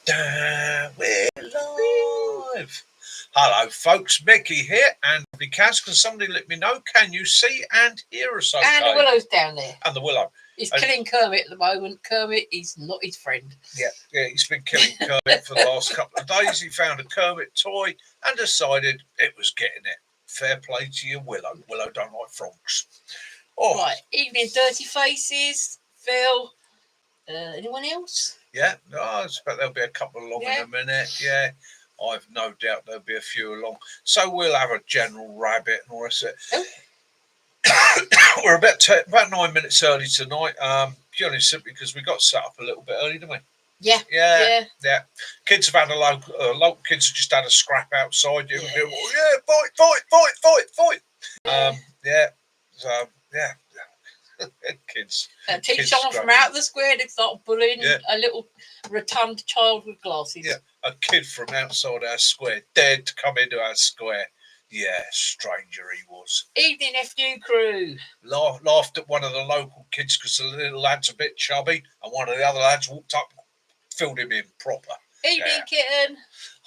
We're live. Hello, folks. Mickey here, and because can somebody let me know? Can you see and hear us? Okay? And the Willow's down there. And the Willow. He's killing Kermit at the moment. Kermit is not his friend. Yeah, he's been killing Kermit for the last couple of days. He found a Kermit toy and decided it was getting it. Fair play to you, Willow. Willow don't like frogs. Oh. Right, evening dirty faces. Phil. Anyone else? Yeah, no, I expect there'll be a couple along in a minute. Yeah, I've no doubt there'll be a few along. So we'll have a general rabbit and all the rest of it. Oh. We're about 9 minutes early tonight. Purely simply because we got set up a little bit early, didn't we? Yeah. Kids have had local kids have just had a scrap outside. Fight. Kids. Teach someone from out of the square to start bullying a little rotund child with glasses. Yeah, a kid from outside our square dared to come into our square. Yeah, stranger he was. Evening FU crew. Laughed at one of the local kids because the little lad's a bit chubby, and one of the other lads walked up and filled him in proper. Evening kitten.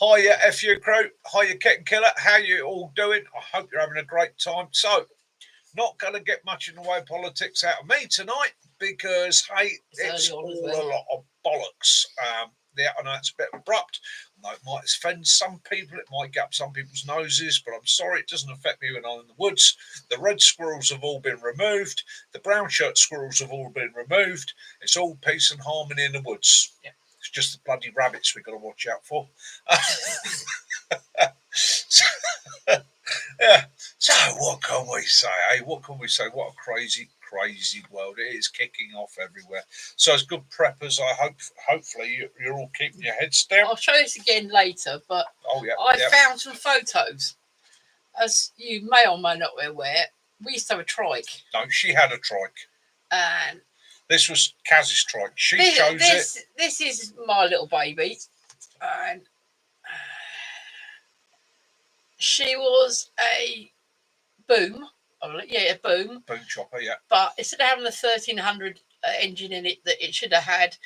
Hiya FU crew. Hiya kitten killer. How you all doing? I hope you're having a great time. So, not going to get much in the way of politics out of me tonight because, hey, it's all a lot of bollocks. I know it's a bit abrupt. I know it might offend some people. It might get up some people's noses, but I'm sorry, it doesn't affect me when I'm in the woods. The red squirrels have all been removed. The brown shirt squirrels have all been removed. It's all peace and harmony in the woods. Yeah. It's just the bloody rabbits we've got to watch out for. Yeah. So what can we say? Hey, what can we say? What a crazy world it is, kicking off everywhere. So as good preppers, hopefully you're all keeping your heads down. I'll show this again later, but I found some photos. As you may or may not be aware, we used to have a trike. No, she had a trike. And this was Kaz's trike. She chose it. This is my little baby. And she was a boom. A boom. Boom chopper, yeah. But instead of having the 1300 engine in it that it should have had,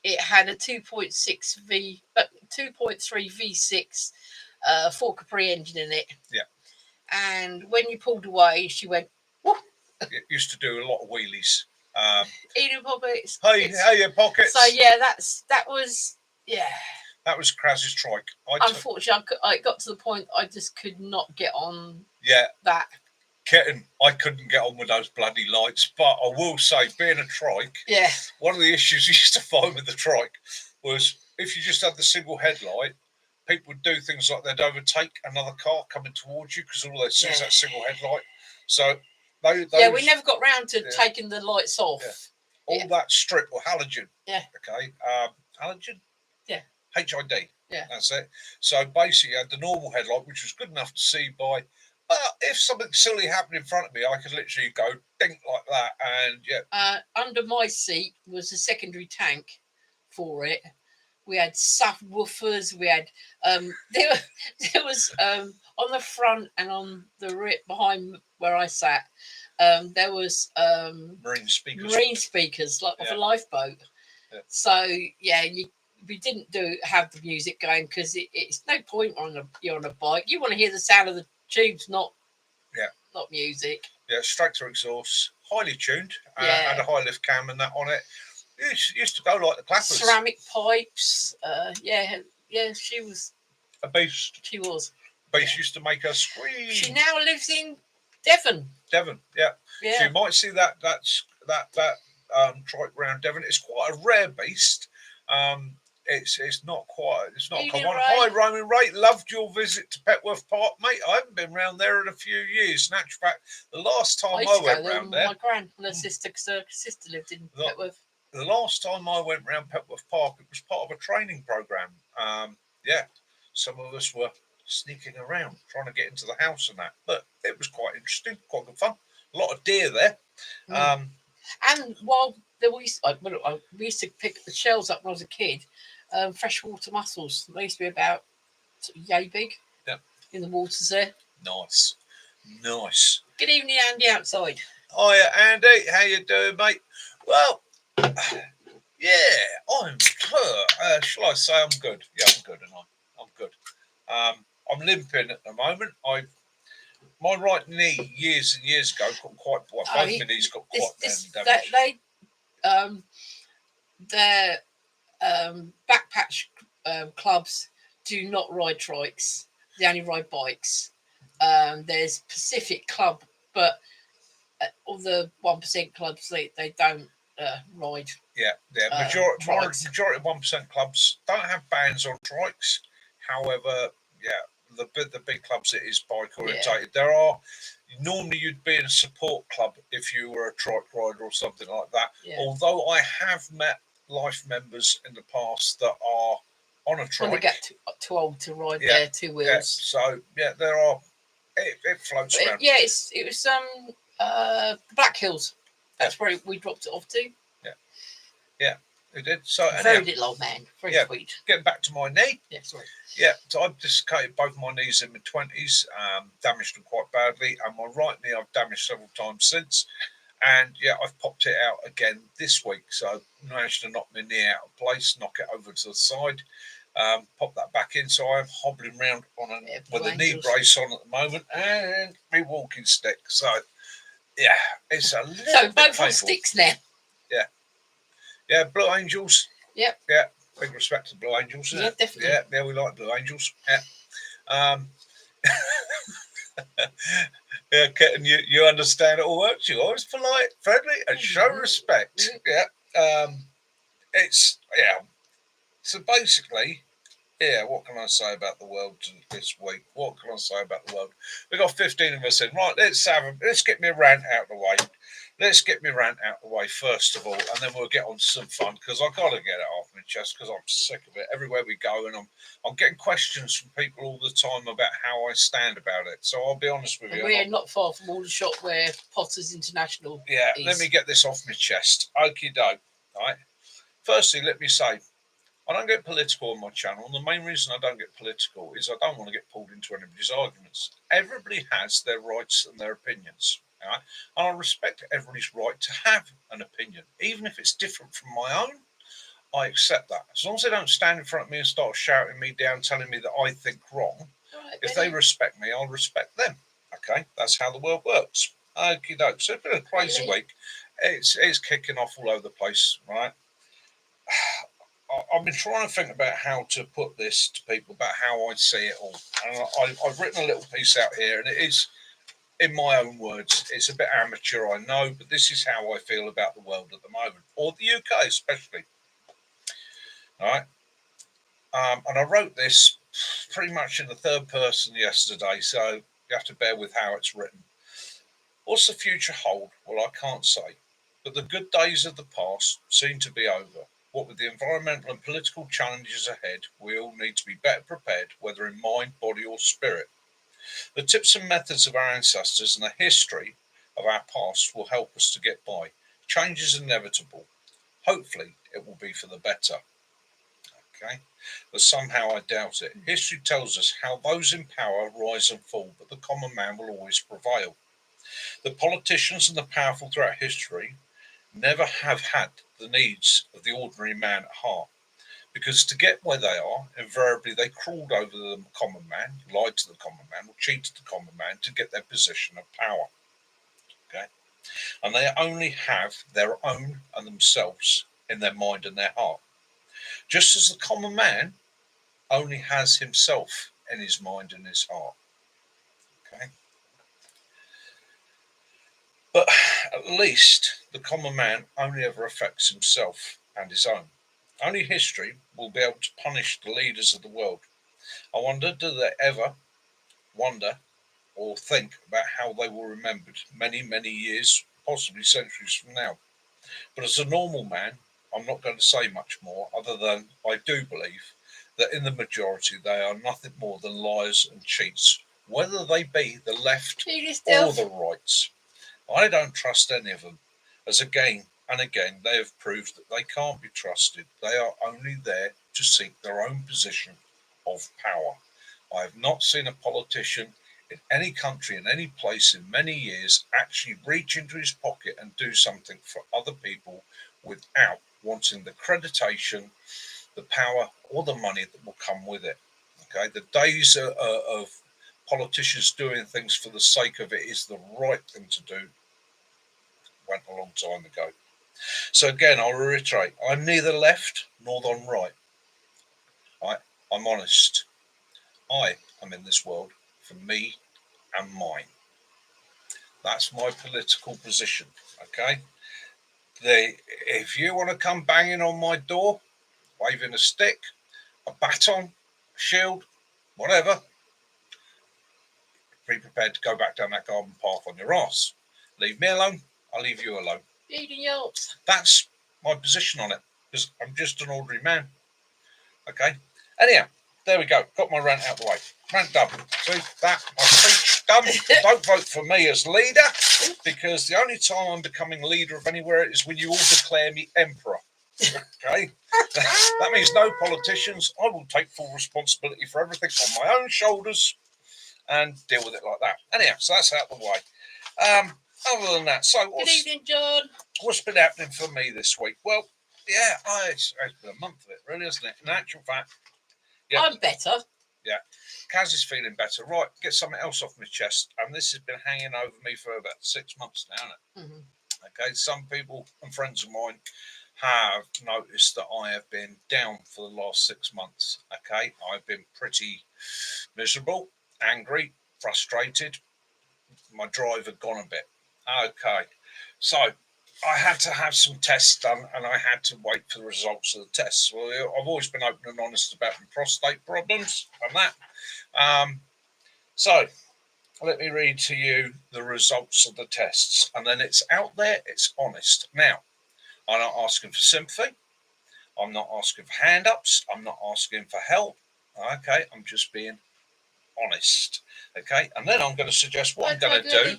it had a 2.3 V6 Ford Capri engine in it. Yeah. And when you pulled away, she went, whoop. It used to do a lot of wheelies. Eating pockets. Hey, your pockets. So yeah, that was. That was Kraz's trike. Unfortunately, I got to the point I just could not get on. Yeah. That. Kitten, I couldn't get on with those bloody lights, but I will say, being a trike, one of the issues you used to find with the trike was if you just had the single headlight, people would do things like they'd overtake another car coming towards you because all they see is that single headlight. So we never got round to taking the lights off. Yeah. All that strip or halogen. Yeah. Okay. Halogen. Yeah. HID. Yeah. That's it. So basically, you had the normal headlight, which was good enough to see by. But if something silly happened in front of me, I could literally go dink like that, and under my seat was a secondary tank for it. We had subwoofers. We had there was on the front and on the rear behind where I sat. There was marine speakers like off a lifeboat. Yeah. So we didn't have the music going because it's no point you're on a bike. You want to hear the sound of the tubes, not music. Yeah, straight to exhaust, highly tuned, had a high lift cam and that on it. It used to go like the clappers. Ceramic pipes. She was a beast. She was. Beast used to make her scream. She now lives in Devon. Yeah. So you might see that trike round Devon. It's quite a rare beast. It's not common. Hi, Roman Ray. Loved your visit to Petworth Park, mate. I haven't been round there in a few years. In actual fact, the last time I went round there, my gran and her sister, because her sister lived in Petworth. The last time I went round Petworth Park, it was part of a training program. Some of us were sneaking around, trying to get into the house and that, but it was quite interesting, quite good fun. A lot of deer there. And while we used to pick the shells up when I was a kid. Freshwater mussels. They used to be about yay big in the waters there. Nice. Good evening, Andy, outside. Hiya, Andy. How you doing, mate? Well, Yeah, shall I say I'm good? Yeah, I'm good, and I'm good. I'm limping at the moment. My right knee years and years ago got quite. Well, both my knees got quite damaged. Their backpatch clubs do not ride trikes. They only ride bikes. There's Pacific Club, but all the 1% clubs they don't ride. Yeah. Majority of 1% clubs don't have bans on trikes. However, yeah, the big clubs it is bike orientated. There are normally you'd be in a support club if you were a trike rider or something like that. Yeah. Although I have met life members in the past that are on a trike. When they get too old to ride their two wheels. Yeah. So yeah, there are. It floats around. Yeah, it was Black Hills. That's where we dropped it off to. Yeah, it did. So very little old man, very sweet. Getting back to my knee. Yeah, sorry. Yeah, so I've dislocated both my knees in my 20s, damaged them quite badly, and my right knee I've damaged several times since. And yeah, I've popped it out again this week. So I managed to knock my knee out of place, knock it over to the side, pop that back in. So I'm hobbling around with a knee brace on at the moment and my walking stick. So yeah, it's a little so bit both on sticks now. Yeah, Blue Angels. Yep. Yeah, big respect to Blue Angels. Yeah, definitely. Yeah, we like Blue Angels. Yeah. Yeah, Kitten, you understand it all, won't you? Always polite, friendly, and show respect. Yeah. So basically, what can I say about the world this week? What can I say about the world? We've got 15 of us in. Right, let's get me a rant out of the way. Let's get me rant out of the way first of all, and then we'll get on to some fun because I've got to get it off my chest because I'm sick of it. Everywhere we go, and I'm getting questions from people all the time about how I stand about it. So I'll be honest with you. We're not far from all the shop where Potters International is. Let me get this off my chest. Okie doke. Right. Firstly, let me say, I don't get political on my channel, and the main reason I don't get political is I don't want to get pulled into anybody's arguments. Everybody has their rights and their opinions. Right? And I respect everybody's right to have an opinion, even if it's different from my own. I accept that. As long as they don't stand in front of me and start shouting me down, telling me that I think wrong, if they respect me, I'll respect them. Okay, that's how the world works. Okie doke. So it's been a crazy week. It's kicking off all over the place, right? I've been trying to think about how to put this to people about how I see it all. And I've written a little piece out here, and it is, in my own words, it's a bit amateur, I know, but this is how I feel about the world at the moment, or the UK especially. All right. And I wrote this pretty much in the third person yesterday, so you have to bear with how it's written. What's the future hold? Well, I can't say. But the good days of the past seem to be over. What with the environmental and political challenges ahead, we all need to be better prepared, whether in mind, body or spirit. The tips and methods of our ancestors and the history of our past will help us to get by. Change is inevitable. Hopefully, it will be for the better. Okay, but somehow I doubt it. History tells us how those in power rise and fall, but the common man will always prevail. The politicians and the powerful throughout history never have had the needs of the ordinary man at heart. Because to get where they are, invariably they crawled over the common man, lied to the common man, or cheated the common man to get their position of power. Okay? And they only have their own and themselves in their mind and their heart. Just as the common man only has himself in his mind and his heart. Okay? But at least the common man only ever affects himself and his own. Only history will be able to punish the leaders of the world. I wonder, do they ever wonder or think about how they will be remembered many, many years, possibly centuries from now? But as a normal man, I'm not going to say much more other than I do believe that in the majority they are nothing more than liars and cheats, whether they be the left or the rights. I don't trust any of them, as again and again they have proved that they can't be trusted. They are only there to seek their own position of power. I have not seen a politician in any country, in any place in many years actually reach into his pocket and do something for other people without wanting the accreditation, the power, or the money that will come with it. Okay, the days of politicians doing things for the sake of it is the right thing to do went a long time ago. So again, I'll reiterate, I'm neither left nor on right. I'm honest. I am in this world for me and mine. That's my political position. Okay. If you want to come banging on my door, waving a stick, a baton, a shield, whatever, be prepared to go back down that garden path on your ass. Leave me alone, I'll leave you alone. That's my position on it, because I'm just an ordinary man. Okay? Anyhow, there we go. Got my rant out the way. Rant done. See that? My speech done. Don't vote for me as leader, because the only time I'm becoming leader of anywhere is when you all declare me emperor. Okay? That means no politicians. I will take full responsibility for everything on my own shoulders and deal with it like that. Anyhow, so that's out of the way. Other than that, so good evening, John. What's been happening for me this week? Well, yeah, it's been a month of it, really, isn't it? In actual fact, yeah, I'm better. Yeah, Kaz is feeling better. Right, get something else off my chest, and this has been hanging over me for about 6 months now, hasn't it? Okay, some people and friends of mine have noticed that I have been down for the last 6 months. Okay, I've been pretty miserable, angry, frustrated. My drive had gone a bit. Okay, so I had to have some tests done, and I had to wait for the results of the tests. Well, I've always been open and honest about my prostate problems and that. So let me read to you the results of the tests, and then it's out there, it's honest. Now, I'm not asking for sympathy. I'm not asking for hand-ups. I'm not asking for help. Okay, I'm just being honest. Okay, and then I'm going to suggest what I'm going to do,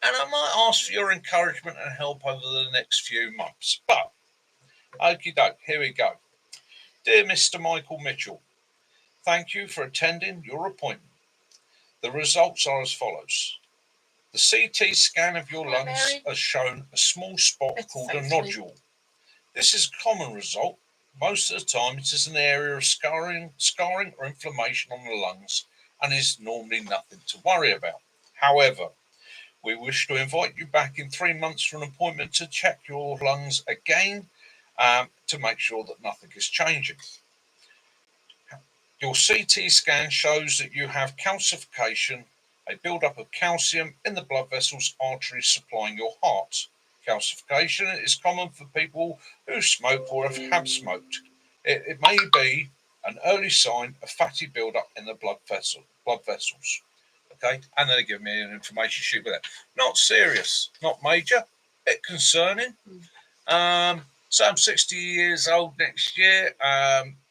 and I might ask for your encouragement and help over the next few months. But, okie doke, here we go. Dear Mr. Michael Mitchell, thank you for attending your appointment. The results are as follows. The CT scan of your lungs has shown a small spot called a nodule. This is a common result. Most of the time it is an area of scarring or inflammation on the lungs and is normally nothing to worry about. However, we wish to invite you back in 3 months for an appointment to check your lungs again to make sure that nothing is changing. Your CT scan shows that you have calcification, a build-up of calcium in the blood vessels, arteries supplying your heart. Calcification is common for people who smoke or have smoked. It may be an early sign of fatty build-up in the blood vessels. Okay, and then they give me an information sheet with it. Not serious, not major, bit concerning. So I'm 60 years old next year.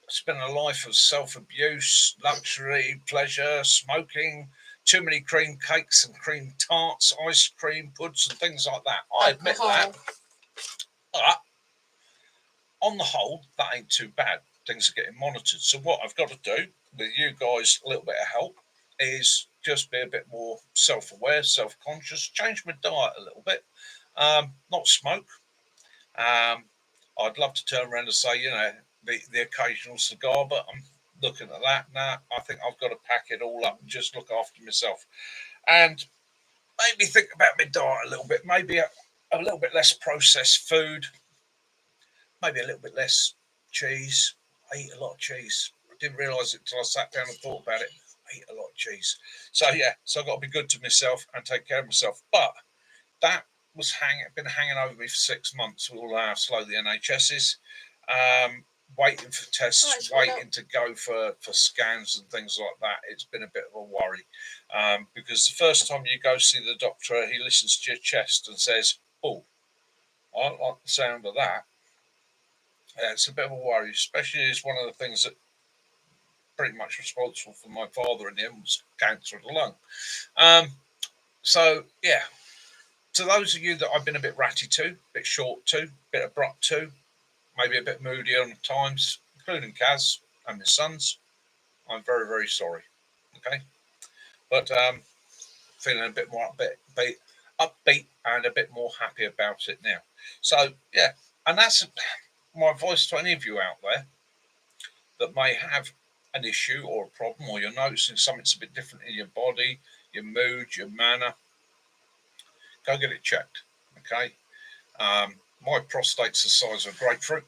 Spent a life of self-abuse, luxury, pleasure, smoking, too many cream cakes and cream tarts, ice cream, puds and things like that. I admit that. But on the whole, that ain't too bad. Things are getting monitored. So what I've got to do with you guys, a little bit of help, is just be a bit more self-aware, self-conscious, change my diet a little bit, not smoke. I'd love to turn around and say, the occasional cigar, but I'm looking at that now. I think I've got to pack it all up and just look after myself. And maybe think about my diet a little bit, maybe a little bit less processed food, maybe a little bit less cheese. I eat a lot of cheese. I didn't realise it until I sat down and thought about it. I eat a lot of cheese. So I've got to be good to myself and take care of myself. But that was been hanging over me for 6 months with all how slow the NHS is. Waiting for tests, waiting to go for scans and things like that. It's been a bit of a worry because the first time you go see the doctor, he listens to your chest and says, "Oh, I don't like the sound of that." It's a bit of a worry, especially as one of the things that pretty much responsible for my father and him was cancer of the lung. To those of you that I've been a bit ratty to, a bit short to, a bit abrupt to, maybe a bit moody on times, including Kaz and his sons, I'm very, very sorry. Okay, but feeling a bit more upbeat and a bit more happy about it now. So and my advice to any of you out there that may have an issue or a problem, or you're noticing something's a bit different in your body, your mood, your manner, go get it checked. Okay. My prostate's the size of a grapefruit.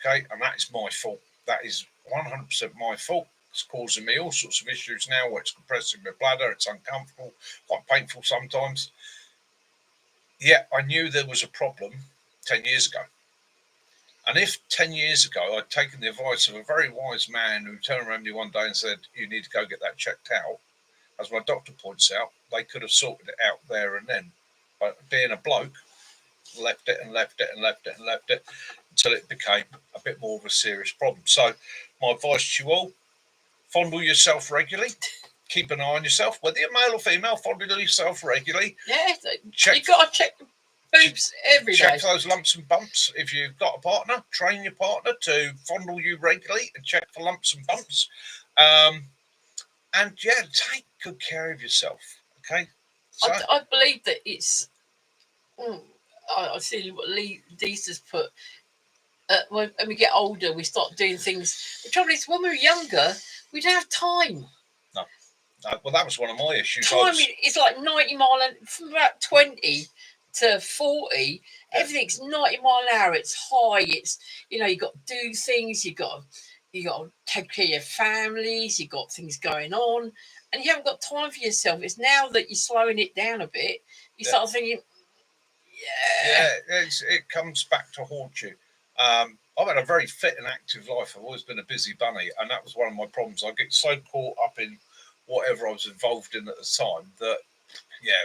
Okay, and that is my fault. That is 100% my fault. It's causing me all sorts of issues now where it's compressing my bladder, it's uncomfortable, quite painful sometimes. Yet I knew there was a problem 10 years ago. And if 10 years ago I'd taken the advice of a very wise man who turned around to me one day and said, you need to go get that checked out, as my doctor points out, they could have sorted it out there and then. But being a bloke, left it until it became a bit more of a serious problem. So my advice to you all, fondle yourself regularly, keep an eye on yourself, whether you're male or female, fondle yourself regularly. Yeah, you've got to check the boobs every day. Check those lumps and bumps. If you've got a partner, train your partner to fondle you regularly and check for lumps and bumps. And yeah, take good care of yourself. Okay. So, I believe that it's. I see what Lee Dees has put. When we get older, we start doing things. The trouble is, when we were younger, we don't have time. No. Well, that was one of my issues. Time is like 90 mile from about 20 to 40. Yeah. Everything's 90 mile an hour. It's high. It's you got to do things. You got to take care of your families. You got things going on, and you haven't got time for yourself. It's now that you're slowing it down a bit. You start thinking. Yeah, it comes back to haunt you. I've had a very fit and active life. I've always been a busy bunny, and that was one of my problems. I get so caught up in whatever I was involved in at the time that,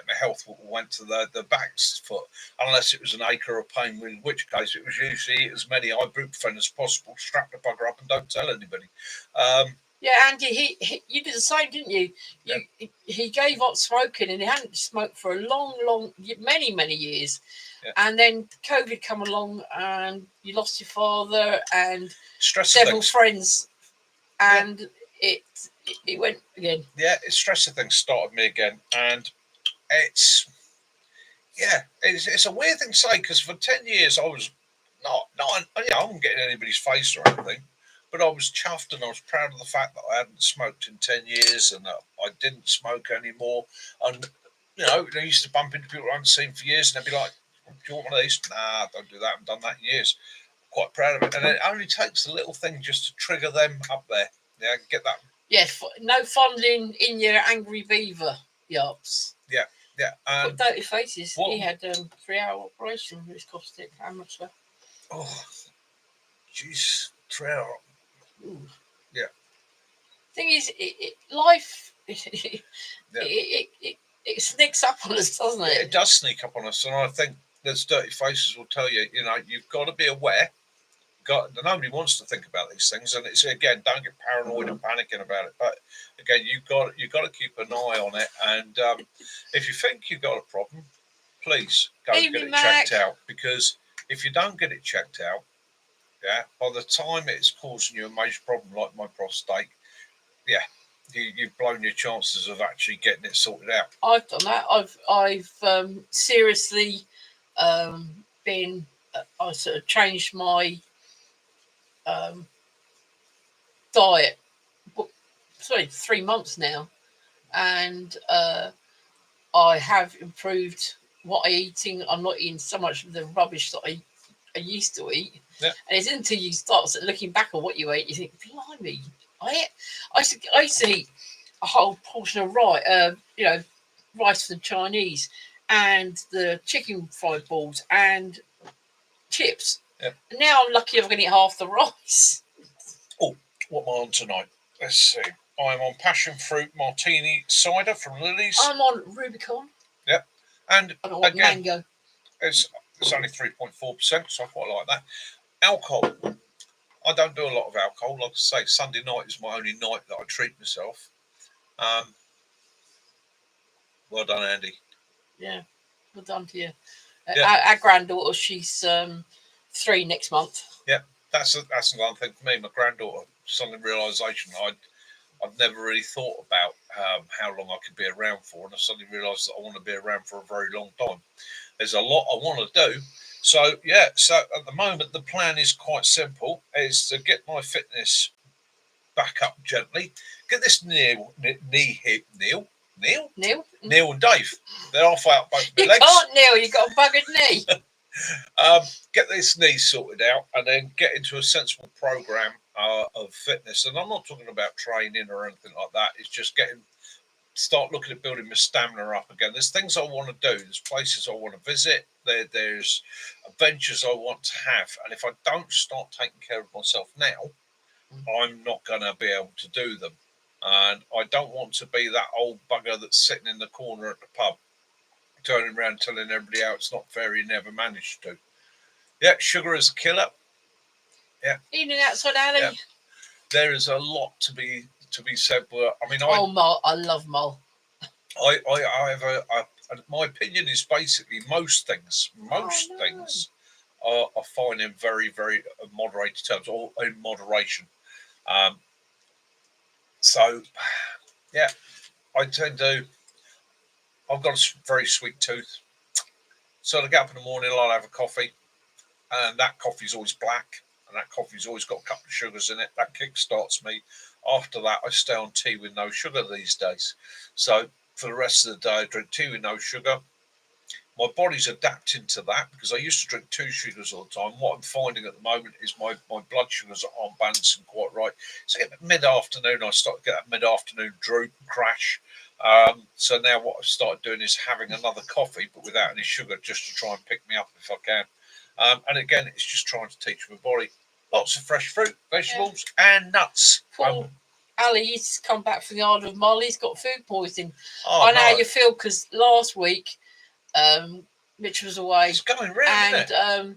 my health went to the back foot, unless it was an ache or a pain, in which case it was usually eat as many ibuprofen as possible, strap the bugger up and don't tell anybody. Yeah, Andy, you did the same, didn't you? He gave up smoking, and he hadn't smoked for a many years. Yeah. And then COVID come along, and you lost your father and several friends, and it went again. Yeah, stress of things started me again, and it's a weird thing to say because for 10 years I was I wasn't getting anybody's face or anything. But I was chuffed and I was proud of the fact that I hadn't smoked in 10 years and that I didn't smoke anymore. And, I used to bump into people I hadn't seen for years and they'd be like, do you want one of these? Nah, don't do that. I haven't done that in years. Quite proud of it. And it only takes a little thing just to trigger them up there. Yeah, get that. Yes, no fondling in your angry beaver yachts. Yeah. Got dirty faces. He had a 3-hour operation which cost it how much? Oh, jeez, 3 hours. Ooh. Yeah. Thing is, life it sneaks up on us, doesn't it? It does sneak up on us, and I think those dirty faces will tell you. You've got to be aware. Nobody wants to think about these things, and it's again, don't get paranoid and panicking about it. But again, you've got to keep an eye on it, and if you think you've got a problem, please go get it checked out. Because if you don't get it checked out, by the time it's causing you a major problem like my prostate, you've blown your chances of actually getting it sorted out. I've done that. I've seriously been. I sort of changed my diet. 3 months now, and I have improved what I'm eating. I'm not eating so much of the rubbish that I used to eat. Yeah. And it's until you start looking back at what you ate, you think, blimey, I used to eat a whole portion of rice for the Chinese and the chicken fried balls and chips. Yeah. And now I'm lucky I'm going to eat half the rice. Oh, what am I on tonight? Let's see. I'm on passion fruit martini cider from Lily's. I'm on Rubicon. Yeah. And again, mango. It's only 3.4%, so I quite like that. Alcohol. I don't do a lot of alcohol. Like I say, Sunday night is my only night that I treat myself. Well done, Andy. Yeah, well done to you. Yeah. Our granddaughter, she's 3 next month. Yeah, that's another thing for me. My granddaughter, sudden realisation. I've never really thought about how long I could be around for, and I suddenly realised that I want to be around for a very long time. There's a lot I want to do, So yeah, so at the moment the plan is quite simple: is to get my fitness back up gently. Get this Neil and Dave. They're halfway up both my You legs. can't kneel. You got a buggered knee. Get this knee sorted out, and then get into a sensible program of fitness. And I'm not talking about training or anything like that. It's just start looking at building my stamina up again. There's things I want to do. There's places I want to visit. There's adventures I want to have. And if I don't start taking care of myself now, I'm not going to be able to do them. And I don't want to be that old bugger that's sitting in the corner at the pub, turning around telling everybody how it's not fair, he never managed to. Yeah, sugar is a killer. Yeah. Eating outside alley. Yeah. There is a lot to be said. But I mean, Mol. I love Mol. I have my opinion is basically most things are fine in very, very moderated terms, or in moderation. So, yeah, I've got a very sweet tooth. So I get up in the morning, I'll have a coffee, and that coffee's always black, and that coffee's always got a couple of sugars in it. That kickstarts me. After that, I stay on tea with no sugar these days. So for the rest of the day, I drink tea with no sugar. My body's adapting to that because I used to drink 2 sugars all the time. What I'm finding at the moment is my blood sugars aren't balancing quite right. So mid-afternoon, I start to get that mid-afternoon droop and crash. So now what I've started doing is having another coffee, but without any sugar, just to try and pick me up if I can. And again, it's just trying to teach my body. Lots of fresh fruit, vegetables, and nuts. Ali used to come back from the Isle of Mull. He's got food poisoning. I know how you feel because last week, Mitch was away. It's going round, and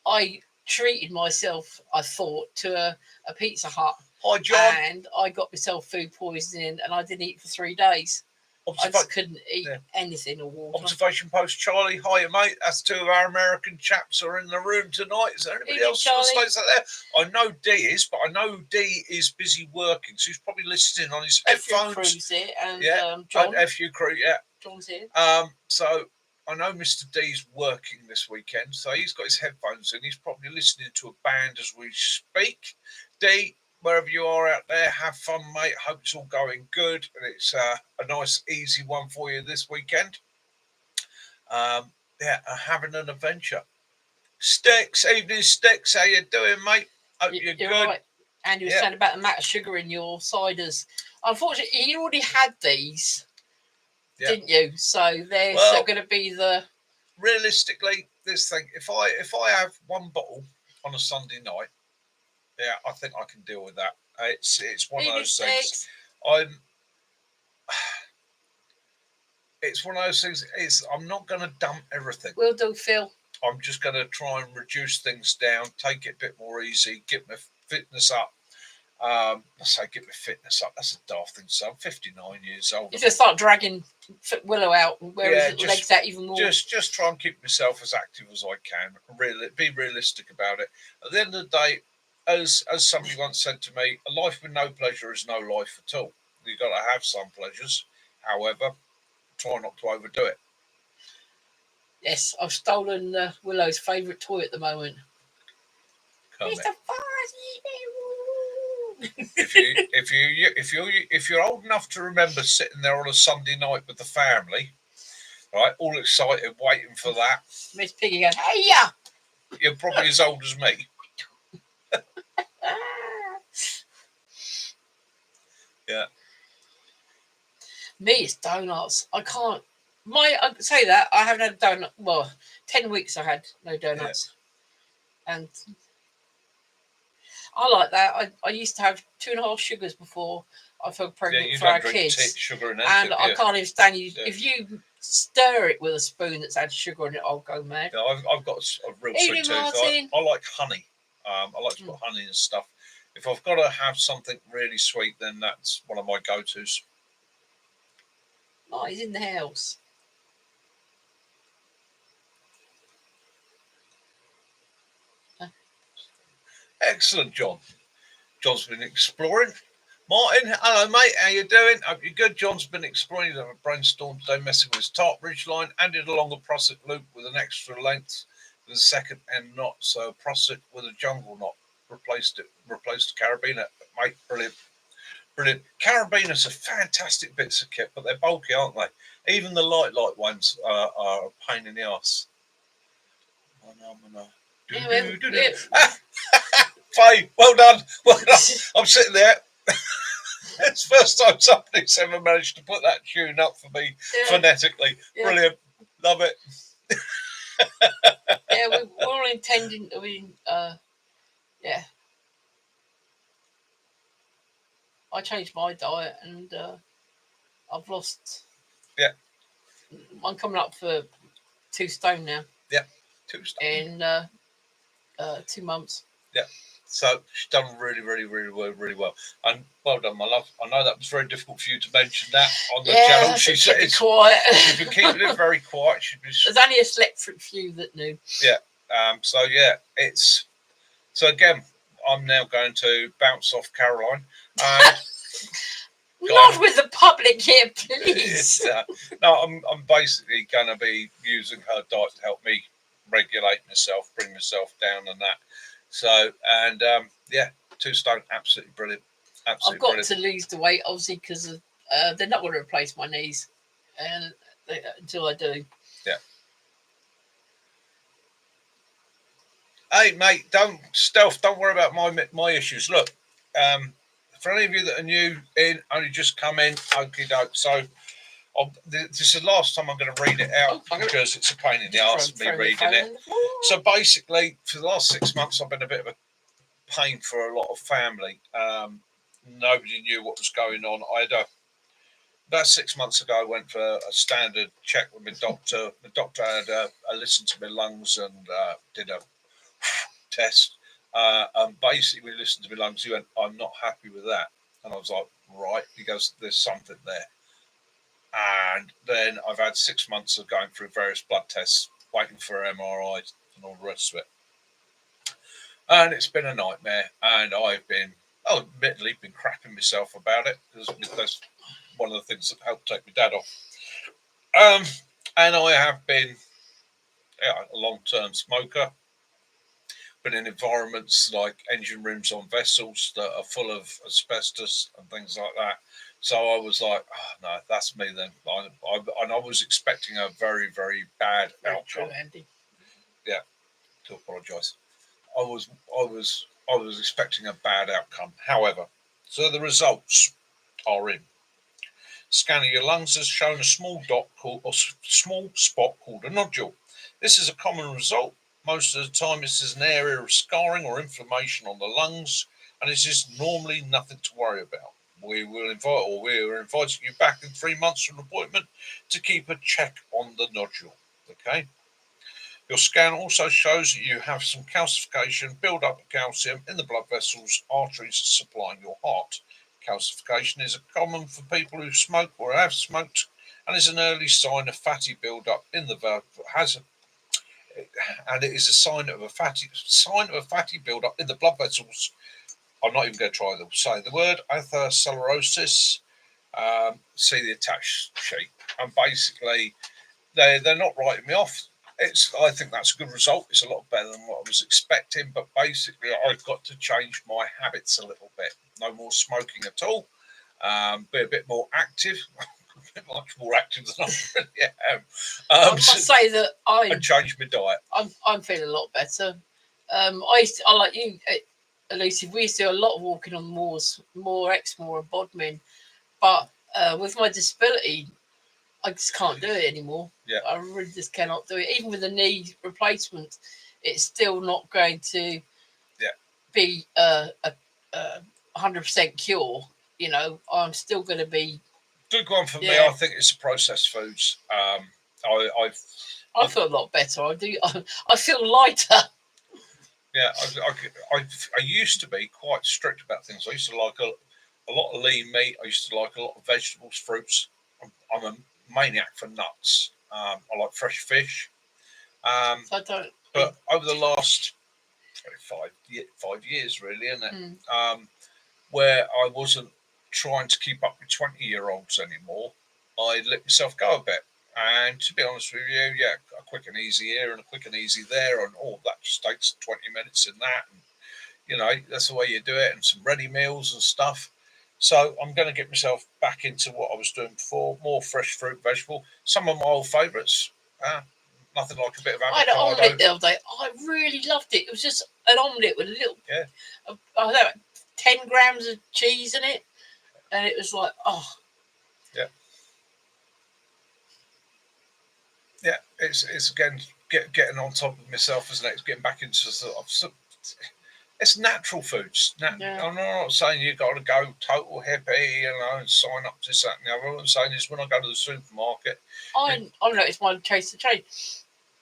I treated myself, I thought, to a Pizza Hut. Hi, John. And I got myself food poisoning, and I didn't eat for 3 days. I just couldn't eat anything or water. Observation post, Charlie. Hiya, mate. That's 2 of our American chaps are in the room tonight. Is there anybody else from the States out there? I know D is, but I know D is busy working, so he's probably listening on his headphones. Crew's here, and John. And FU Crew, yeah. John's here. So I know Mr. D's working this weekend, so he's got his headphones in. He's probably listening to a band as we speak. D, wherever you are out there, have fun, mate. Hope it's all going good, and it's a nice, easy one for you this weekend. Having an adventure. Sticks, evening Sticks. How you doing, mate? Hope you're good. Right. And you were saying about the amount of sugar in your ciders. Unfortunately, you already had these, didn't you? So they're going to be the. Realistically, this thing. If I have 1 bottle on a Sunday night. Yeah, I think I can deal with that. It's one of those things. It's one of those things. I'm not going to dump everything. Will do, Phil. I'm just going to try and reduce things down, take it a bit more easy, get my fitness up. Get my fitness up. That's a daft thing to say. I'm 59 years old. You just start dragging Willow out and wear his legs out even more. Just try and keep myself as active as I can. Be realistic about it. At the end of the day, as somebody once said to me, a life with no pleasure is no life at all. You've got to have some pleasures. However, try not to overdo it. Yes, I've stolen Willow's favourite toy at the moment. Mr. If you're old enough to remember sitting there on a Sunday night with the family, right, all excited, waiting for that. Miss Piggy going, hey ya! You're probably as old as me. Yeah. Me, it's donuts. I can't. I say that I haven't had a donut. Well, 10 weeks I had no donuts, and I like that. I used to have 2.5 sugars before I fell pregnant for our kids. Sugar and I can't even stand you. Yeah. If you stir it with a spoon that's had sugar in it, I'll go mad. Yeah, I've got a real sweet tooth. I like honey. I like to put honey and stuff. If I've got to have something really sweet, then that's one of my go-tos. Oh, he's in the house. Excellent, John. John's been exploring. Martin, hello, mate. How you doing? Hope you're good. John's been exploring. He's having a brainstorm today, messing with his top ridge line, added along the prosec loop with an extra length. with a second-hand knot. So I processed it with a jungle knot. Replaced the carabiner. Mate, brilliant. Brilliant. Carabiners are fantastic bits of kit, but they're bulky, aren't they? Even the light ones are a pain in the arse. Faye, well done. Well done. I'm sitting there. It's the first time somebody's ever managed to put that tune up for me phonetically. Brilliant. Love it. Yeah, we're all intending to be, I changed my diet and I've lost. Yeah. I'm coming up for 2 stone now. Yeah, 2 stone. In 2 months. Yeah. So she's done really well. And well done, my love. I know that was very difficult for you to mention that on the channel. She said it's quiet. She's been keeping it very quiet. There's only a select few that knew. Yeah. So again, I'm now going to bounce off Caroline. Not with the public here, please. No, I'm basically going to be using her diet to help me regulate myself, bring myself down, and that. So, and 2 stone, absolutely brilliant. Absolutely I've got to lose the weight, obviously, because they're not going to replace my knees, and until I do. Yeah. Hey, mate, don't worry about my issues. Look, for any of you that are new in, only just come in, okie doke. So, this is the last time I'm going to read it out because it's a pain in the arse me reading it. So basically, for the last 6 months, I've been a bit of a pain for a lot of family. Nobody knew what was going on. About 6 months ago, I went for a standard check with my doctor. The doctor had listened to my lungs and did a test. And basically, we listened to my lungs. He went, "I'm not happy with that." And I was like, "Right." He goes, "There's something there." And then I've had 6 months of going through various blood tests, waiting for MRIs and all the rest of it. And it's been a nightmare. And I've been, admittedly, crapping myself about it. That's one of the things that helped take my dad off. And I have been a long-term smoker. Been in environments like engine rooms on vessels that are full of asbestos and things like that. So I was like, "Oh, no, that's me then." And I was expecting a very, very bad outcome. Andy. Yeah, to apologise. I was expecting a bad outcome. However, so the results are in. Scan of your lungs has shown a small spot called a nodule. This is a common result. Most of the time, this is an area of scarring or inflammation on the lungs, and this is normally nothing to worry about. We are inviting you back in 3 months from appointment to keep a check on the nodule. Okay. Your scan also shows that you have some calcification, build up of calcium in the blood vessels, arteries supplying your heart. Calcification is common for people who smoke or have smoked, and is an early sign of fatty build-up in the and it is a sign of a fatty build-up in the blood vessels. I'm not even going to try to say the word atherosclerosis. See the attached sheet, and basically they're not writing me off. I think that's a good result. It's a lot better than what I was expecting, but basically I've got to change my habits a little bit. No more smoking at all. Be a bit more active. Much more active than I really am. I must say that I changed my diet. I'm feeling a lot better. I like you, Elusive. We used to do a lot of walking on moors, Exmoor and Bodmin, but with my disability, I just can't do it anymore. Yeah. I really just cannot do it. Even with a knee replacement, it's still not going to be a 100% cure. You know, I'm still going to be. Good one for me. I think it's the processed foods. I feel a lot better. I do. I feel lighter. Yeah, I used to be quite strict about things. I used to like a lot of lean meat. I used to like a lot of vegetables, fruits. I'm a maniac for nuts. I like fresh fish. So I don't. But over the last 5 years, really, isn't it? Where I wasn't trying to keep up with 20-year-olds anymore, I let myself go a bit. And to be honest with you, yeah, a quick and easy here and a quick and easy there, and all that just takes 20 minutes in that. And, you know, that's the way you do it, and some ready meals and stuff. So I'm going to get myself back into what I was doing before, more fresh fruit, vegetable. Some of my old favourites. Nothing like a bit of I had an avocado. omelette the other day. I really loved it. It was just an omelette with a little, Yeah. I don't know, 10 grams of cheese in it, and it was like, oh. Yeah, it's again getting on top of myself, isn't it? It's getting back into sort of. It's natural foods. Yeah. I'm not saying you got to go total hippie, you know, and sign up to this, that, and the other. What I'm saying is when I go to the supermarket, I noticed my taste of change.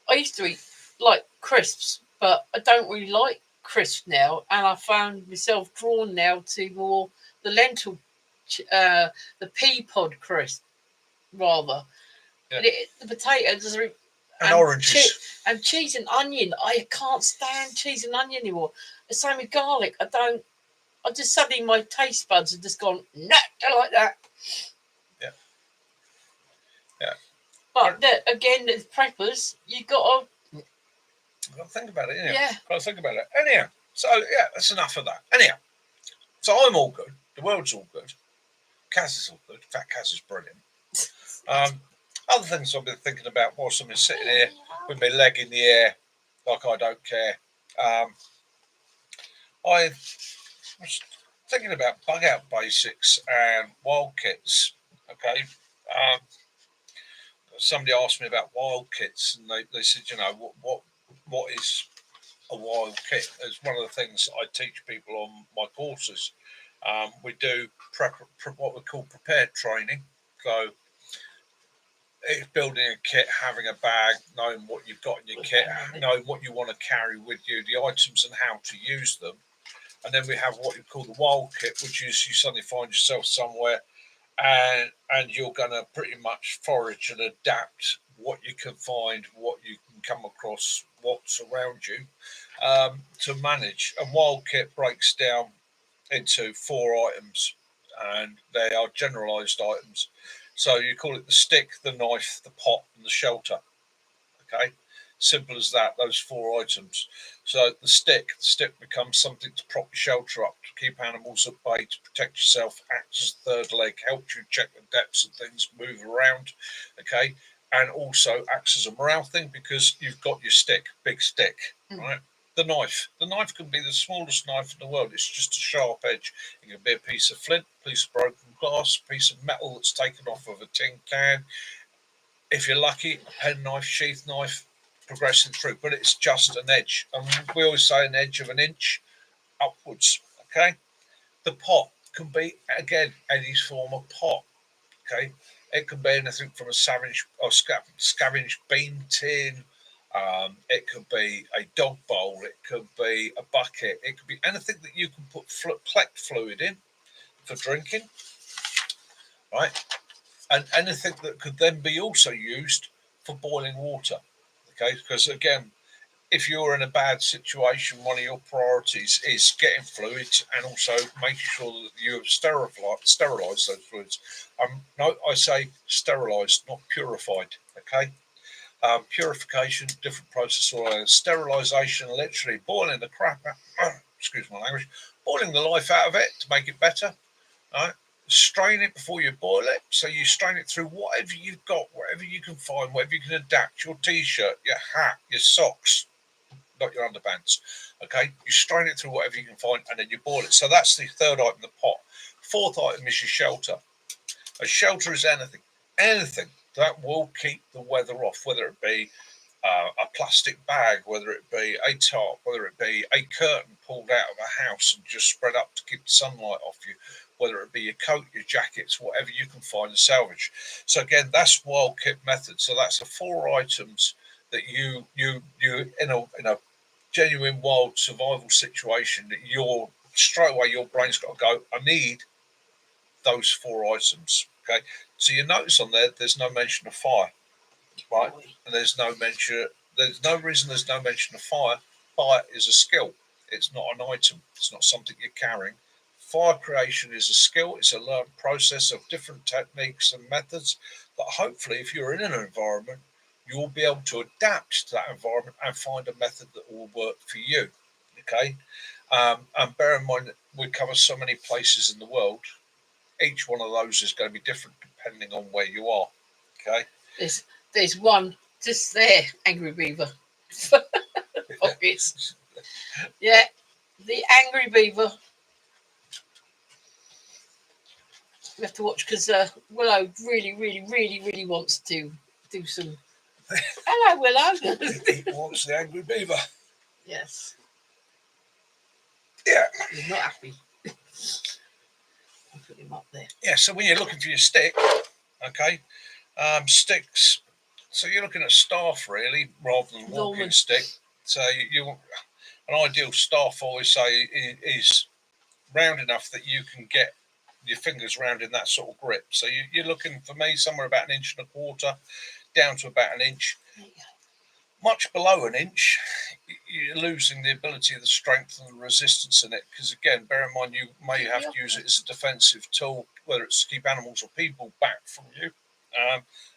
I used to eat like crisps, but I don't really like crisps now, and I found myself drawn now to more the lentil, the pea pod crisp, rather. Yeah. The potatoes are, and oranges. And cheese and onion. I can't stand cheese and onion anymore. The same with garlic. I just suddenly my taste buds have just gone, no, don't like that. Yeah. Yeah. But again, as preppers, you got to think about it. Anyhow. Yeah. Got to think about it. Anyhow. So yeah, that's enough of that. Anyhow. So I'm all good. The world's all good. Kaz is all good. In fact, Kaz is brilliant. Other things I've been thinking about whilst I'm sitting here with my leg in the air, like I don't care. I was thinking about bug out basics and wild kits. Okay. Somebody asked me about wild kits, and they said, you know, what is a wild kit? It's one of the things that I teach people on my courses. We do what we call prepared training. So it's building a kit, having a bag, knowing what you've got in your kit, knowing what you want to carry with you, the items and how to use them. And then we have what you call the wild kit, which is you suddenly find yourself somewhere and you're going to pretty much forage and adapt what you can find, what you can come across, what's around you to manage. And wild kit breaks down into 4 items, and they are generalised items. So you call it the stick, the knife, the pot, and the shelter. Okay, simple as that. Those 4 items. So the stick becomes something to prop your shelter up, to keep animals at bay, to protect yourself, acts as a third leg, helps you check the depths of things, move around. Okay, and also acts as a morale thing because you've got your stick, big stick, right? The knife can be the smallest knife in the world. It's just a sharp edge. It can be a piece of flint, piece of broken glass, piece of metal that's taken off of a tin can. If you're lucky, a pen knife, sheath knife, progressing through, but it's just an edge. And we always say an edge of an inch upwards. Okay, the pot can be again any form of pot. Okay, it can be anything from a scavenge bean tin. It could be a dog bowl. It could be a bucket. It could be anything that you can put fluid in for drinking, right? And anything that could then be also used for boiling water. Okay, because again, if you're in a bad situation, one of your priorities is getting fluids and also making sure that you have sterilised those fluids. No, I say sterilised, not purified. Okay, purification, different process. Or sterilisation, literally boiling the crap out. Excuse my language. Boiling the life out of it to make it better. Right? Strain it before you boil it. So you strain it through whatever you've got, whatever you can find, whatever you can adapt. Your t-shirt, your hat, your socks, not your underpants. Okay, you strain it through whatever you can find, and then you boil it. So that's the 3rd item, the pot. 4th item is your shelter. A shelter is anything that will keep the weather off, whether it be a plastic bag, whether it be a tarp, whether it be a curtain pulled out of a house and just spread up to keep the sunlight off you, whether it be your coat, your jackets, whatever you can find and salvage. So again, that's wild kit method. So that's the 4 items that you in a genuine wild survival situation that you're straight away your brain's got to go, I need those 4 items. Okay, so you notice on there's no mention of fire, right? And there's no reason there's no mention of fire. Fire is a skill. It's not an item. It's not something you're carrying. Fire creation is a skill. It's a learned process of different techniques and methods that hopefully, if you're in an environment, you'll be able to adapt to that environment and find a method that will work for you. Okay. And bear in mind that we cover so many places in the world. Each one of those is going to be different depending on where you are. Okay. There's one just there, Angry Beaver. Pockets. Yeah, the Angry Beaver. We have to watch because Willow really wants to do some. Hello, Willow. He wants the Angry Beaver. Yes. Yeah. He's not happy. I'll put him up there. Yeah, so when you're looking for your stick, okay, sticks, so you're looking at staff really rather than walking stick. So you an ideal staff, I always say, is round enough that you can get your fingers round in that sort of grip. So you're looking, for me, somewhere about 1.25 inches down to about 1 inch. Much below 1 inch, you're losing the ability of the strength and the resistance in it. Because again, bear in mind, you may have to use it as a defensive tool, whether it's to keep animals or people back from you.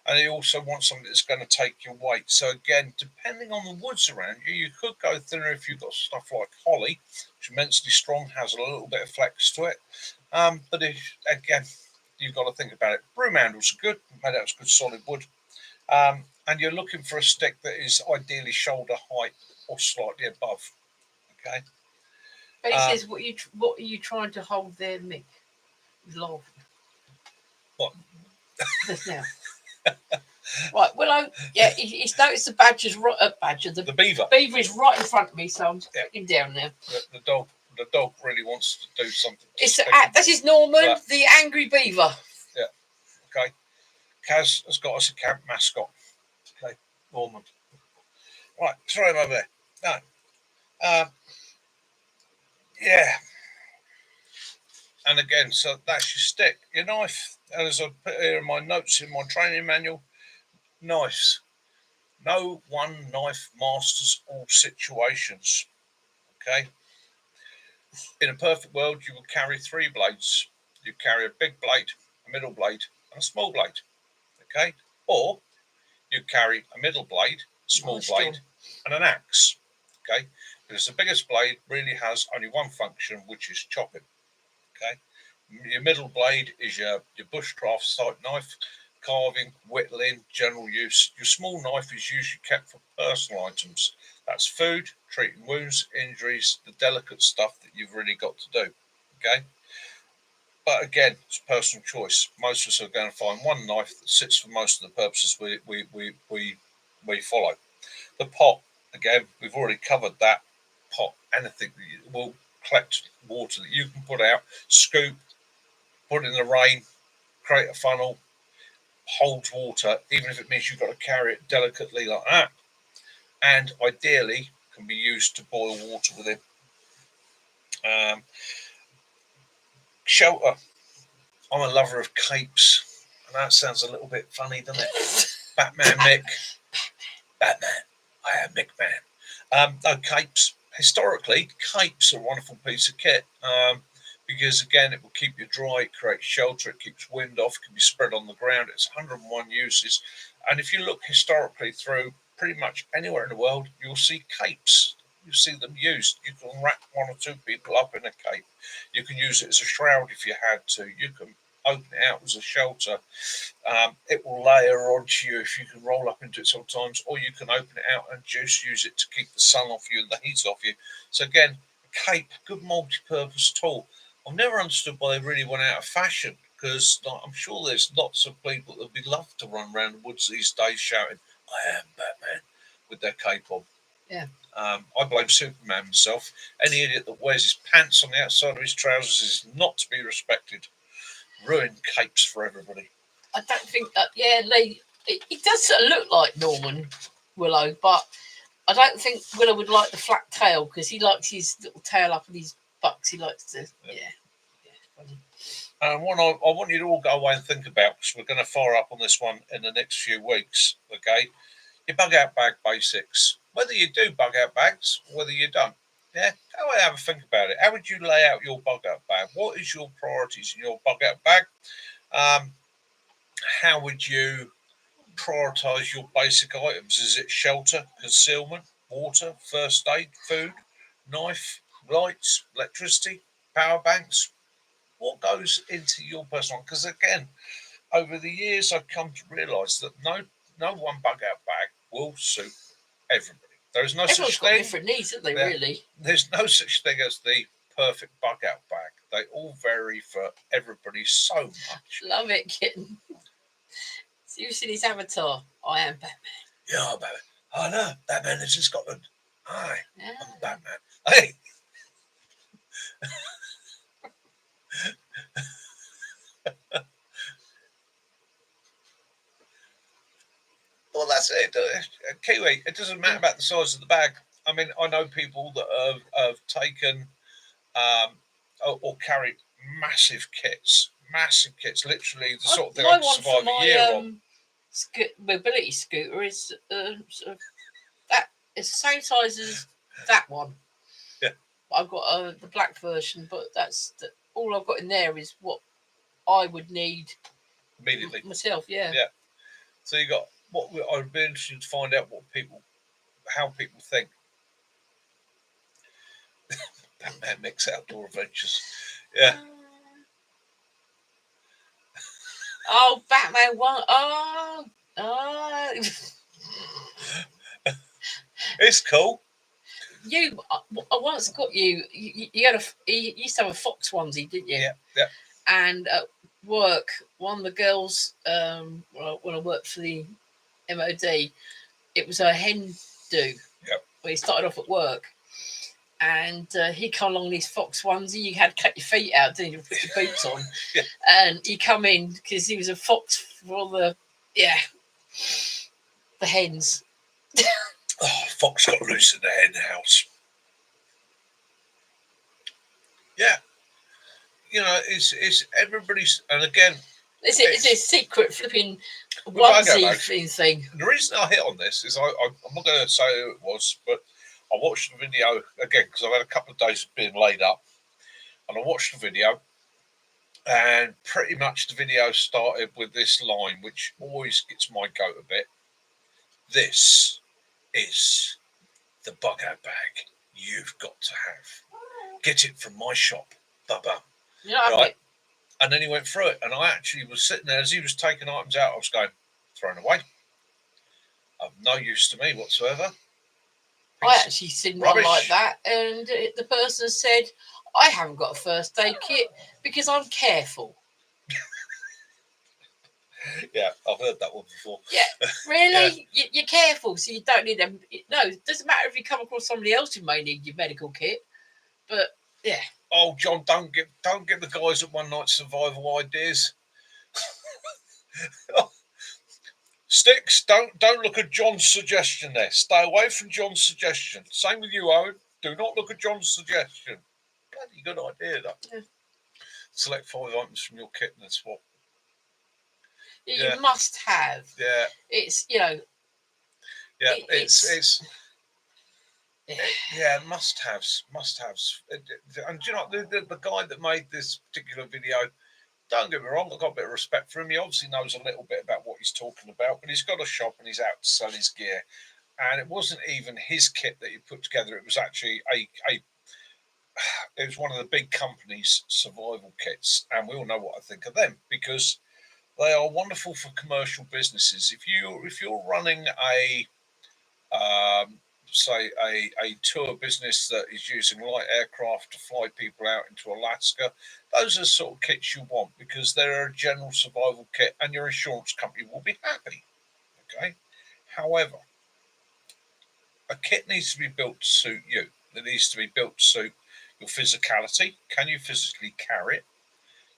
And you also want something that's going to take your weight. So again, depending on the woods around you, you could go thinner if you've got stuff like holly, which is immensely strong, has a little bit of flex to it. But if, again, you've got to think about it. Broom handles are good, made out of good solid wood. And you're looking for a stick that is ideally shoulder height or slightly above. Okay. But he says, what are you trying to hold there, Mick? He's laughing. What? Just now. Right, Willow. Yeah, he's noticed the the beaver. Beaver is right in front of me, so I'm putting him down now. The dog really wants to do something. This is Norman, the Angry Beaver. Yeah. Okay. Kaz has got us a camp mascot. Okay, Norman. Right, throw him over there. No. Yeah. And again, so that's your stick. Your knife, as I put here in my notes in my training manual, knives. No one knife masters all situations. Okay. In a perfect world, you will carry 3 blades. You carry a big blade, a middle blade, and a small blade. Okay. Or you carry a middle blade, small blade, and an axe. Okay. Because the biggest blade really has only one function, which is chopping. Okay. Your middle blade is your bushcraft type knife, carving, whittling, general use. Your small knife is usually kept for personal items. That's food, treating wounds, injuries, the delicate stuff that you've really got to do. Okay. But again, it's personal choice. Most of us are going to find one knife that sits for most of the purposes we follow. The pot, again, we've already covered that. Pot, anything that will collect water that you can put out, scoop, put in the rain, create a funnel, holds water, even if it means you've got to carry it delicately like that. And ideally can be used to boil water within. Shelter. I'm a lover of capes. And that sounds a little bit funny, doesn't it? Batman Mick. Batman. I am Mick Man. No, capes. Historically, capes are a wonderful piece of kit. Because again, it will keep you dry, it creates shelter, it keeps wind off, it can be spread on the ground. It's 101 uses. And if you look historically through pretty much anywhere in the world, you'll see capes. You see them used. You can wrap 1 or 2 people up in a cape. You can use it as a shroud if you had to. You can open it out as a shelter. It will layer onto you if you can roll up into it sometimes, or you can open it out and just use it to keep the sun off you and the heat off you. So again, a cape, good multi-purpose tool. I've never understood why they really went out of fashion, because I'm sure there's lots of people that would love to run around the woods these days shouting, I am Batman, with their cape on. Yeah. I blame Superman himself. Any idiot that wears his pants on the outside of his trousers is not to be respected. Ruin capes for everybody. I don't think that, he does sort of look like Norman Willow, but I don't think Willow would like the flat tail because he likes his little tail up in his bucks. He likes to, funny. And what I want you to all go away and think about, because we're going to fire up on this one in the next few weeks, okay? Your bug out bag basics. Whether you do bug out bags, whether you don't, Yeah, have a think about it. How would you lay out your bug out bag? What is your priorities in your bug out bag? How would you prioritise your basic items? Is it shelter, concealment, water, first aid, food, knife, lights, electricity, power banks? What goes into your personal? Because again, over the years, I've come to realise that no one bug out bag will suit everybody. There is no Everyone's such got thing. different needs, haven't they? Really, There's no such thing as the perfect bug out bag. They all vary for everybody so much. love it, kitten. So you've seen his avatar. I am Batman. Yeah, I'm Batman. Oh no, Batman is in Scotland. Hi, Yeah. I'm Batman. Hey. Well, that's it. Kiwi, it doesn't matter about the size of the bag. I mean, I know people that have taken or carried massive kits, literally the sort of thing My I'd one survive for my a year on. mobility scooter is sort of that. It's the same size as that one. Yeah. I've got the black version, but all I've got in there is what I would need Immediately myself. Yeah. Yeah. So you got what I'd be interested to find out how people think. Batman Mix Outdoor Adventures. Yeah. Oh, Batman one. It's cool. I once got you. You had you used to have a fox onesie, didn't you? Yeah. And at work, one of the girls, when I worked for the MOD, it was a hen do. Yep. Where he started off at work, and he come along in his fox onesie. You had to cut your feet out, didn't you? Put your boots on, Yeah. and he come in because he was a fox for all the hens. Oh, fox got loose in the hen house. Yeah. You know, it's everybody's, and again, It's a secret flipping onesie thing. The reason I hit on this is I'm not going to say who it was, but I watched the video again because I've had a couple of days of being laid up, and I watched the video, and pretty much the video started with this line, which always gets my goat a bit. This is the bug out bag you've got to have. Get it from my shop. Bum. Right? And then he went through it, and I actually was sitting there as he was taking items out. I was going, thrown away. Of no use to me whatsoever. I actually seen one like that, and the person said, "I haven't got a first aid kit because I'm careful." Yeah, I've heard that one before. Yeah, really? Yeah. You're careful, so you don't need them. No, it doesn't matter if you come across somebody else who may need your medical kit, but yeah. Oh, John, don't give the guys at One Night Survival ideas. Sticks, don't look at John's suggestion there. Stay away from John's suggestion. Same with you, Owen. Do not look at John's suggestion. Bloody good idea, though. Yeah. Select 5 items from your kit and then swap. You must have. Yeah. It's, you know. Yeah, it's yeah, must-haves. And do you know, the guy that made this particular video, don't get me wrong, I've got a bit of respect for him. He obviously knows a little bit about what he's talking about, but he's got a shop and he's out to sell his gear. And it wasn't even his kit that he put together. It was actually it was one of the big companies' survival kits. And we all know what I think of them because they are wonderful for commercial businesses. If you're running a tour business that is using light aircraft to fly people out into Alaska, those are the sort of kits you want because they're a general survival kit and your insurance company will be happy. Okay. However, a kit needs to be built to suit you. It needs to be built to suit your physicality. Can you physically carry it?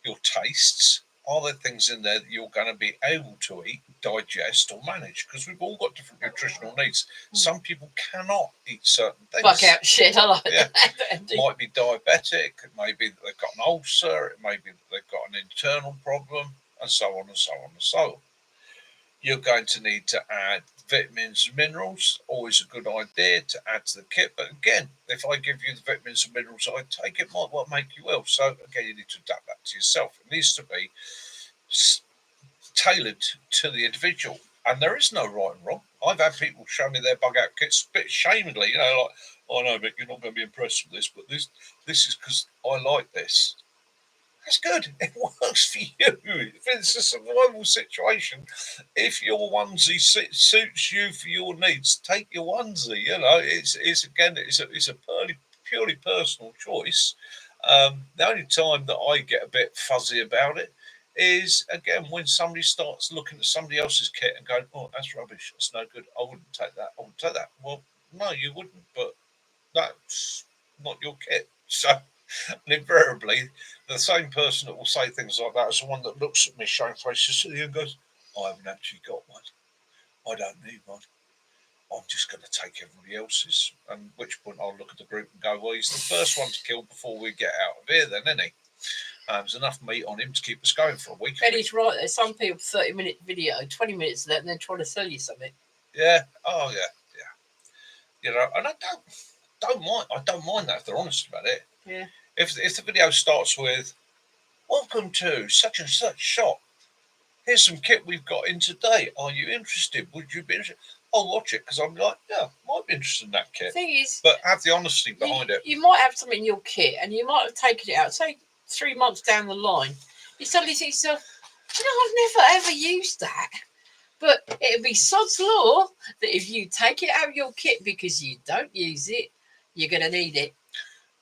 Your tastes. Are there things in there that you're going to be able to eat, digest, or manage? Because we've all got different nutritional needs. Some people cannot eat certain things. Fuck out shit, I like that. It might be diabetic. It may be that they've got an ulcer. It may be that they've got an internal problem, and so on and so on and so on. You're going to need to add Vitamins and minerals, always a good idea to add to the kit. But again, if I give you the vitamins and minerals I take, it might well make you ill. So again, you need to adapt that to yourself. It needs to be tailored to the individual. And there is no right and wrong. I've had people show me their bug out kits a bit shamedly, you know, like, oh no, Mick, you're not going to be impressed with this, but this is because I like this. That's good. It works for you. If it's a survival situation, if your onesie suits you for your needs, take your onesie. You know, it's a purely personal choice. The only time that I get a bit fuzzy about it is again when somebody starts looking at somebody else's kit and going, "Oh, that's rubbish. That's no good. I wouldn't take that. I wouldn't take that." Well, no, you wouldn't. But that's not your kit. So, and invariably, the same person that will say things like that is the one that looks at me shamefacedly and goes, "I haven't actually got one. I don't need one. I'm just going to take everybody else's." And at which point I'll look at the group and go, "Well, he's the first one to kill before we get out of here, then, isn't he? There's enough meat on him to keep us going for a week." Benny's right. There's some people 30-minute video, 20 minutes of that, and then trying to sell you something. Yeah. Oh yeah. Yeah. You know, and I don't mind that if they're honest about it. Yeah. If the video starts with, "Welcome to such and such shop. Here's some kit we've got in today. Are you interested? Would you be interested?" I'll watch it because I'm like, yeah, might be interested in that kit. The thing is, but have the honesty behind it. You might have something in your kit and you might have taken it out, say 3 months down the line. You suddenly think to yourself, you know, I've never ever used that. But it'd be sod's law that if you take it out of your kit because you don't use it, you're going to need it.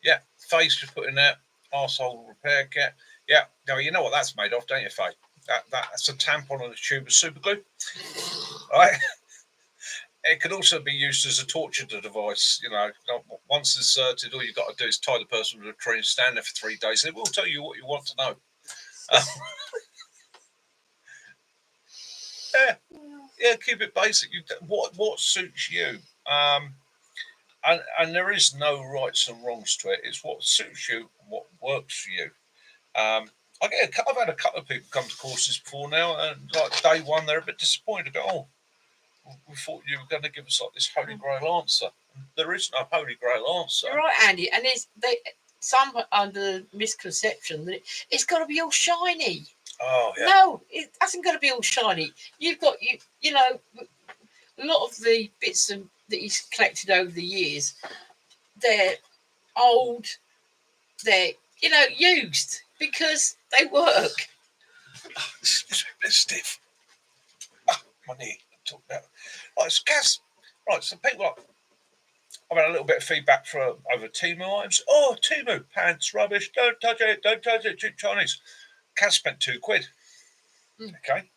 Yeah, Faye's just putting out arsehole repair kit. Yeah, now you know what that's made of, don't you, Faye? That's a tampon and a tube of super glue. Right? It could also be used as a torture device. You know, once inserted, all you've got to do is tie the person to a tree and stand there for 3 days. It will tell you what you want to know. Yeah, keep it basic. What suits you? And there is no rights and wrongs to it. It's what suits you, what works for you. I've had a couple of people come to courses before now, and like day one, they're a bit disappointed. Oh, we thought you were going to give us like this holy grail answer. There is no holy grail answer. You're right, Andy. And some under misconception that it's got to be all shiny. Oh yeah. No, it hasn't got to be all shiny. You've got you know, a lot of the bits that he's collected over the years, they're old, they're used because they work. It's a bit stiff. My knee. Talk about. Right, so Cass. Right, so people. I've had a little bit of feedback over Temu items. Oh, Temu pants rubbish. Don't touch it. Don't touch it. Cheap Chinese. Cass spent £2. Okay.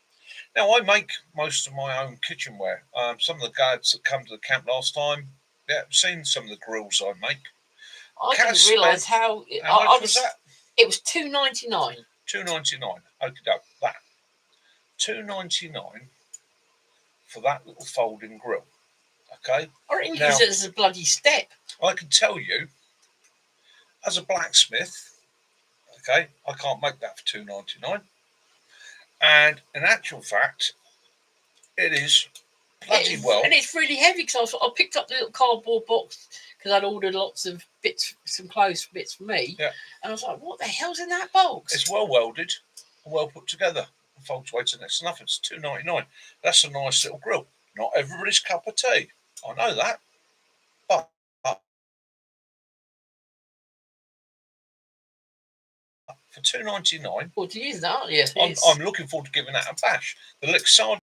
Now I make most of my own kitchenware. Some of the guys that come to the camp last time, yeah, I've seen some of the grills I make. I didn't realise how much was that? It was £2.99. £2.99. Okay, that £2.99 for that little folding grill. Okay. I didn't use it as a bloody step. I can tell you, as a blacksmith, okay, I can't make that for £2.99. And in actual fact, it is bloody well. And it's really heavy because I picked up the little cardboard box because I'd ordered lots of bits, some clothes bits for me. Yeah. And I was like, what the hell's in that box? It's well welded, well put together. The folks weight to next to nothing. It's £2.99. That's a nice little grill. Not everybody's cup of tea. I know that. But for £2.99, well, to use that, aren't you? I'm looking forward to giving that a bash. The Lixard,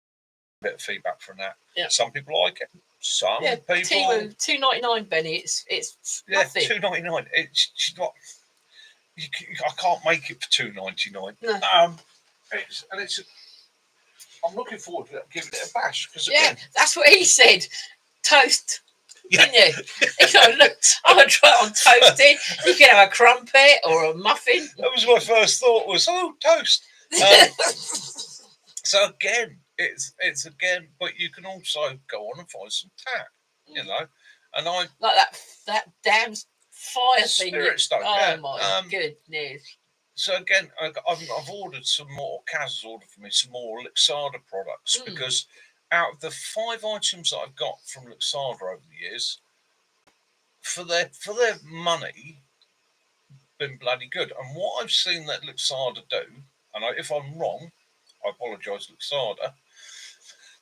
bit of feedback from that. Yeah. Some people like it. Some people. Temu, £2.99, Benny. It's nothing. £2.99. It's not. I can't make it for £2.99. No. I'm looking forward to giving it a bash because that's what he said. Toast. Yeah. Didn't you? Look, I'm gonna try it on toasted. You can have a crumpet or a muffin. That was my first thought. Was toast. So again, it's again, but you can also go on and find some tack, you know. And I like that damn fire thing. Spirit stone. Oh my goodness. So again, I've ordered some more. Kaz has ordered for me some more Lixada products because out of the 5 items that I've got from Luxardo over the years, for their money, been bloody good. And what I've seen that Luxardo do, and if I'm wrong, I apologise, Luxardo.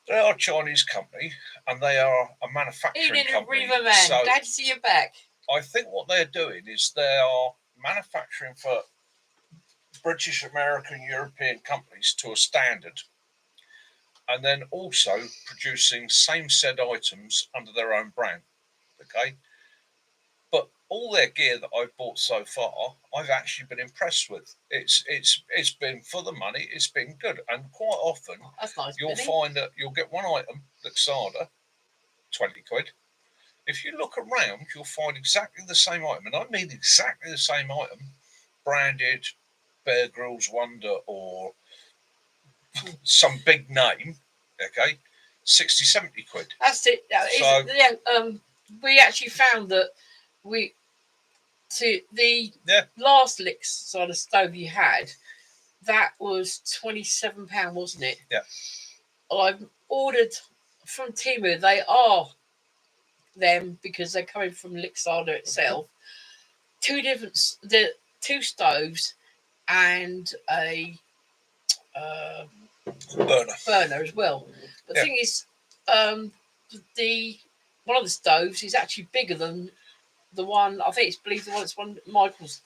They are a Chinese company, and they are a manufacturing company. River Man, so glad to see you back. I think what they're doing is they are manufacturing for British, American, European companies to a standard, and then also producing same said items under their own brand. Okay, but all their gear that I've bought so far, I've actually been impressed with. It's been for the money. It's been good, and quite often That's nice. you'll find that you'll get one item, Luxardo, 20 quid. If you look around, you'll find exactly the same item, and I mean exactly the same item, branded Bear Grylls Wonder or some big name, okay, 60, 70 quid. That's it. We actually found that the last Luxardo stove you had, that was £27, wasn't it? Yeah. I've ordered from Temu. They are them because they're coming from Luxardo itself. The two stoves and a burner as well. The thing is, one of the stoves is actually bigger than the one. I think it's the one Michael's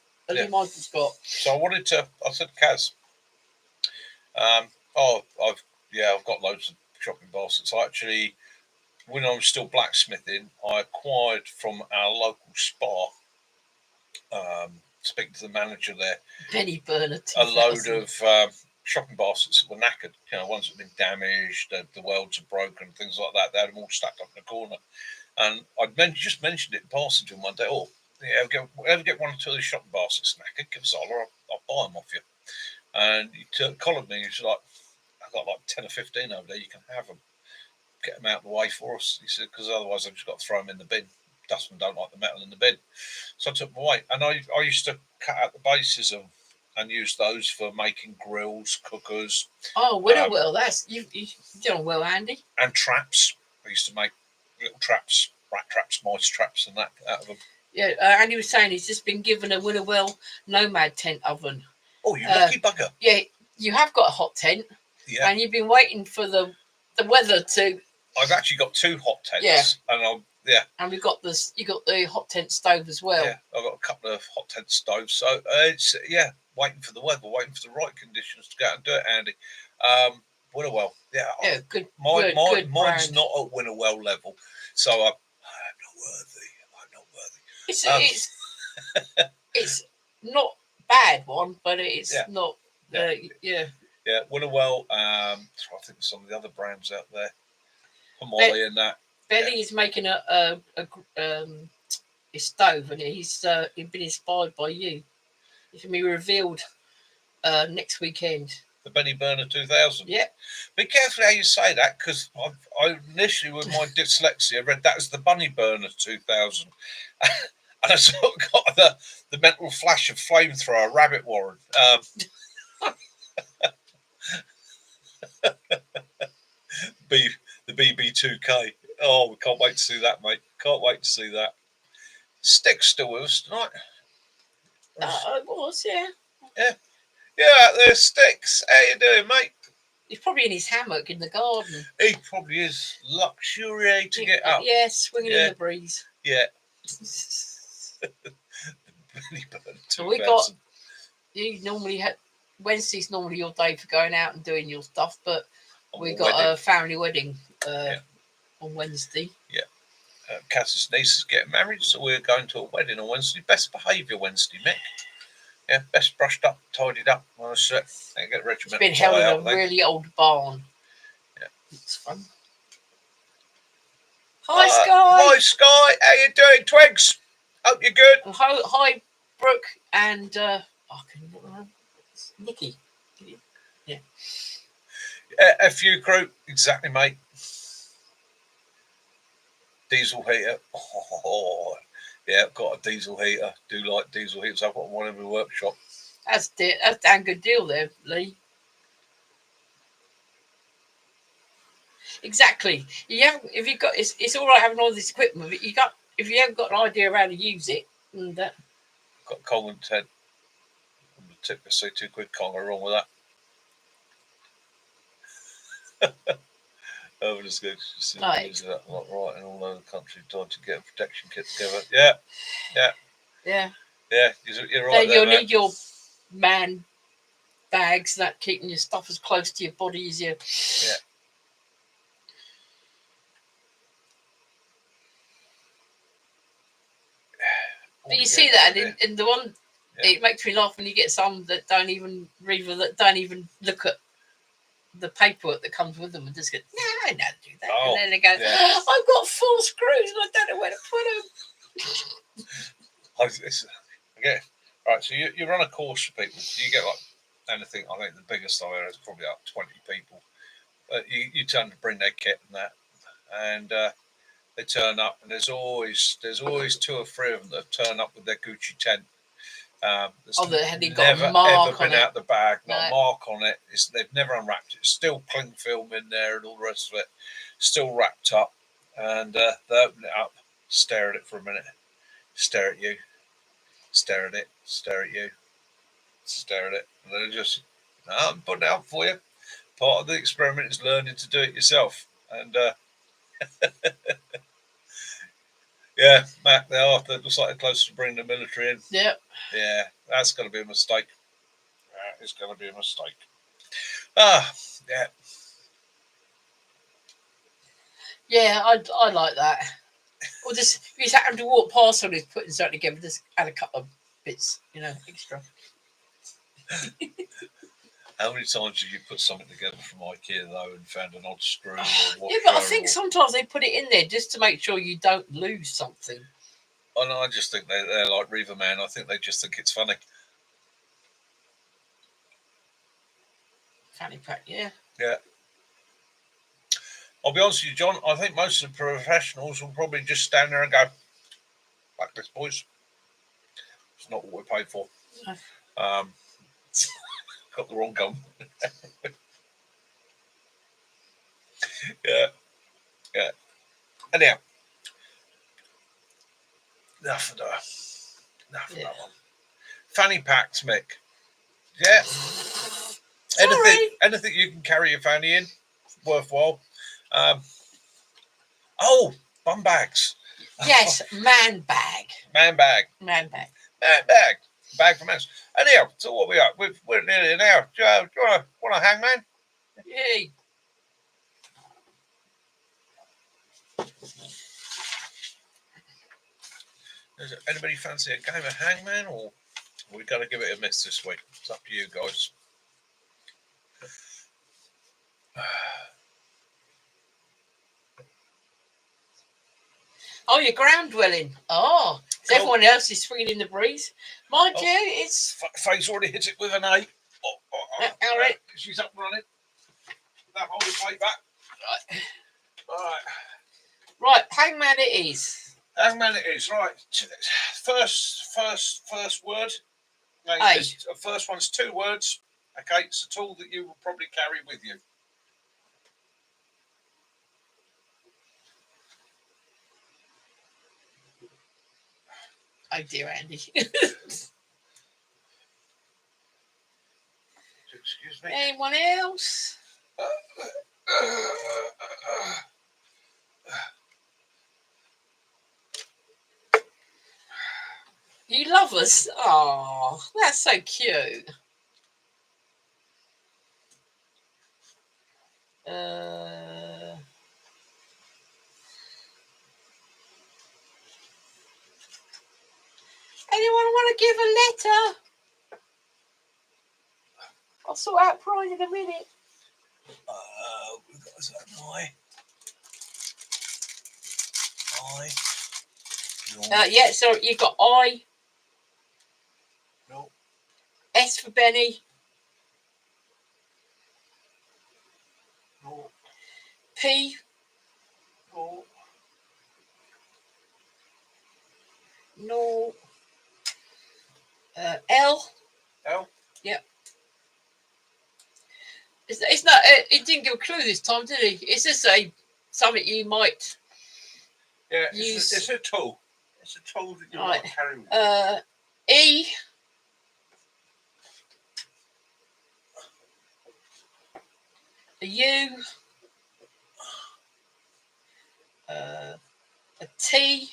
got. So I said, Kaz, I've got loads of shopping baskets. I actually, when I was still blacksmithing, I acquired from our local Spa, speaking to the manager there, Penny Burner, a load of shopping baskets that were knackered, ones that had been damaged, the welds are broken, things like that. They had them all stacked up in a corner. And I'd just mentioned it in passing to him one day. Oh, ever get one or two of these shopping baskets knackered, give us a holler, I'll buy them off you. And he collared me, he was like, I've got like 10 or 15 over there, you can have them. Get them out of the way for us. He said, because otherwise I've just got to throw them in the bin. Dustmen don't like the metal in the bin. So I took them away. And I used to cut out the bases of and use those for making grills, cookers. Oh, well, that's you've done well, Andy. And traps. I used to make little traps, rat traps, mice traps, and that out of them. Yeah, Andy was saying he's just been given a Winterwell Nomad tent oven. Oh, you lucky bugger! Yeah, you have got a hot tent. Yeah, and you've been waiting for the weather to. I've actually got 2 hot tents. Yeah, and you got the hot tent stove as well. Yeah, I've got a couple of hot tent stoves. So it's waiting for the weather, waiting for the right conditions to go out and do it, Andy. Winterwell, good. Mine's brand. Not at Winterwell level, so I'm not worthy. It's not bad one, but it's not. Winterwell. I think some of the other brands out there, Molly and that. Benny is making a stove, and he's been inspired by you. It's going to be revealed next weekend. The Benny Burner 2000. Yeah. Be careful how you say that, because I initially, with my dyslexia, read that as the Bunny Burner 2000. And I sort of got the mental flash of flamethrower, rabbit warren. The BB2K. Oh, we can't wait to see that, mate. Can't wait to see that. Stick's still with us tonight. It was, yeah. Yeah, there's Sticks. How you doing, mate? He's probably in his hammock in the garden. He probably is luxuriating it up. Yeah, swinging in the breeze. Yeah. So we got. You normally Wednesday's normally your day for going out and doing your stuff, but we got a family wedding on Wednesday. Yeah. Cass's niece is getting married, so we're going to a wedding on Wednesday. Best behaviour Wednesday, Mick. Yeah, best brushed up, tidied up. Get regimental. It's been held in a really old barn. Yeah. It's fun. Hi, Sky. Hi, Sky. How you doing, Twigs? Hope you're good. Hi, Brooke and Nikki. Yeah. FU crew. Exactly, mate. Diesel heater. Oh, yeah, I've got a diesel heater. Do like diesel heaters. I've got one in my workshop. That's a damn good deal there, Lee. Exactly. You haven't. If you got, it's all right having all this equipment, but if you haven't got an idea of how to use it, and that. Got Kong and Ted. I'm gonna tip the say £2 Kong. Are wrong with that? I'm just going to Right. use that a lot, right? And all over the country tried to get a protection kit together. Yeah. Yeah. You're right. You'll need your man bags that keeping your stuff as close to your body as you. Yeah. But you see that in the one, it makes me laugh when you get some that don't even look at the paperwork that comes with them and just go, no, I know how to do that. Oh, and then they go, I've got 4 screws and I don't know where to put them. Okay. Right, so you run a course for people. You get like anything. I think the biggest I ever is probably up 20 people. You turn to bring their kit and that, and they turn up, and there's always 2 or 3 of them that turn up with their Gucci tent. They got never a mark ever been on out the bag, not No. a mark on it. They've never unwrapped it. It's still cling film in there and all the rest of it, still wrapped up. And they open it up, stare at it for a minute, stare at you, stare at it, stare at you, stare at it, and they're just, no, I'm putting it up for you. Part of the experiment is learning to do it yourself. And yeah, Mac, they're just like close to bringing the military in. Yep. Yeah, that's going to be a mistake. That is going to be a mistake. Yeah. Yeah, I like that. Or just if you happen to walk past someone who's putting something together, just add a couple of bits, extra. How many times have you put something together from IKEA though and found an odd screw? Or Yeah, but I think sometimes they put it in there just to make sure you don't lose something. Oh no, I just think they're like Reaver Man. I think they just think it's funny. Fanny pack, yeah. Yeah. I'll be honest with you, John. I think most of the professionals will probably just stand there and go, "Like this, boys. It's not what we're paid for." Got the wrong gum. Yeah. Anyhow, enough of that one. Fanny packs, Mick. Yeah. Anything you can carry your fanny in, worthwhile. Bum bags. Yes, man bag. Man bag. Bag for men. Anyhow, so what we got? We're nearly an hour. Do you want a hangman? Yay. Does anybody fancy a game of hangman, or we got to give it a miss this week? It's up to you guys. Oh, you're ground dwelling. Oh, cool. Everyone else is feeling the breeze. Mind you, it's. Faye's already hit it with an 8. All right. She's up and running. That hold the plate back. Right, hangman it is. Hangman it is. Right. First word. First one's 2 words. Okay, it's a tool that you will probably carry with you. Oh dear, Andy. Excuse me. Anyone else? You love us. Oh, that's so cute. Anyone want to give a letter? I'll sort out pride in a minute. We've got an I. Yeah, so you've got I. No. S for Benny. No. P. No. No. L. L. Yep. It's not. It didn't give a clue this time, did he? It's just something you might. Yeah, it's a tool. It's a tool that you Right. might carry with you. E. A U. A T.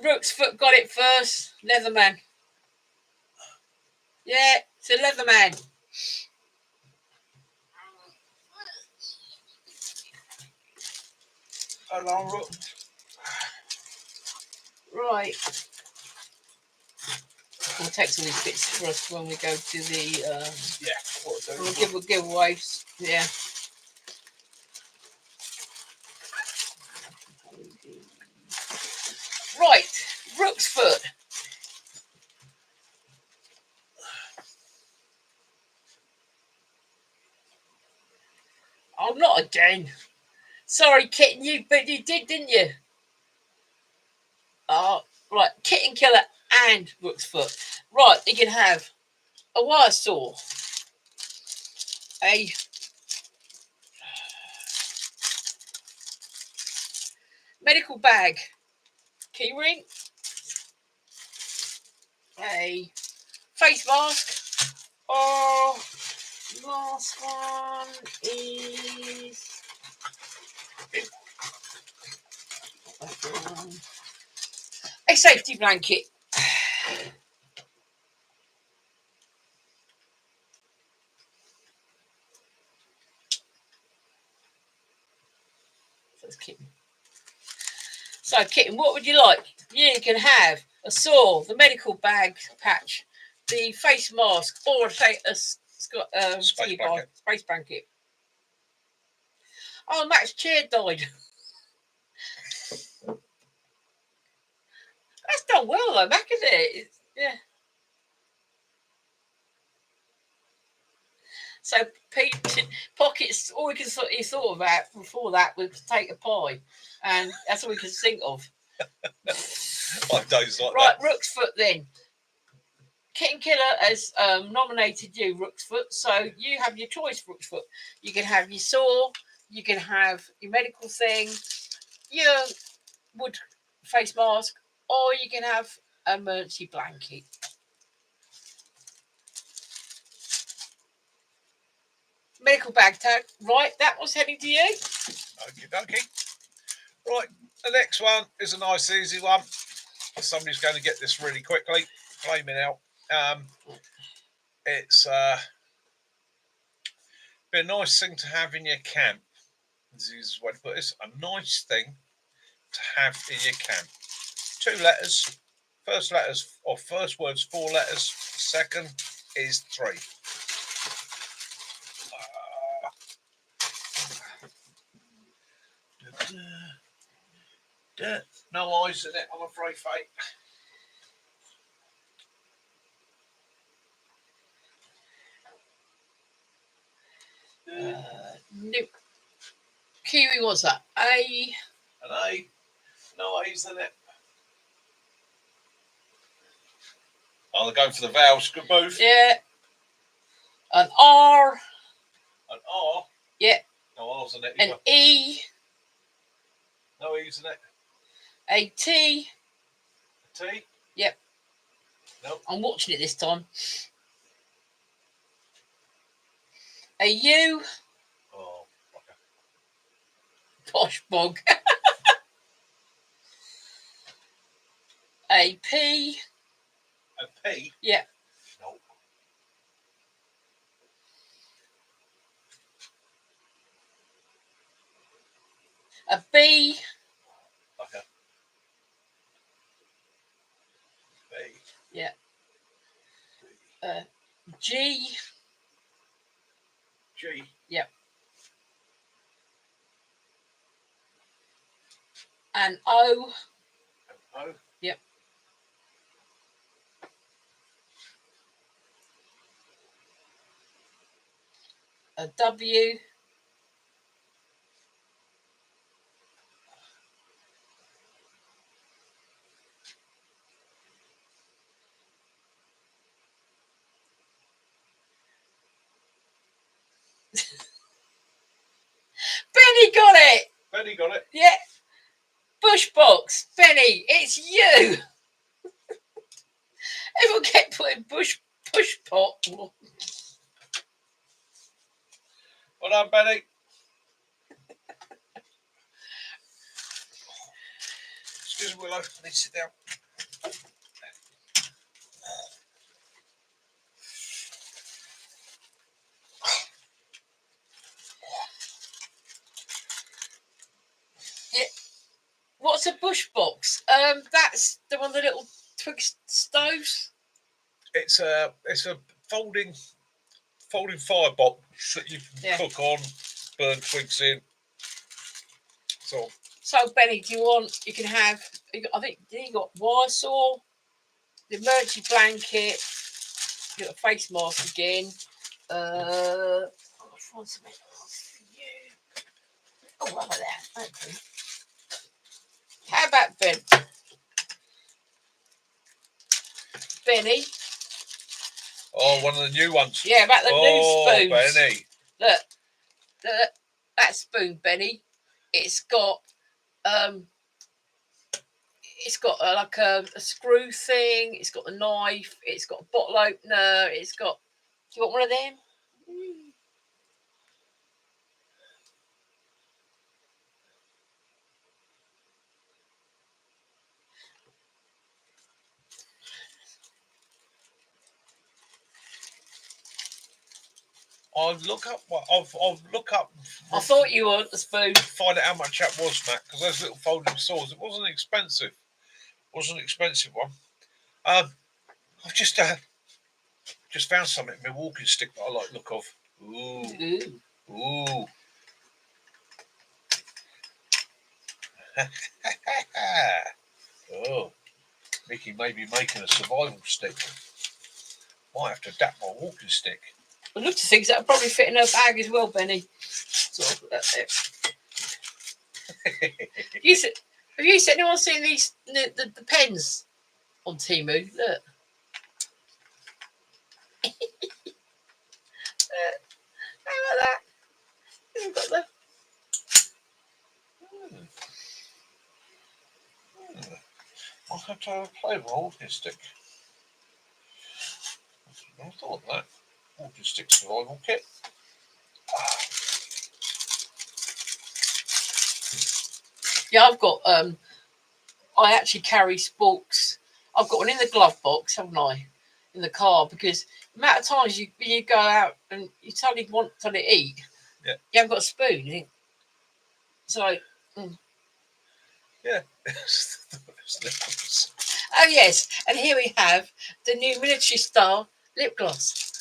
Rooksfoot got it first. Leatherman. Yeah, it's a Leatherman. Hello, Rook. Right. We'll take some of these bits for us when we go to the. We'll give giveaways. Yeah. Right, Rooksfoot. Oh, not again. Sorry, Kitten, but you did, didn't you? Oh, right, Kitten Killer and Rooksfoot. Right, you can have a wire saw, a medical bag, keyring, a face mask. Oh, last one is a safety blanket. That's Kitten. So, Kitten, what would you like? You can have a saw, the medical bag patch, the face mask, or a space blanket. Oh, Matt's chair died. That's done well, though, Mac, isn't it? Yeah. So, Pete, pockets, all he thought about before that was potato pie. And that's all we could think of. Like days like right, that. Rooksfoot then. Kitten Killer has nominated you, Rooksfoot. So you have your choice, Rooksfoot. You can have your saw, you can have your medical thing, your wood face mask, or you can have an emergency blanket. Medical bag tag. Right, that was heading to you. Okie dokie. Right, the next one is a nice, easy one. Somebody's going to get this really quickly. Flaming out. It's be a nice thing to have in your camp. This is the way to put this. A nice thing to have in your camp. 2 letters. First letters or first word's 4 letters. Second is 3. No eyes in it, I'm afraid, Fate. No. Kiwi, what's that? A. An A. No A's in it. Oh, they're going for the vowels. Good move. Yeah. An R. An R. Yeah. No R's in it. An E. No E's in it. A T. A T. Yep. Nope. I'm watching it this time. A U. Oh, okay. Posh bog. A P. A P. Yeah. Nope. A B. Okay. B. Yeah. G. G. Yep. An O. An O. Yep. A W. Benny got it. Yeah. Bush box. Benny, it's you. Everyone kept putting push pot. Well done, Benny. Excuse me, Willow. I need to sit down. Yeah. What's a bush box? That's the one of the little twig stoves. It's a folding firebox that you can cook on, burn twigs in. So Benny, do you want? You can have. I think you got wire saw, the emergency blanket, you got a face mask again. I'll find something else for you. Oh, how about that? Okay. How about Benny? Oh, one of the new ones. Yeah, about the new spoons. Benny. Look, that spoon, Benny. It's got like a screw thing. It's got a knife. It's got a bottle opener. It's got. Do you want one of them? I'll look up. I'll look up. I thought you wanted the spoon. Find out how much that was, Matt, because those little folding saws. It wasn't expensive. Wasn't an expensive one. I've just found something in my walking stick that I like the look of. Ooh. Oh, Mickey may be making a survival stick. Might have to adapt my walking stick. I looked at things that would probably fit in her bag as well, Benny. So that's it. Have you seen anyone seen these the pens on Temu? Look. How about that? You've got the. I'll have to have a play with my walking stick. I thought of that. Walking stick survival kit. Yeah, I've got. I actually carry sporks. I've got one in the glove box, haven't I? In the car, because the amount of times you go out and you suddenly want something to eat. Yeah. You haven't got a spoon. You think, so. Yeah. Oh yes, and here we have the new military style lip gloss.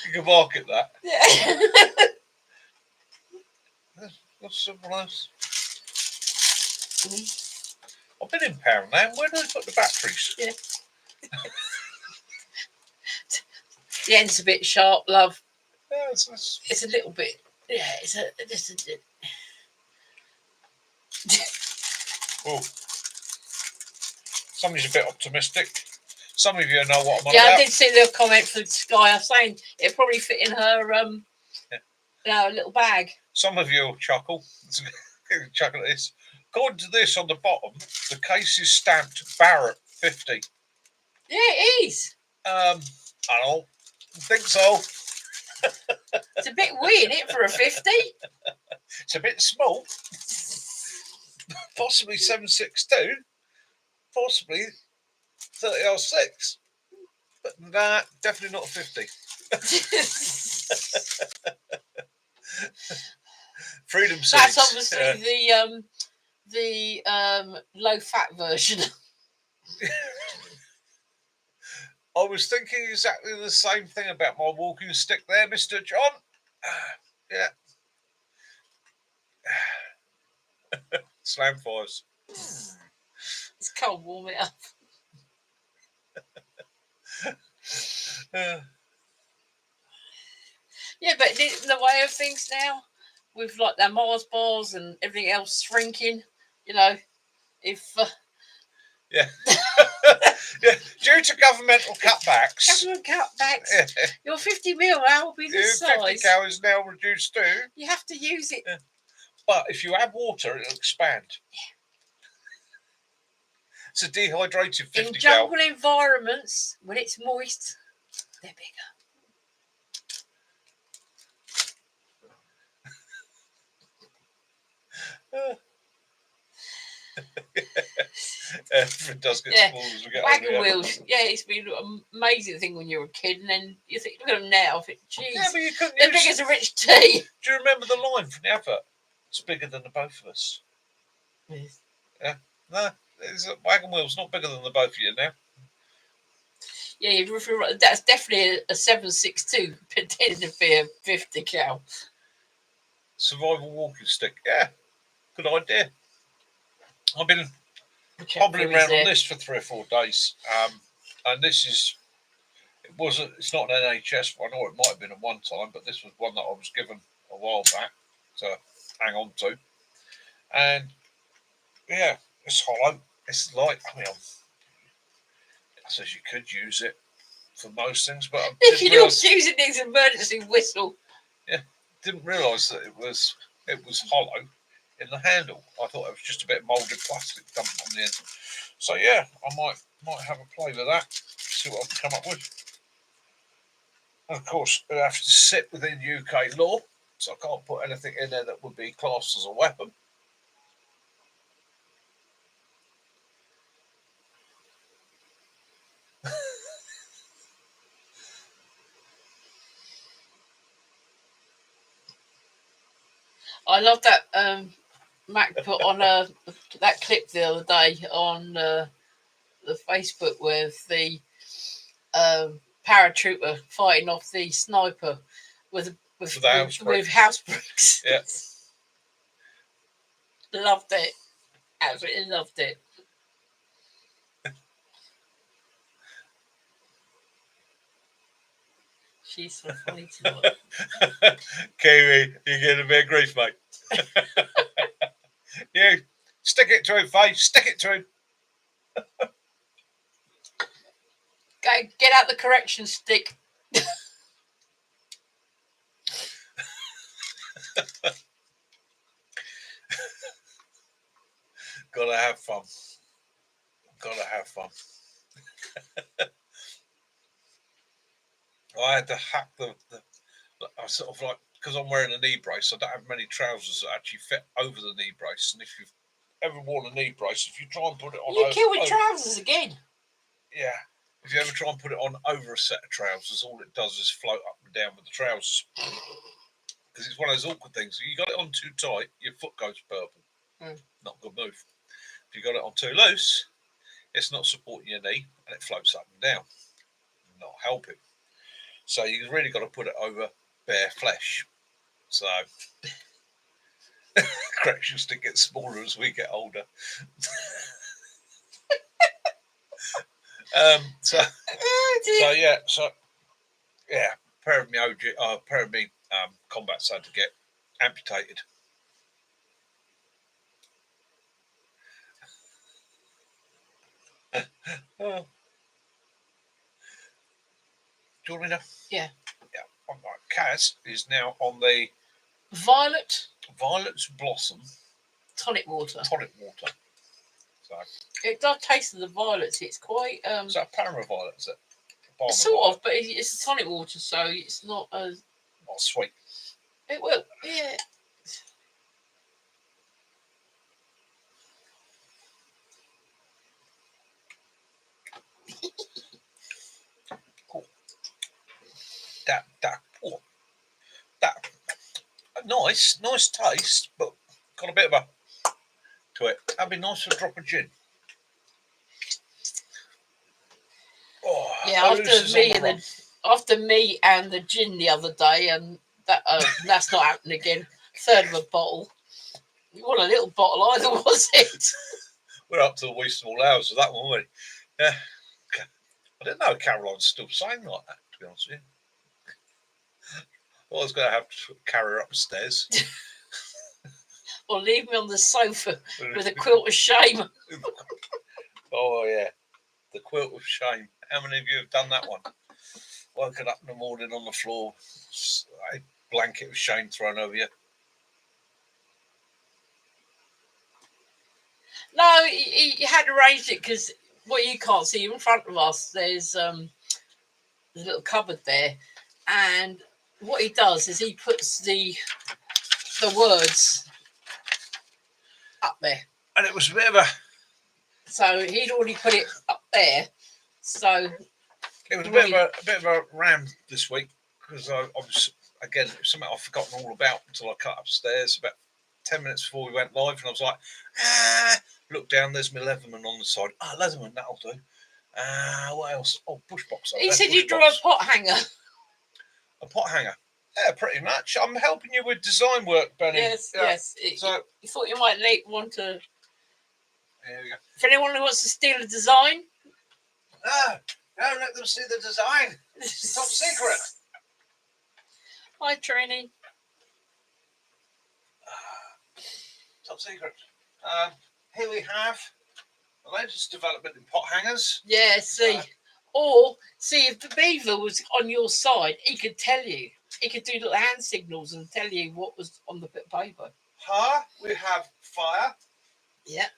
You can market that. Yeah. That's something else. I've been in Poundland. Where do they put the batteries? Yeah. The end's a bit sharp, love. Yeah, it's a little bit. Yeah, it's just a. Oh, somebody's a bit optimistic. Some of you know what I'm on Yeah, about. I did see the comment from Sky. I was saying it'd probably fit in her little bag. Some of you will chuckle. Chuckle at this. According to this on the bottom, the case is stamped Barrett 50. Yeah, it is. I don't think so. It's a bit weird, isn't it, for a 50? It's a bit small. Possibly 762. Possibly 30R6. But nah, definitely not a 50. Freedom seats. That's obviously the low fat version. I was thinking exactly the same thing about my walking stick there, Mr. John. Yeah. Slam fires. It's cold, warm it up. Yeah, but the way of things now, with like their Mars bars and everything else shrinking, if yeah. Yeah, due to governmental cutbacks, Government cutbacks. Your 50 mil now will be this 50 size. cal is now reduced to. You have to use it. Yeah. But if you add water, it'll expand. It's a dehydrated 50 In cal. jungle environments, when it's moist, they're bigger. Everything does get smaller as we get Wagon older. wheels. Yeah, it's been an amazing thing when you're a kid, and then you think, look at them now. Geez, Yeah, but you couldn't they're use big as a rich tea. Do you remember the line from the advert? It's bigger than the both of us. Yes. Yeah. No, wagon wheel's not bigger than the both of you now. Yeah, that's definitely a 762 pretending to be a 50 cal. Survival walking stick. Yeah, good idea. I've been hobbling around on this for 3 or 4 days. And this is, it's not an NHS one, or it might have been at one time, but this was one that I was given a while back to hang on to. And yeah, it's hollow. It's light. I mean, I suppose you could use it for most things, but if you don't use it, needs an emergency whistle. Yeah, didn't realise that it was hollow in the handle. I thought it was just a bit of moulded plastic dumped on the end. So yeah, I might have a play with that. See what I can come up with. And of course, it has to sit within UK law, so I can't put anything in there that would be classed as a weapon. I love that Mac put on that clip the other day on the Facebook with the paratrooper fighting off the sniper with house bricks. Yeah. Loved it. Absolutely loved it. She's so funny tonight. Kiwi, you're getting a bit of grief, mate. You stick it to him, Faye. Stick it to him. Go get out the correction stick. Gotta have fun. Gotta have fun. I had to hack I sort of like, because I'm wearing a knee brace, I don't have many trousers that actually fit over the knee brace. And if you've ever worn a knee brace, if you try and put it on, you kill with trousers again. Yeah, if you ever try and put it on over a set of trousers, all it does is float up and down with the trousers. Because it's one of those awkward things. If you got it on too tight, your foot goes purple. Not a good move. If you got it on too loose, it's not supporting your knee and it floats up and down. Not helping. So you've really got to put it over bare flesh. So correction stick gets smaller as we get older. So pair of me combats had to get amputated. Do you want me to? Yeah. Yeah. Kaz is now on the Violet's Blossom tonic water. So it does taste of the violets. It's quite. Is that Paramaviolet? Is it? Sort of, but it's a tonic water, so it's not as. Not sweet. It will, yeah. Cool. That nice taste, but got a bit of a to it. That'd be nice for a drop of gin. Oh, yeah, after me and the gin the other day, and that's not happening again. Third of a bottle. You want a little bottle either, was it? We're up to the wee small hours of that one, weren't we? Yeah. I didn't know Caroline's still saying like that, to be honest with you. I was going to have to carry her upstairs. Or leave me on the sofa with a quilt of shame. Oh, yeah. The quilt of shame. How many of you have done that one? Woken up in the morning on the floor, a blanket of shame thrown over you. No, he had arranged it because what you can't see in front of us, there's a little cupboard there, and what he does is he puts the words up there. And it was a bit of a... So he'd already put it up there. So it was a bit of a ram this week because I was, again, it was something I've forgotten all about until I cut upstairs about 10 minutes before we went live, and I was like, look down, there's my Leatherman on the side. Leatherman, that'll do. What else? Oh, bush box. He said you drew a pot hanger. A pot hanger? Yeah, pretty much. I'm helping you with design work, Benny. Yes, yeah. yes. So you thought you might want to... There we go. For anyone who wants to steal a design? No, don't let them see the design. It's top secret. Hi, Trini. Top secret. Here we have the latest development in pot hangers. Yeah, see. Or, see, if the beaver was on your side, he could tell you. He could do little hand signals and tell you what was on the bit of paper. We have fire. Yeah.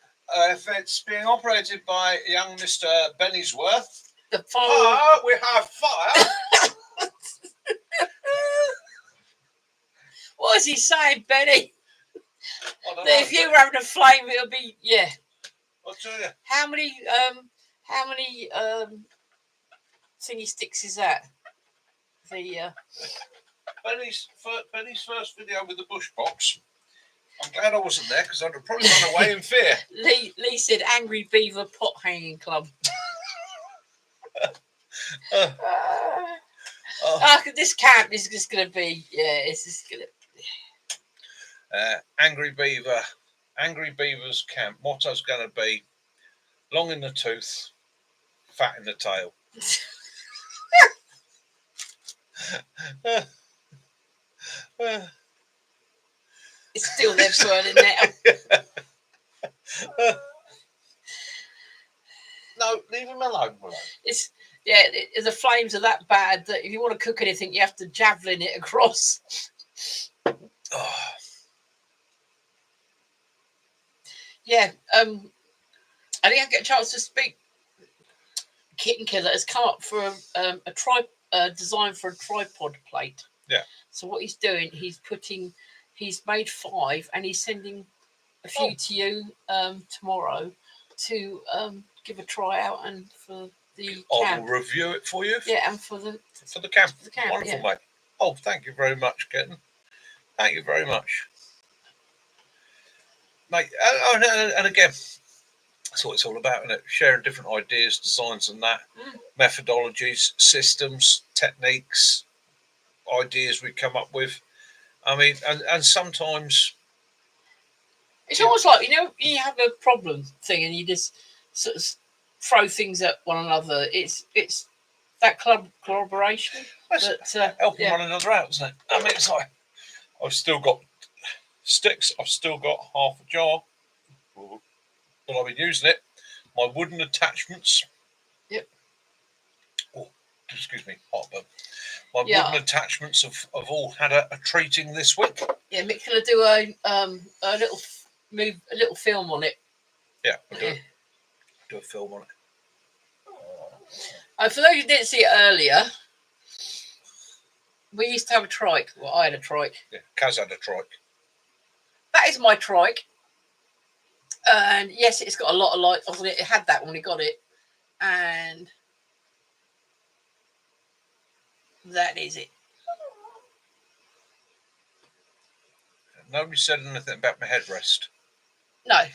If it's being operated by young Mr. Benny'sworth. The fire. We have fire. What is he saying, Benny? If you know. were having a flame, it'll be, yeah. I'll tell you. How many thingy sticks is that? The Benny's first video with the bush box. I'm glad I wasn't there because I'd have probably run away in fear. Lee said Angry Beaver Pot Hanging Club. This camp is just going to be, it's just going to... Angry Beaver's camp. Motto's going to be long in the tooth, fat in the tail. It's still there swirling now. No, leave him alone. It's the flames are that bad that if you want to cook anything, you have to javelin it across. Oh. Yeah, I didn't get a chance to speak. Kitten Killer has come up for a design for a tripod plate. Yeah. So what he's doing, he's made 5 and he's sending a few to you tomorrow to give a try out and for the camp. I'll review it for you. Yeah, and for the camp. For the camp, wonderful, mate. Oh, thank you very much, Kitten. Thank you very much. Mate, and again, that's what it's all about, isn't it? Sharing different ideas, designs and that, methodologies, systems, techniques, ideas we come up with. I mean, and sometimes... It's almost like, you have a problem thing and you just sort of throw things at one another. It's that collaboration. Helping one another out, isn't it? I mean, it's like, I've still got sticks, I've still got half a jar, but I've been using it. My wooden attachments. Yep. Oh, excuse me, heartburn. My wooden attachments have all had a treating this week. Yeah, Mick's gonna do a little film on it. Yeah, do a film on it. For those who didn't see it earlier, we used to have a trike. Well, I had a trike. Yeah, Kaz had a trike. That is my trike. And yes, it's got a lot of lights on it. It had that when we got it. And that is it. Nobody said anything about my headrest. No. I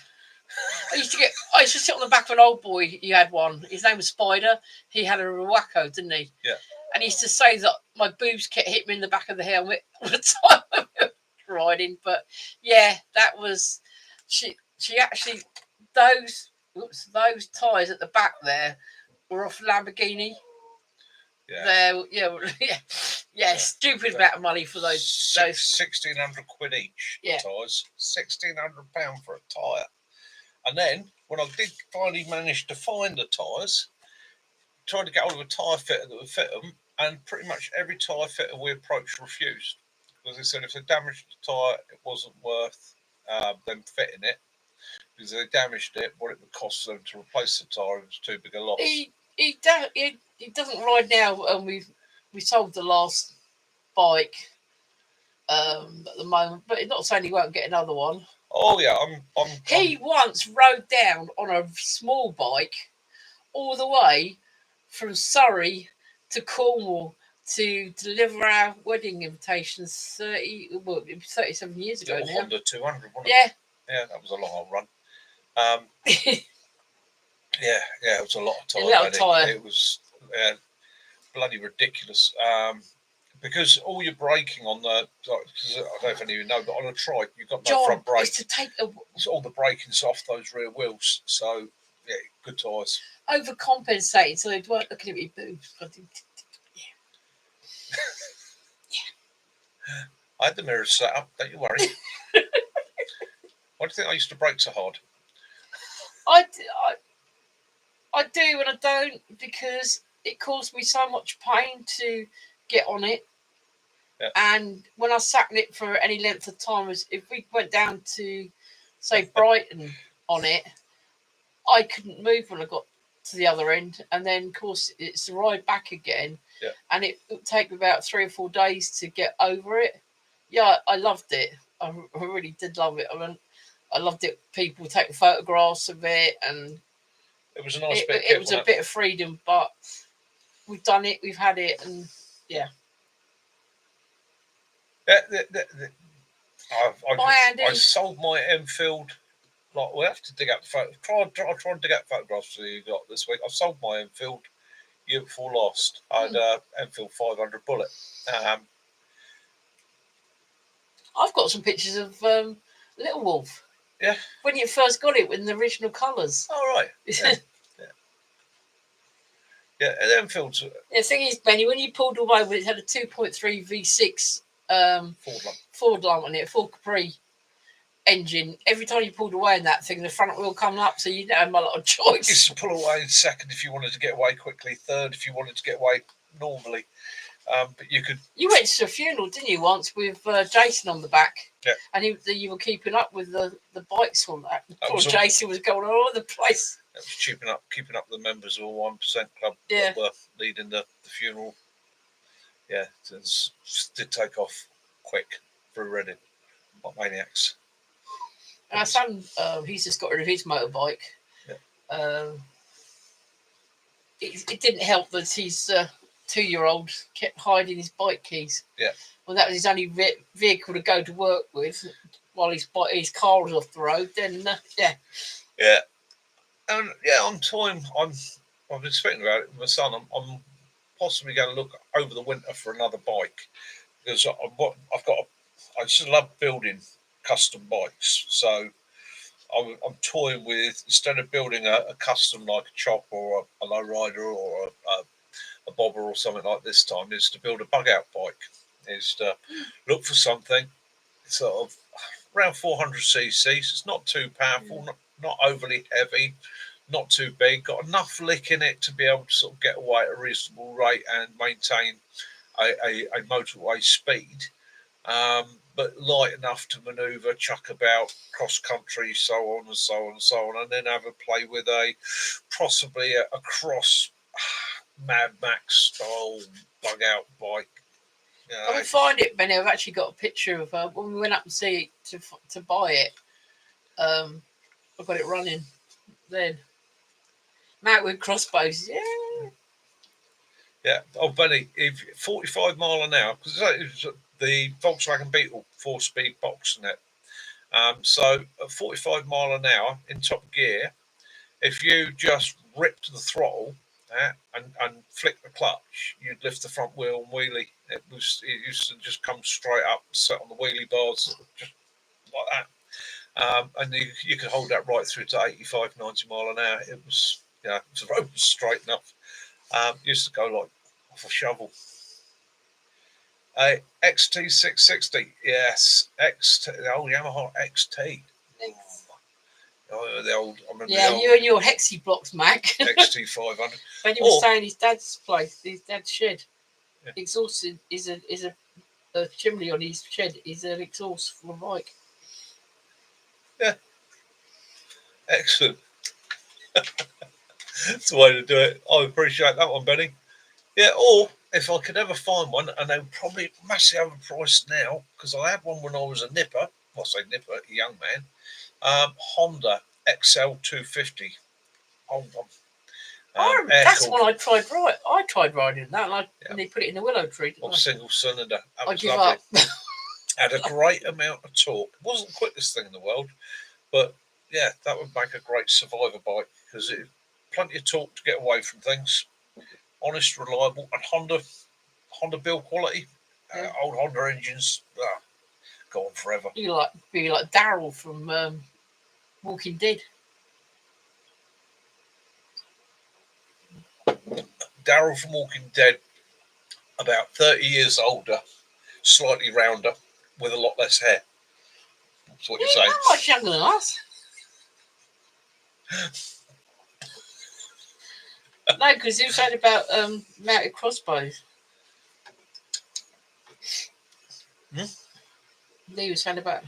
used to sit on the back of an old boy. He had one. His name was Spider. He had a Ruaco, didn't he? Yeah. And he used to say that my boobs kept hitting me in the back of the helmet all the time when we were riding. But yeah, that was she actually those tyres at the back there were off Lamborghini. Yeah. Stupid amount of money for those 1,600 quid each. Yeah. Tyres, £1,600 for a tyre. And then when I did finally manage to find the tyres, tried to get hold of a tyre fitter that would fit them, and pretty much every tyre fitter we approached refused, because they said if they damaged the tyre, it wasn't worth them fitting it, because if they damaged it, what it would cost them to replace the tyre was too big a loss. He doesn't ride now, and we sold the last bike at the moment, but not saying he won't get another one. Oh yeah, He once rode down on a small bike all the way from Surrey to Cornwall to deliver our wedding invitations 37 years ago now. Honda 200, wasn't it? Yeah. Yeah, that was a long old run. Yeah, it was a lot of time. It was bloody ridiculous. Because all your braking on the, because I don't know if any of you know, but on a trike you've got no front brake. To take so all the braking's off those rear wheels. So yeah, good tyres. Overcompensating, so they weren't looking at me boobs. I had the mirrors set up. Don't you worry. Why do you think I used to brake so hard? I do and I don't, because it caused me so much pain to get on it. Yeah. And when I sat in it for any length of time, if we went down to, say, Brighton on it, I couldn't move when I got to the other end. And then, of course, it's the ride back again. Yeah. And it would take me about 3 or 4 days to get over it. Yeah, I loved it. I really did love it. I mean, I loved it. People taking photographs of it, and it was a nice bit. It was a bit of freedom, but we've done it. We've had it, and yeah. I sold my Enfield. Like, we have to dig up the photo. Try and dig up photographs that you got this week. I sold my Enfield year before last. I had Enfield 500 Bullet. I've got some pictures of Little Wolf. Yeah. When you first got it in the original colours. Oh, right. Yeah. Yeah, Enfield's. The thing is, Benny, when you pulled away, it had a 2.3 V6 Ford lamp on it, Ford Capri engine. Every time you pulled away in that thing, the front wheel coming up, so you didn't have a lot of choice. You used to pull away in second if you wanted to get away quickly, third if you wanted to get away normally. But you could. You went to a funeral, didn't you, once with Jason on the back? Yeah. And you were keeping up with the bikes on that. Poor Jason was going all over the place. That was keeping up the members of a 1% club that were leading the funeral. Yeah, it did take off quick through Reading. What maniacs. And our son, he's just got rid of his motorbike. Yeah. It didn't help that his 2-year-old kept hiding his bike keys. Yeah. Well, that was his only vehicle to go to work with while his car was off the road. Then, yeah. Yeah. And on time, I've been speaking about it with my son. I'm possibly going to look over the winter for another bike, because I just love building custom bikes. So I'm toying with, instead of building a custom like a chop or a low rider or a bobber or something like this time, is to build a bug out bike. Is to look for something sort of around 400 cc's. It's not too powerful, not overly heavy, not too big, got enough lick in it to be able to sort of get away at a reasonable rate and maintain a motorway speed, but light enough to manoeuvre, chuck about, cross country, so on and so on and so on, and then have a play with possibly a cross Mad Max style bug out bike. I will find it, Benny. I've actually got a picture of when we went up and see it to buy it. I've got it running then. Matt with crossbows, yeah. Yeah. Oh, Benny, if 45 mile an hour, because it's the Volkswagen Beetle 4-speed box in it. So at 45 mile an hour in top gear, if you just ripped the throttle and flick the clutch, you'd lift the front wheel and wheelie. It used to just come straight up, set on the wheelie bars, just like that. And you could hold that right through to 85, 90 mile an hour. It was, the road was straight enough. Used to go like off a shovel. XT660, yes, Yamaha XT. Oh, the old. I remember Yeah, the old you and your Hexy blocks, Mac. XT500. When he was Or- saying his dad's place, his dad's shed, Yeah. exhaust is a chimney on his shed is an exhaust for a bike. Excellent. That's the way to do it. I appreciate that one, Benny. Yeah, or if I could ever find one, and they're probably massively overpriced now, because I had one when I was a nipper. Well, I say nipper, a young man. Honda XL 250. Old one. That's Air-cooled. one I tried riding that, and they put it in the willow tree. Or single cylinder. That I was give lovely. up. Had a great amount of torque. It wasn't the quickest thing in the world, but yeah, that would make a great survivor bike because it plenty of torque to get away from things. Honest, reliable, and Honda build quality. Yeah. Old Honda engines, go on forever. Be like Daryl from Walking Dead. Daryl from Walking Dead, about 30 years older, slightly rounder, with a lot less hair. That's what you're saying. Not much younger than us. No, because he was saying about mounted crossbows. He was saying about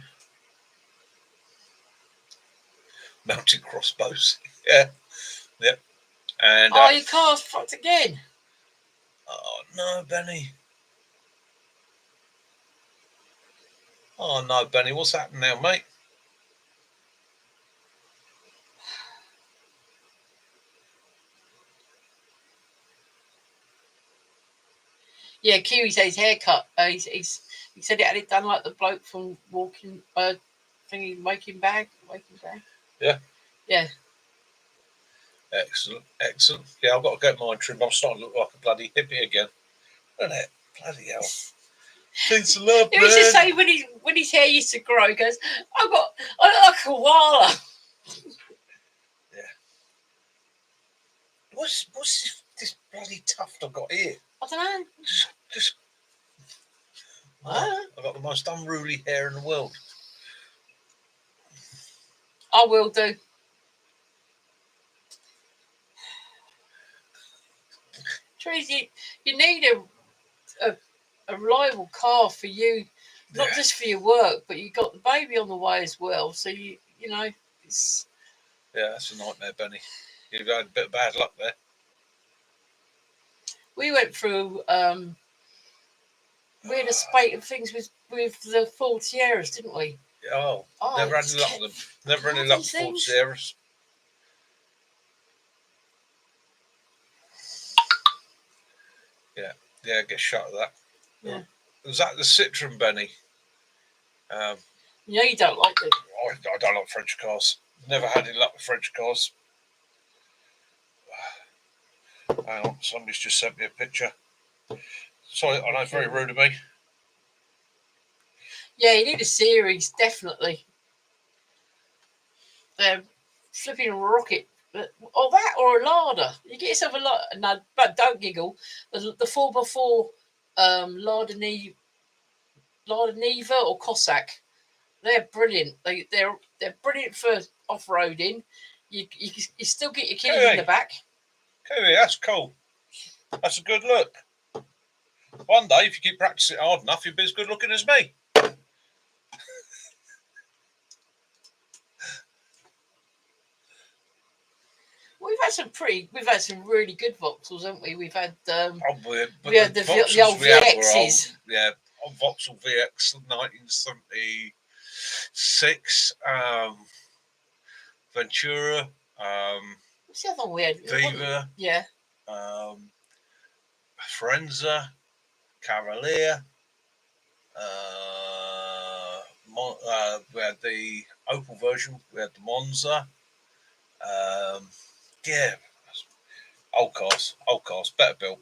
Mounted crossbows. Yeah. Yep. And your car's fucked again. oh no, Benny. Oh no, Benny, what's happening now, mate? Yeah, Kiwi said his haircut. He said it had it done like the bloke from Walking thingy Waking Bag. Yeah. Yeah. Excellent, excellent. Yeah, I've got to get mine trimmed. I'm starting to look like a bloody hippie again. Isn't it? Bloody hell. Thanks a lot, He was just saying when his hair used to grow, he goes, I look like a koala. Yeah. What's this bloody tuft I've got here? I don't know. Just I've got the most unruly hair in the world. I will do. Tracy, you need a reliable car for you, not just for your work, but you got the baby on the way as well. So you know, it's that's a nightmare, Benny. You've had a bit of bad luck there. we went through we had a spate of things with the Ford Sierras, didn't we? Oh, never had any luck with them. Never any luck with Ford Sierras. Yeah, get shot at that. Yeah. Was that the Citroen, Benny? You don't like it. I don't like French cars. Never had any luck with French cars. Hang on, somebody's just sent me a picture. Sorry, I know it's very rude of me. Yeah, you need a series, definitely. Flipping a rocket. Or that, or a Lada. You get yourself a Lada. No, but don't giggle. The 4x4 Lada Neva or Cossack. They're brilliant. They're brilliant for off-roading. You still get your kids in the back. Okay, that's cool. That's a good look. One day, if you keep practicing hard enough, you'll be as good looking as me. We've had some really good Vauxhalls, haven't we? We've had we had the old VXs. Yeah, Vauxhall VX 1976, Ventura, what's the other one we had? Viva, yeah, Forenza, Cavalier. We had the Opel version. We had the Monza. Yeah, old cars, better built.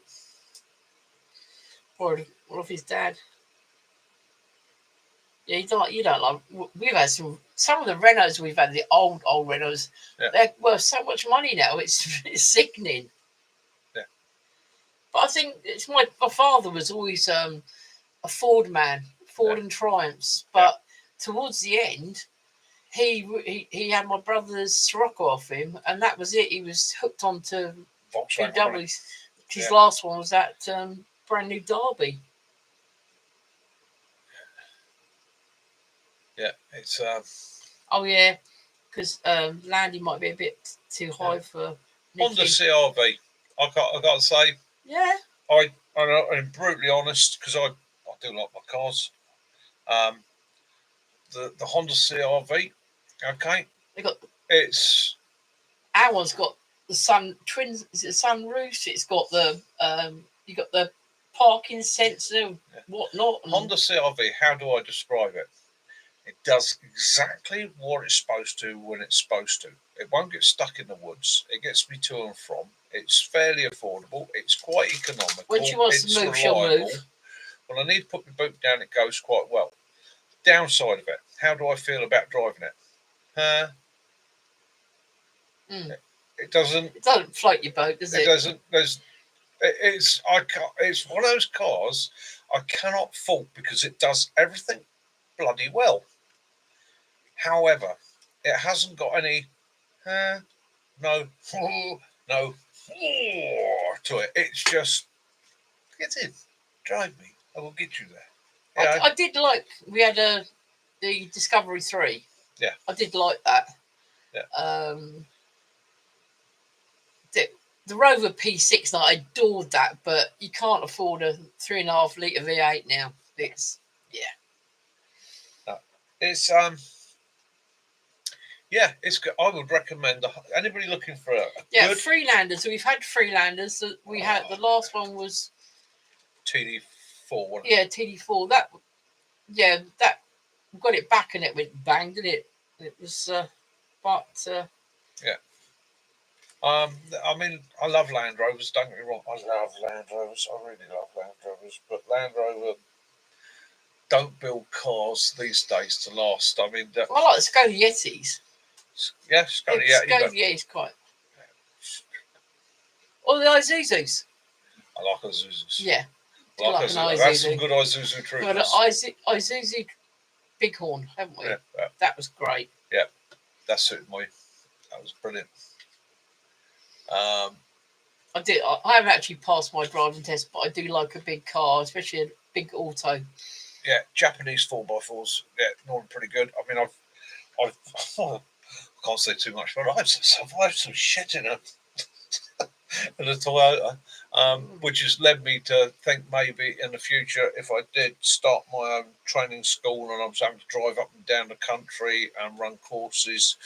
or of his dad. Yeah, you don't like. We've had some of the Renaults we've had, the old Renaults. Yeah. They're worth so much money now. It's sickening. Yeah. But I think it's my father was always a Ford man, and Triumphs. But towards the end, he had my brother's Sirocco off him, and that was it. He was hooked onto Volkswagen. GWs. His Yeah. last one was that brand new Derby. Yeah, it's Oh yeah, because Landy might be a bit too high for Nicky. Honda CRV. I got to say, Yeah. I'm brutally honest because I do like my cars. The Honda CRV, okay, it's our one's got the twins. Is it sunroofs? It's got the you got the parking sensor, whatnot. Honda CRV. How do I describe it? It does exactly what it's supposed to when it's supposed to. It won't get stuck in the woods. It gets me to and from. It's fairly affordable. It's quite economical. When she wants to move, she'll move. When I need to put my boot down, it goes quite well. Downside of it, how do I feel about driving it? It doesn't. It doesn't float your boat, does it? It doesn't. It's one of those cars I cannot fault because it does everything bloody well. However, it hasn't got any no to it. It's just get in, drive me. I will get you there. I did like we had the Discovery 3. Yeah, I did like that. Yeah. The Rover P6, I adored that, but you can't afford a 3.5 litre V8 now. It's it's good. I would recommend anybody looking for a good Freelanders. We've had Freelanders. We had the last one was TD4. Yeah, TD4. That got it back and it went bang, didn't it? It was, yeah. I mean, I love Land Rovers. Don't get me wrong. I love Land Rovers. I really love Land Rovers. But Land Rover don't build cars these days to last. I mean, I like the Skoda Yetis. Yeah, Skoda Yeti. Yeah, it's quite. Or the Isuzus. I like Isuzus. Yeah. That's some good Isuzu troopers. We had Isuzu Bighorn, haven't we? Yeah. That was great. Yeah, that suited me. That was brilliant. I haven't actually passed my driving test, but I do like a big car, especially a big auto. Yeah, Japanese 4x4s. Yeah, normally pretty good. I mean, I can't say too much, but I've survived some shit in a Toyota, which has led me to think maybe in the future, if I did start my own training school and I was having to drive up and down the country and run courses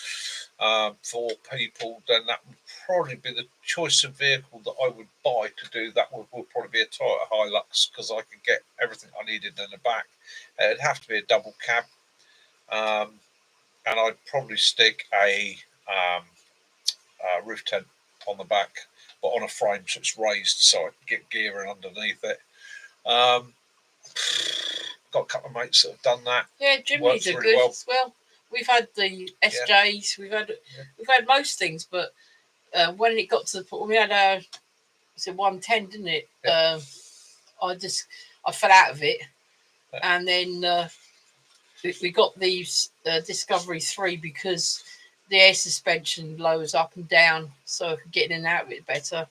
for people, then that would probably be the choice of vehicle that I would buy to do that. Would probably be a Toyota Hilux because I could get everything I needed in the back. It'd have to be a double cab, and I'd probably stick a roof tent on the back, but on a frame so it's raised so I can get gear in underneath it. Got a couple of mates that have done that. Yeah, Jimny's are good as well. We've had the SJs, we've had most things, but when it got to the point, we had a 110, didn't it? Yeah. I fell out of it, and then we got the Discovery 3 because the air suspension lowers up and down, so I could get in and out of it better.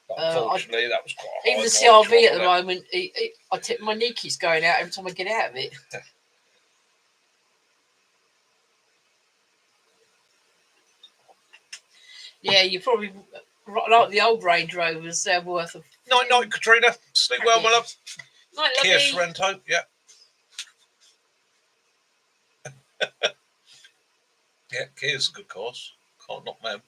Unfortunately, that was quite hard. Even the CRV at the moment, I tip my knee keeps going out every time I get out of it. Yeah, you probably like the old Range Rovers. They're worth a night, Katrina. Sleep well, my love. Night, Kia Sorento, yeah. Yeah, Kia's a good course. Can't knock them.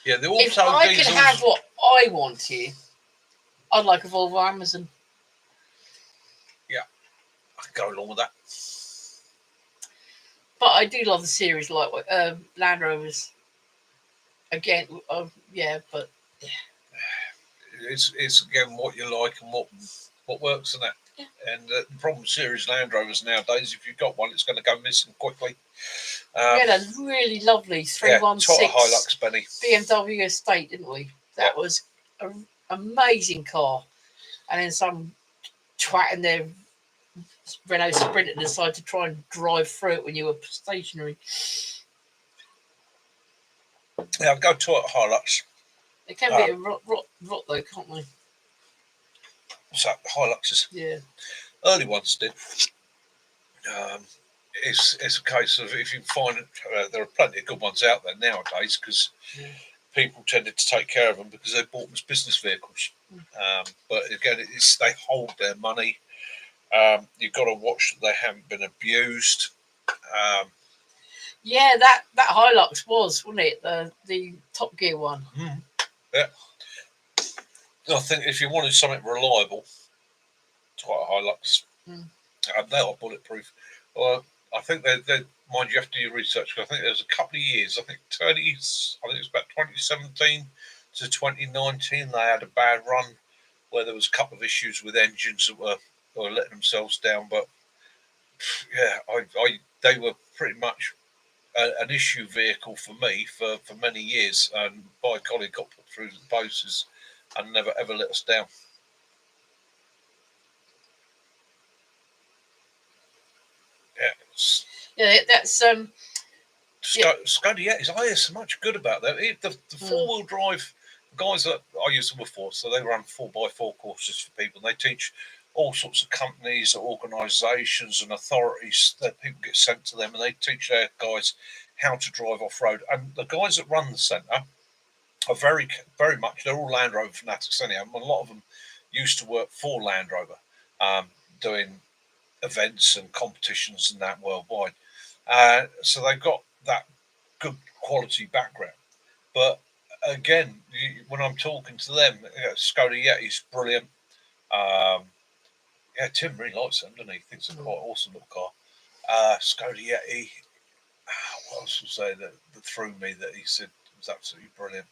Yeah, the auto if I diesels... could have what I wanted, I'd like a Volvo Amazon. Yeah, I can go along with that. But I do love the series, like Land Rovers. Again, yeah, but yeah. It's again what you like and what works in that. Yeah. And the problem with series Land Rovers nowadays, if you've got one, it's going to go missing quickly. We had a really lovely 316 Hilux Benny BMW Estate, didn't we? That was an amazing car, and then some twat in their Renault Sprinter decided to try and drive through it when you were stationary. Yeah, go to it, Hilux. They can be a rot though, can't they? What's that? Hiluxes. Yeah. Early ones did. It's a case of if you find there are plenty of good ones out there nowadays because people tended to take care of them because they bought them as business vehicles. But again, they hold their money. You've got to watch that they haven't been abused. Yeah, that Hilux wasn't it? The Top Gear one. Yeah. I think if you wanted something reliable, it's quite a Hilux. They are bulletproof. I think they mind you have to do your research. I think there's a couple of years. I think it was about 2017 to 2019. They had a bad run where there was a couple of issues with engines that were letting themselves down. But yeah, they were pretty much an issue vehicle for me for many years, and by golly, got put through the posters and never ever let us down. Yeah, that's Skoda Yetis. I hear so much good about them. The 4-wheel drive guys that I used them before, so they run 4x4 courses for people. And they teach all sorts of companies, organisations, and authorities that people get sent to them, and they teach their guys how to drive off road. And the guys that run the centre are very, very much. They're all Land Rover fanatics anyhow. A lot of them used to work for Land Rover, doing events and competitions and that worldwide. So they've got that good quality background. But again, when I'm talking to them, Skoda Yeti's brilliant. Tim really likes them, doesn't he? Thinks they're quite awesome little car. Skoda Yeti. What else was there that threw me that he said was absolutely brilliant?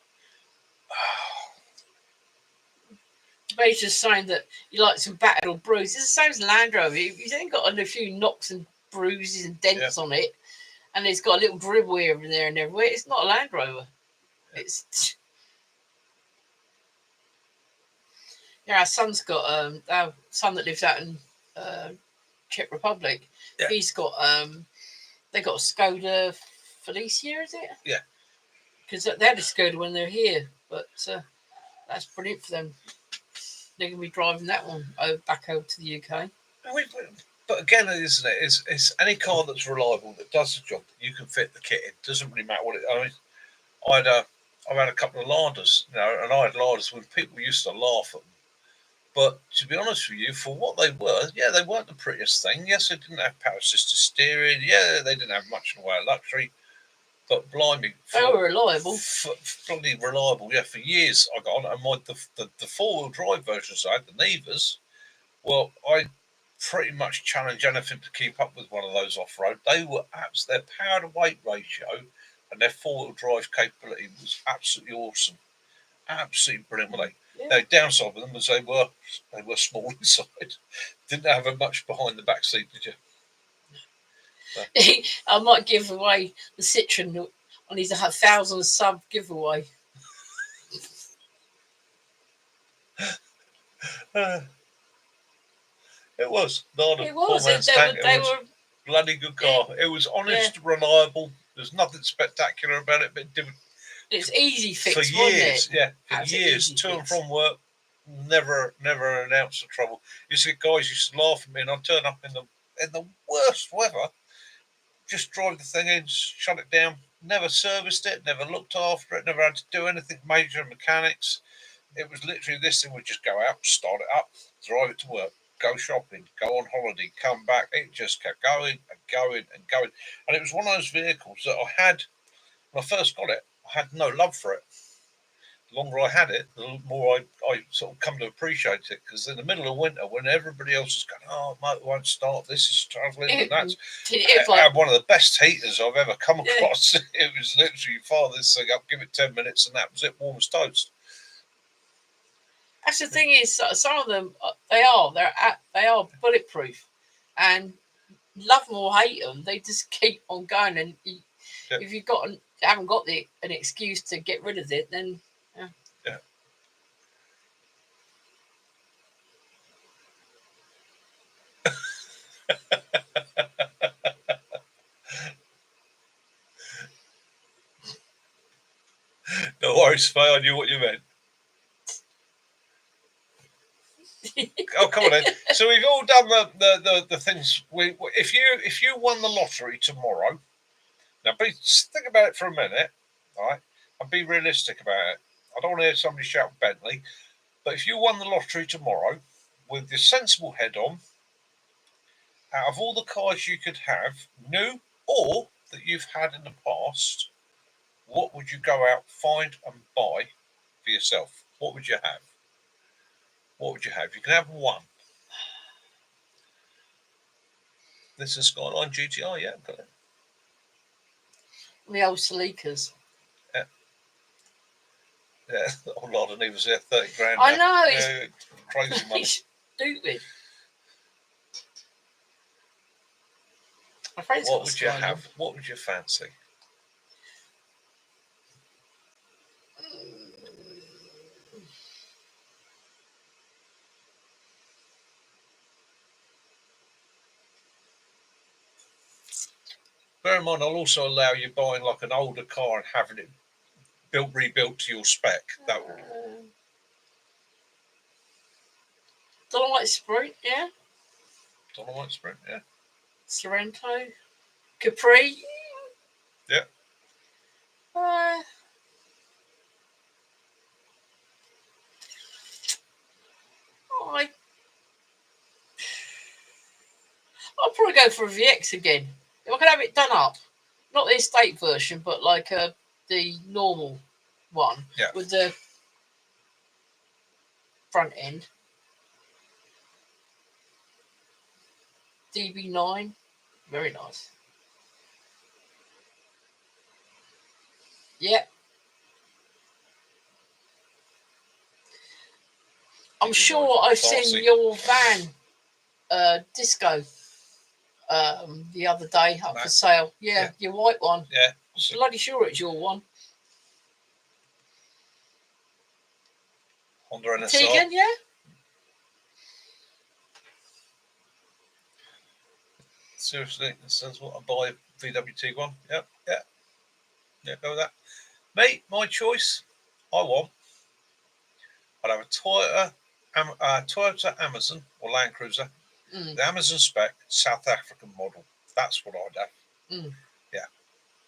But he's just saying that you like some battered or bruised. It's the same as Land Rover. You've only got a few knocks and bruises and dents on it, and it's got a little dribble here and there and everywhere. It's not a Land Rover. It's our son's got our son that lives out in Czech Republic. Yeah. He's got they got a Skoda Felicia, is it? Yeah. Because they had a Skoda when they're here, but that's brilliant for them. They're going to be driving that one back over to the UK. But again, isn't it? It's any car that's reliable that does the job. You can fit the kit in. Doesn't really matter what it. I mean, I've had a couple of larders, and I had larders when people used to laugh at them. But to be honest with you, for what they were, they weren't the prettiest thing. Yes, they didn't have power assisted steering. Yeah, they didn't have much in the way of luxury. But blimey, they were reliable. Bloody reliable. Yeah, for years I got on. And the 4-wheel drive versions I had, the Nevas, well, I pretty much challenge anything to keep up with one of those off road. They were their power to weight ratio and their 4-wheel drive capability was absolutely awesome. Absolutely brilliant, weren't they? The downside of them was they were small inside. Didn't have much behind the back seat, did you? I might give away the Citroen on his 1,000 sub giveaway. It was. They were bloody good car. It was honest, reliable. There's nothing spectacular about it, but it didn't. It's easy fix for years. Wasn't it? For years, to and from work, never an ounce of trouble. You see, guys used to laugh at me, and I'd turn up in the worst weather, just drive the thing in, shut it down. Never serviced it, never looked after it, never had to do anything major mechanics. It was literally this thing would just go out, start it up, drive it to work, go shopping, go on holiday, come back. It just kept going and going and going. And it was one of those vehicles that I had, when I first got it, I had no love for it. The longer I had it, the more I sort of come to appreciate it. Because in the middle of winter, when everybody else is going, oh, motor won't start, this is travelling, and that's one of the best heaters I've ever come across. It was literally, fire this thing up, give it 10 minutes, and that was it, warm as toast. That's the thing is, some of them they are bulletproof, and love them or hate them, they just keep on going. And if haven't got an excuse to get rid of it, then No worries, Faye. I knew what you meant. Oh, come on then. So we've all done the things. If you won the lottery tomorrow, now think about it for a minute, all right, and be realistic about it. I don't want to hear somebody shout Bentley, but if you won the lottery tomorrow with your sensible head on, out of all the cars you could have, new or that you've had in the past, what would you go out, find and buy for yourself? What would you have? What would you have? You can have one. This is Skyline GTR, yeah, got it. The old Selekas. Yeah, old lad, and he was there 30 grand. I know, yeah, crazy money. It's stupid. My friend's What got would a you Skyline. have? What would you fancy? Bear in mind, I'll also allow you buying like an older car and having it rebuilt to your spec. That would. Dolomite Sprint, yeah. Dolomite Sprint, yeah. Sorrento, Capri. Yeah. I'll probably go for a VX again. If I could have it done up, not the estate version, but like the normal one with the front end. DB9, very nice. Yeah. I'm sure I've seen your van disco the other day up for sale. Yeah, your white one. Yeah. I'm bloody sure it's your one. Honda NSR. Tegan, yeah. Seriously, that says what I buy VW Tiguan. Yep, yeah. Yeah, go with that. Mate, my choice. I'd have a Toyota Amazon or Land Cruiser. The Amazon spec, South African model. That's what I'd have. Yeah,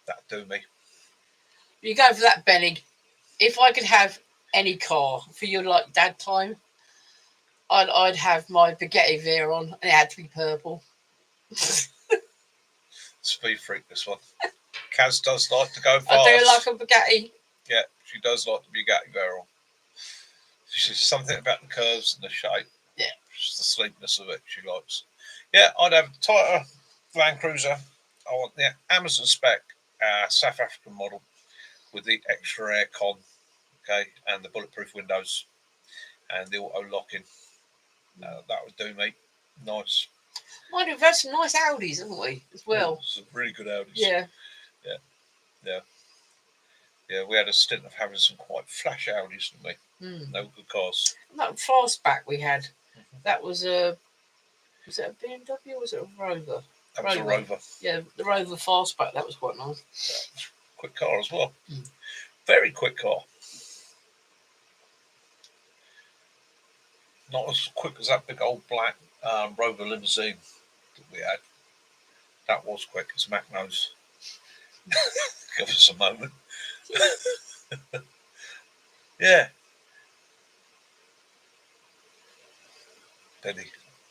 that'd do me. You go for that, Benny. If I could have any car for your like dad time, I'd have my Bugatti Veyron, and it had to be purple. Speed freak, this one. Kaz does like to go fast. I do like a Bugatti. Yeah, she does like the Bugatti Veyron. She's something about the curves and the shape. Yeah. Just the sleekness of it she likes. Yeah, I'd have a Toyota Land Cruiser. I want the Amazon spec South African model with the extra air con, okay, and the bulletproof windows and the auto locking. That would do me. Nice. Mind you, we've had some nice Audis, haven't we, as well? Some really good Audis. Yeah. Yeah, we had a stint of having some quite flash Audis, didn't we? No good cars. That fastback we had, that was a BMW or was it a Rover? That was a Rover. Yeah, the Rover fastback, that was quite nice. Yeah, quick car as well. Very quick car. Not as quick as that big old black Rover limousine that we had. That was quick as Mac knows. Give us a moment. Yeah. Penny,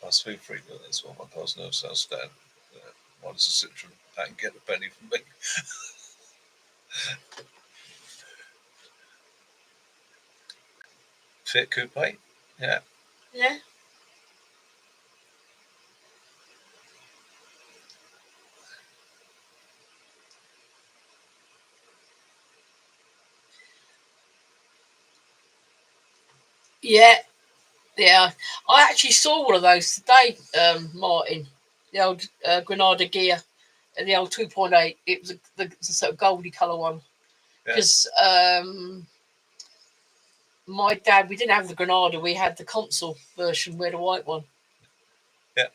I speed freak. That's what my car's nerves sound stand. Mine's a Citroen. I can get a penny from me. Fiat Coupe. Yeah. Yeah. Yeah. I actually saw one of those today, Martin. The old Granada gear, the old 2.8. It was the sort of goldy colour one. Because my dad, we didn't have the Granada. We had the console version. We had a white one. Yeah.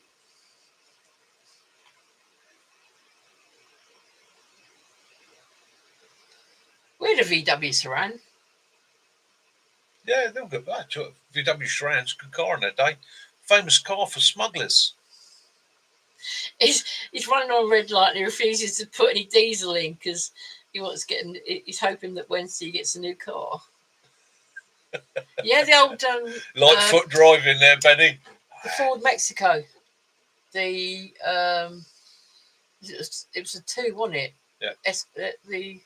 We had a VW Saran. Yeah, they'll get that. VW Saran's a good car in their day. Famous car for smugglers. He's running on red light and he refuses to put any diesel in because he's hoping that Wednesday he gets a new car. Yeah, the old Lightfoot driving there, Benny. the Ford Mexico. The it was a 2, wasn't it? Yeah. The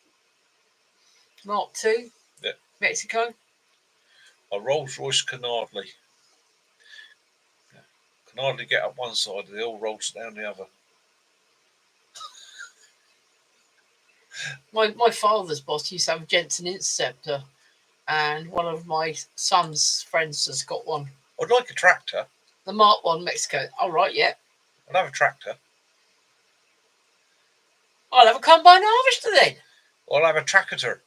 Mark II. Yeah. Mexico. A Rolls Royce can hardly get up one side, they all rolls down the other. My father's boss used to have a Jensen Interceptor, and one of my son's friends has got one. I'd like a tractor. The Mark I Mexico. All right, yeah. I'd have a tractor. I'll have a combine harvester then. I'll have a tractor.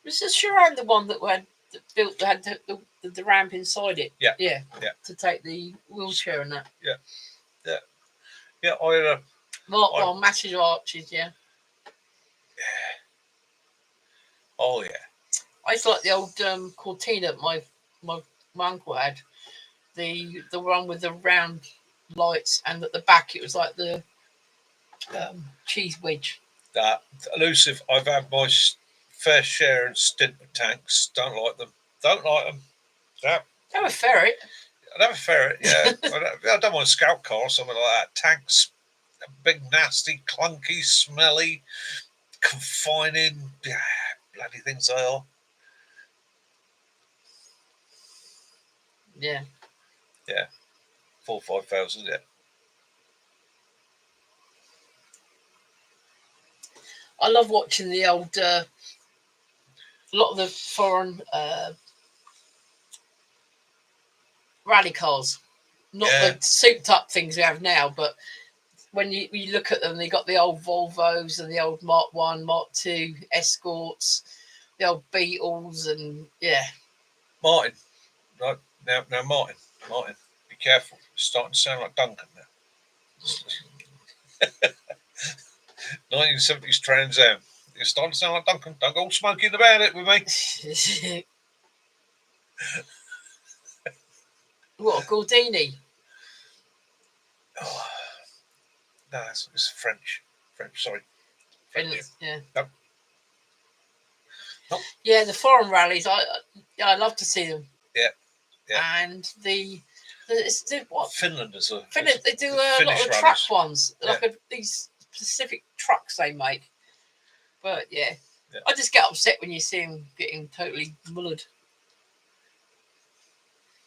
Was the Chiron the one that had the ramp inside it? Yeah. Yeah. Yeah. To take the wheelchair and that. Yeah. Yeah. Yeah, I had a Mark I massive arches, yeah. Yeah. Oh yeah. I used to like the old Cortina my uncle had. The one with the round lights, and at the back it was like the cheese wedge. That elusive. I've had my fair share and stint of tanks. Don't like them. Yeah. Have a ferret. I'd have a ferret, yeah. I don't want a scout car or something like that. Tanks, big, nasty, clunky, smelly, confining, bloody things they are. Yeah. Yeah. 4,000 or 5,000, yeah. I love watching the old, a lot of the foreign rally cars. Not the souped up things we have now, but when you look at them, they got the old Volvos and the old Mark I, Mark II Escorts, the old Beetles, and yeah. Martin. Right, now Martin, be careful. It's starting to sound like Duncan now. 1970s Trans Am. It's starting to sound like Duncan. Don't go all smoking about it with me. What, Gordini? Oh, no, it's French. Sorry. French, yeah. Nope. Yeah, the foreign rallies, I love to see them. Yeah. And the what? Finland is a. Finland, they do a lot of the truck ones, like these specific trucks they make. But yeah, I just get upset when you see them getting totally mullered.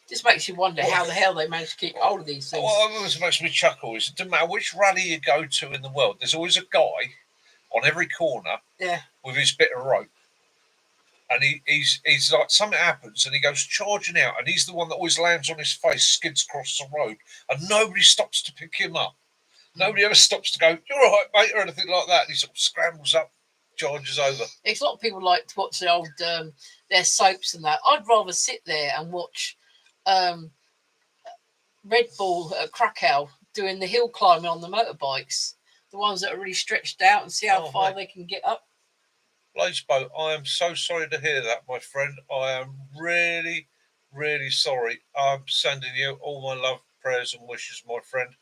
Just makes you wonder how the hell they manage to keep hold of these things. What always makes me chuckle is it doesn't matter which rally you go to in the world, there's always a guy on every corner with his bit of rope. And he's like, something happens and he goes charging out, and he's the one that always lands on his face, skids across the road, and nobody stops to pick him up. Nobody ever stops to go, "You're all right, mate," or anything like that. And he sort of scrambles up, charges over. It's a lot of people like to watch the old their soaps and that. I'd rather sit there and watch Red Bull at Krakow doing the hill climbing on the motorbikes, the ones that are really stretched out, and see how far they can get up. Blazebo, I am so sorry to hear that, my friend. I am really, really sorry. I'm sending you all my love, prayers, and wishes, my friend.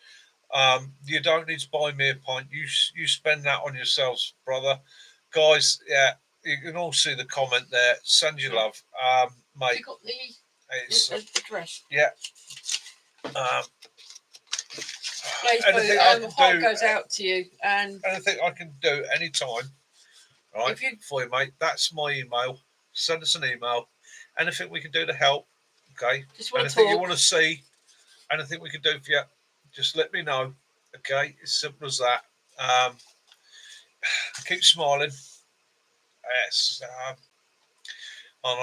You don't need to buy me a pint. You spend that on yourselves, brother. Guys, yeah, you can all see the comment there. Send your love, mate. You got the address. Yeah. Heart goes out to you, and anything I can do anytime. Right, for you, mate. That's my email. Send us an email. Anything we can do to help. Okay. Anything you want to see, anything we can do for you, just let me know. Okay, it's simple as that. Keep smiling. Yes. And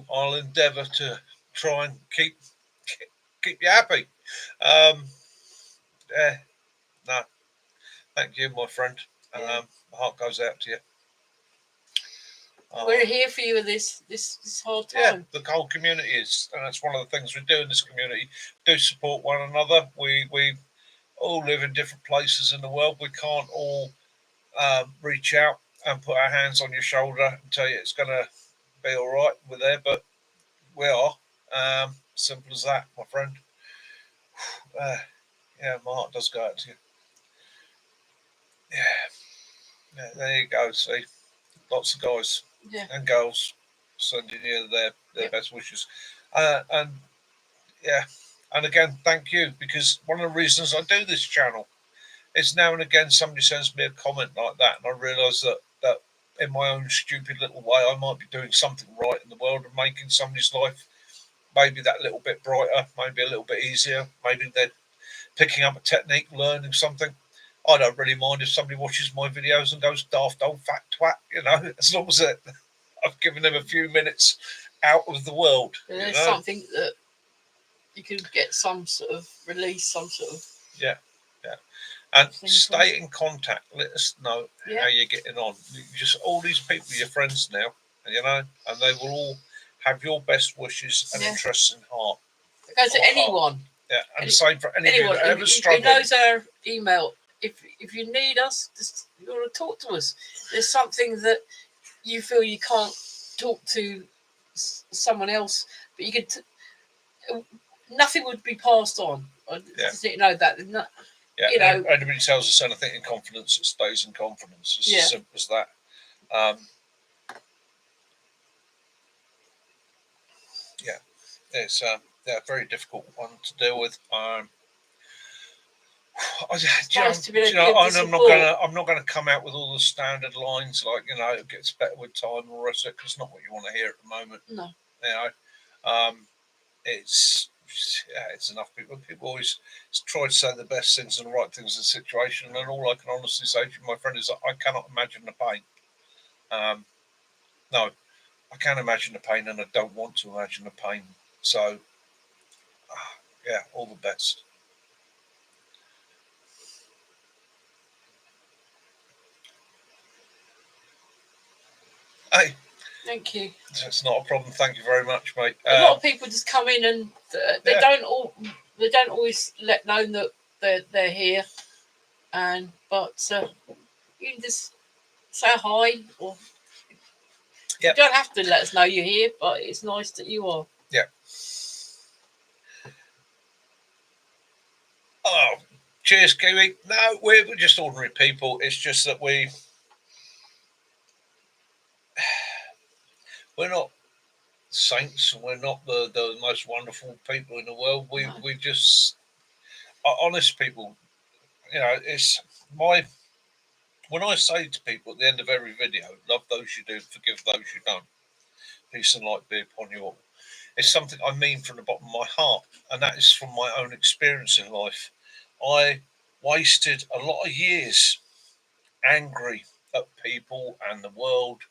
I'll endeavour to try and keep you happy. No. Thank you, my friend. My heart goes out to you. We're here for you in this hard time. Yeah, the whole community is, and that's one of the things we do in this community. Do support one another. We all live in different places in the world. We can't all reach out and put our hands on your shoulder and tell you it's going to be all right. We're there, but we are. Simple as that, my friend. Yeah, my heart does go out to you. Yeah, there you go. See, lots of guys and girls sending you their best wishes, and yeah, and again, thank you, because one of the reasons I do this channel is now and again somebody sends me a comment like that, and I realise that in my own stupid little way, I might be doing something right in the world and making somebody's life maybe that little bit brighter, maybe a little bit easier, maybe they're picking up a technique, learning something. I don't really mind if somebody watches my videos and goes daft old fat twat, as long as I've given them a few minutes out of the world. There's something that you could get some sort of release, some sort of and stay in contact. Let us know how you're getting on. Just all these people, your friends now, and they will all have your best wishes and interests in heart. It goes to anyone. Yeah, and the same for anyone that ever struggling. Who knows our email? If you need us, just you want to talk to us. There's something that you feel you can't talk to someone else, but you could. Nothing would be passed on. Just need to know that. Anybody tells us anything in confidence, it stays in confidence. It's as simple as that. It's a very difficult one to deal with. I'm not going to come out with all the standard lines like it gets better with time or rest of it, because it's not what you want to hear at the moment. No. It's enough people always try to say the best things and the right things in the situation, and all I can honestly say to you, my friend, is that I cannot imagine the pain. No, I can't imagine the pain, and I don't want to imagine the pain. So all the best. Hey, thank you. That's not a problem. Thank you very much, mate. A lot of people just come in and they don't always let known that they're here, but you can just say hi, or you don't have to let us know you're here, but it's nice that you are. Yeah. Oh, cheers, Kiwi. No, we're just ordinary people. It's just that we're not saints, and we're not the most wonderful people in the world. We just are honest people. It's when I say to people at the end of every video, love those you do, forgive those you don't. Peace and light be upon you all. It's something I mean from the bottom of my heart, and that is from my own experience in life. I wasted a lot of years angry at people and the world,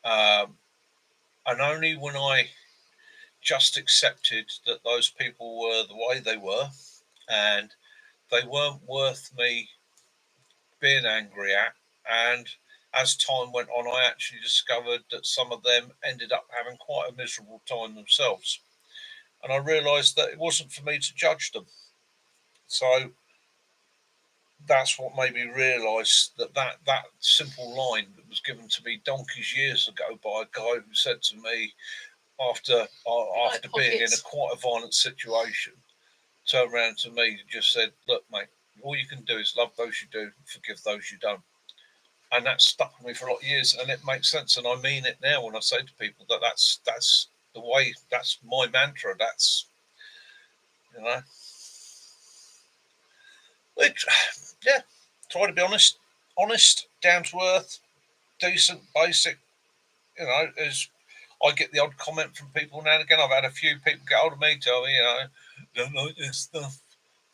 and only when I just accepted that those people were the way they were and they weren't worth me being angry at, and as time went on, I actually discovered that some of them ended up having quite a miserable time themselves, and I realised that it wasn't for me to judge them. So that's what made me realise that simple line that was given to me donkeys years ago by a guy who said to me after being in quite a violent situation, turned around to me and just said, "Look, mate, all you can do is love those you do, forgive those you don't." And that stuck with me for a lot of years, and it makes sense. And I mean it now when I say to people that's the way, that's my mantra. That's, try to be honest, down to earth, decent, basic. As I get the odd comment from people now and again. I've had a few people get hold of me, tell me, don't like this stuff,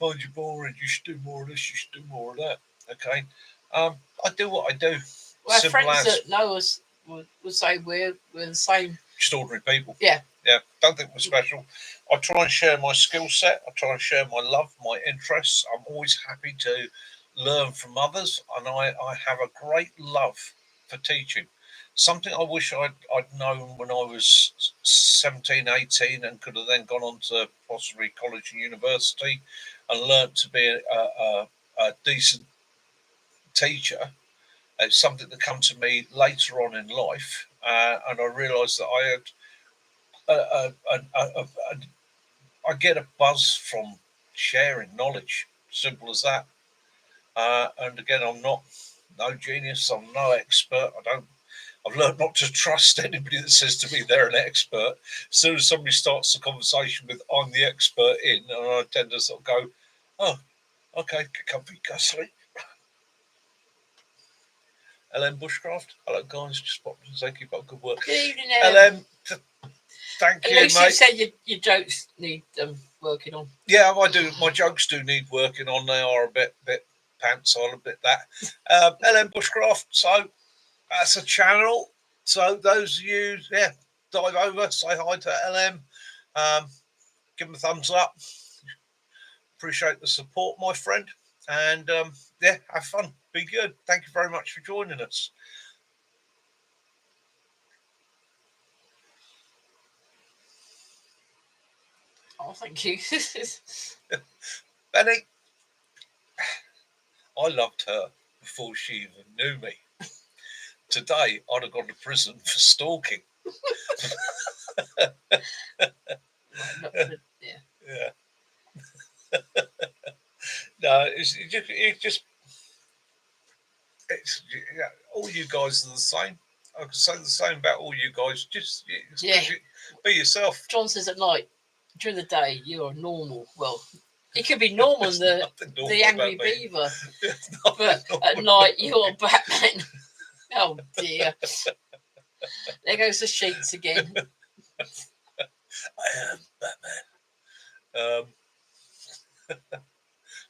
find you boring, you should do more of this, you should do more of that. Okay. I do what I do. Well, our friends that know us would say we're the same. Just ordinary people. Yeah. Yeah. Don't think we're special. I try and share my skill set. I try and share my love, my interests. I'm always happy to learn from others, and I have a great love for teaching. something I wish I'd known when I was 17, 18 and could have then gone on to possibly college and university and learnt to be a decent teacher. It's something that come to me later on in life, and I realised that I had I get a buzz from sharing knowledge. Simple as that. And again, I'm not no genius. I'm no expert. I've learned not to trust anybody that says to me they're an expert. As soon as somebody starts the conversation with "I'm the expert in," and I tend to sort of go, "Oh, okay, get comfy, go sleep." LM Bushcraft, hello guys, just popped and say keep up good work. Good evening, LM, thank At you, least mate. you said your jokes need working on. Yeah, I do. My jokes do need working on. They are a bit pants on, a bit that. LM Bushcraft, so that's a channel. So those of you, yeah, dive over, say hi to LM, give him a thumbs up. Appreciate the support, my friend. And yeah, have fun. Be good. Thank you very much for joining us. Oh, thank you. Benny, I loved her before she even knew me. Today, I'd have gone to prison for stalking. Yeah. No, it's all you guys are the same. I can say the same about all you guys. Just be yourself. John says at night, during the day, you're normal. Well, it could be normal, the angry beaver, but at night you're Batman. Oh dear. There goes the sheets again. I am Batman.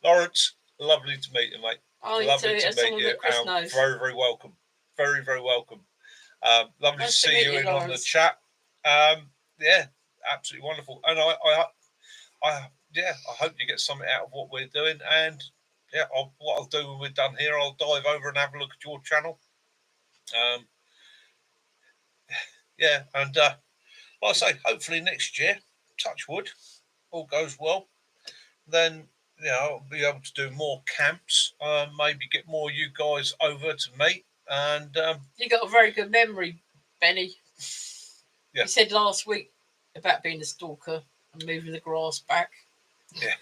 Lawrence, lovely to meet you, mate. Oh, lovely to meet you. Very, very welcome. Very, very welcome. Lovely to see you in Lawrence. On the chat. Yeah, absolutely wonderful. And I hope you get something out of what we're doing. And yeah, what I'll do when we're done here, I'll dive over and have a look at your channel. Yeah, and like I say, hopefully next year, touch wood, all goes well, then I'll be able to do more camps. Maybe get more of you guys over to meet. And you got a very good memory, Benny. Yeah. You said last week about being a stalker and moving the grass back. Yeah.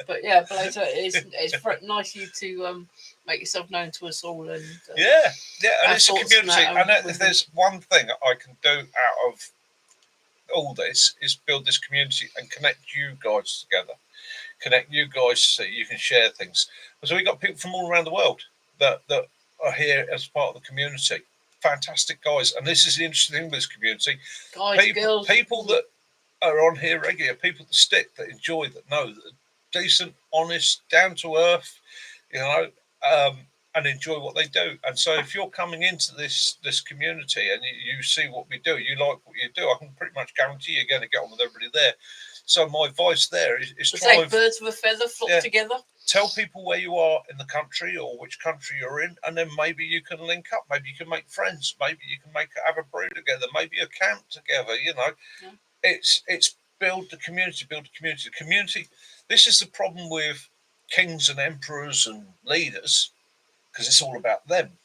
But yeah, it's nice of you to make yourself known to us all. And yeah, and it's a community. And if there's one thing I can do out of all this is build this community and connect you guys together. Connect you guys so you can share things. So we've got people from all around the world that are here as part of the community. Fantastic guys. And this is the interesting thing with this community. Guys, girls. People that are on here regular, people that stick, that enjoy, that know, that are decent, honest, down to earth, and enjoy what they do. And so if you're coming into this community and you see what we do, you like what you do, I can pretty much guarantee you're going to get on with everybody there. So my advice there is try like birds of a feather flock together. Tell people where you are in the country or which country you're in, and then maybe you can link up. Maybe you can make friends. Maybe you can have a brew together. Maybe a camp together. Yeah. It's build the community. Build a community. Community. This is the problem with kings and emperors and leaders, because it's all about them.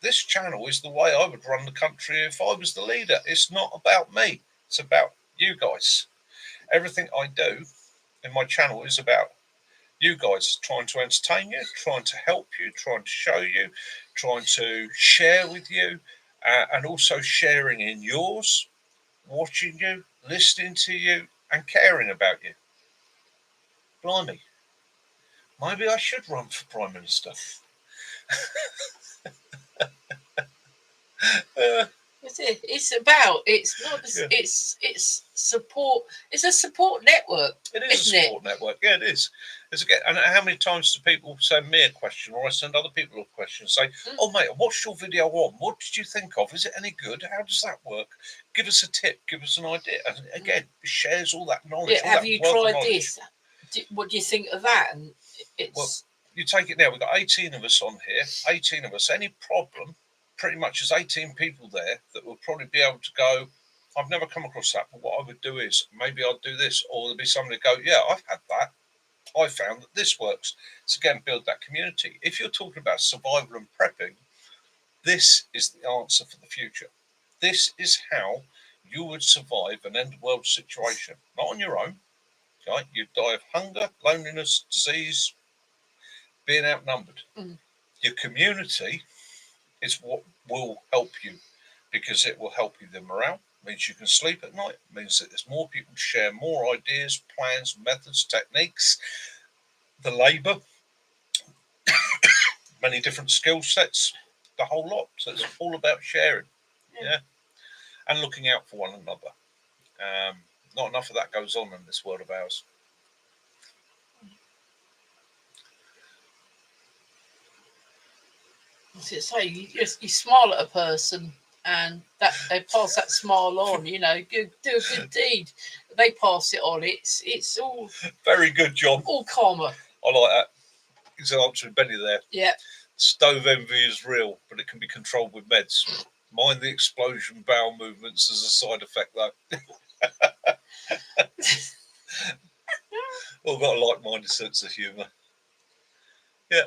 This channel is the way I would run the country if I was the leader. It's not about me. It's about you guys. Everything I do in my channel is about you guys, trying to entertain you, trying to help you, trying to show you, trying to share with you, and also sharing in yours, watching you, listening to you, and caring about you. Blimey, maybe I should run for Prime Minister. It's support. It's a support network. It is a support network. Yeah, it is. And how many times do people send me a question, or I send other people a question, say, "Oh mate, I watched your video on. What did you think of? Is it any good? How does that work? Give us a tip. Give us an idea." And again, it shares all that knowledge. Yeah, have you tried this? What do you think of that? And it's you take it now, we've got 18 of us on here, 18 of us. Any problem, pretty much there's 18 people there that will probably be able to go, I've never come across that, but what I would do is maybe I'd do this, or there'll be somebody go, yeah, I've had that. I found that this works. So again, build that community. If you're talking about survival and prepping, this is the answer for the future. This is how you would survive an end world situation, not on your own. Right? You'd die of hunger, loneliness, disease, being outnumbered. Your community is what will help you, because it will help you. The morale means you can sleep at night, means that there's more people to share more ideas, plans, methods, techniques, the labour, many different skill sets, the whole lot. So it's all about sharing, yeah, and looking out for one another. Not enough of that goes on in this world of ours. So you smile at a person, and that they pass that smile on. You know, do a good deed. They pass it on. It's all very good, John. All karma. I like that. He's answering Benny there. Yeah. Stove envy is real, but it can be controlled with meds. Mind the explosion bowel movements as a side effect, though. All got a like-minded sense of humour. Yeah.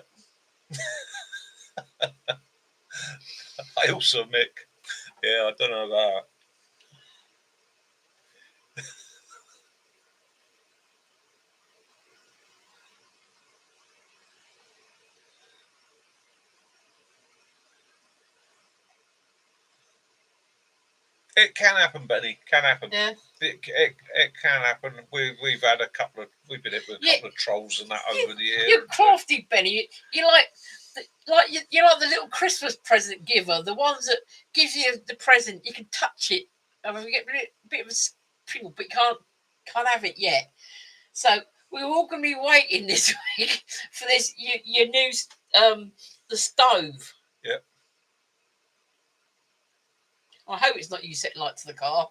I also, Mick. Yeah, I don't know that. It can happen, Benny. Can happen. Yeah. It can happen. We've had a couple of we've been hit with a couple of trolls and that over the years. You're crafty, Benny. You're like the little Christmas present giver. The ones that gives you the present, you can touch it. I mean, we get a bit of a pringle, but you can't have it yet. So we're all going to be waiting this week for this your new the stove. Yeah. I hope it's not you setting light to the car.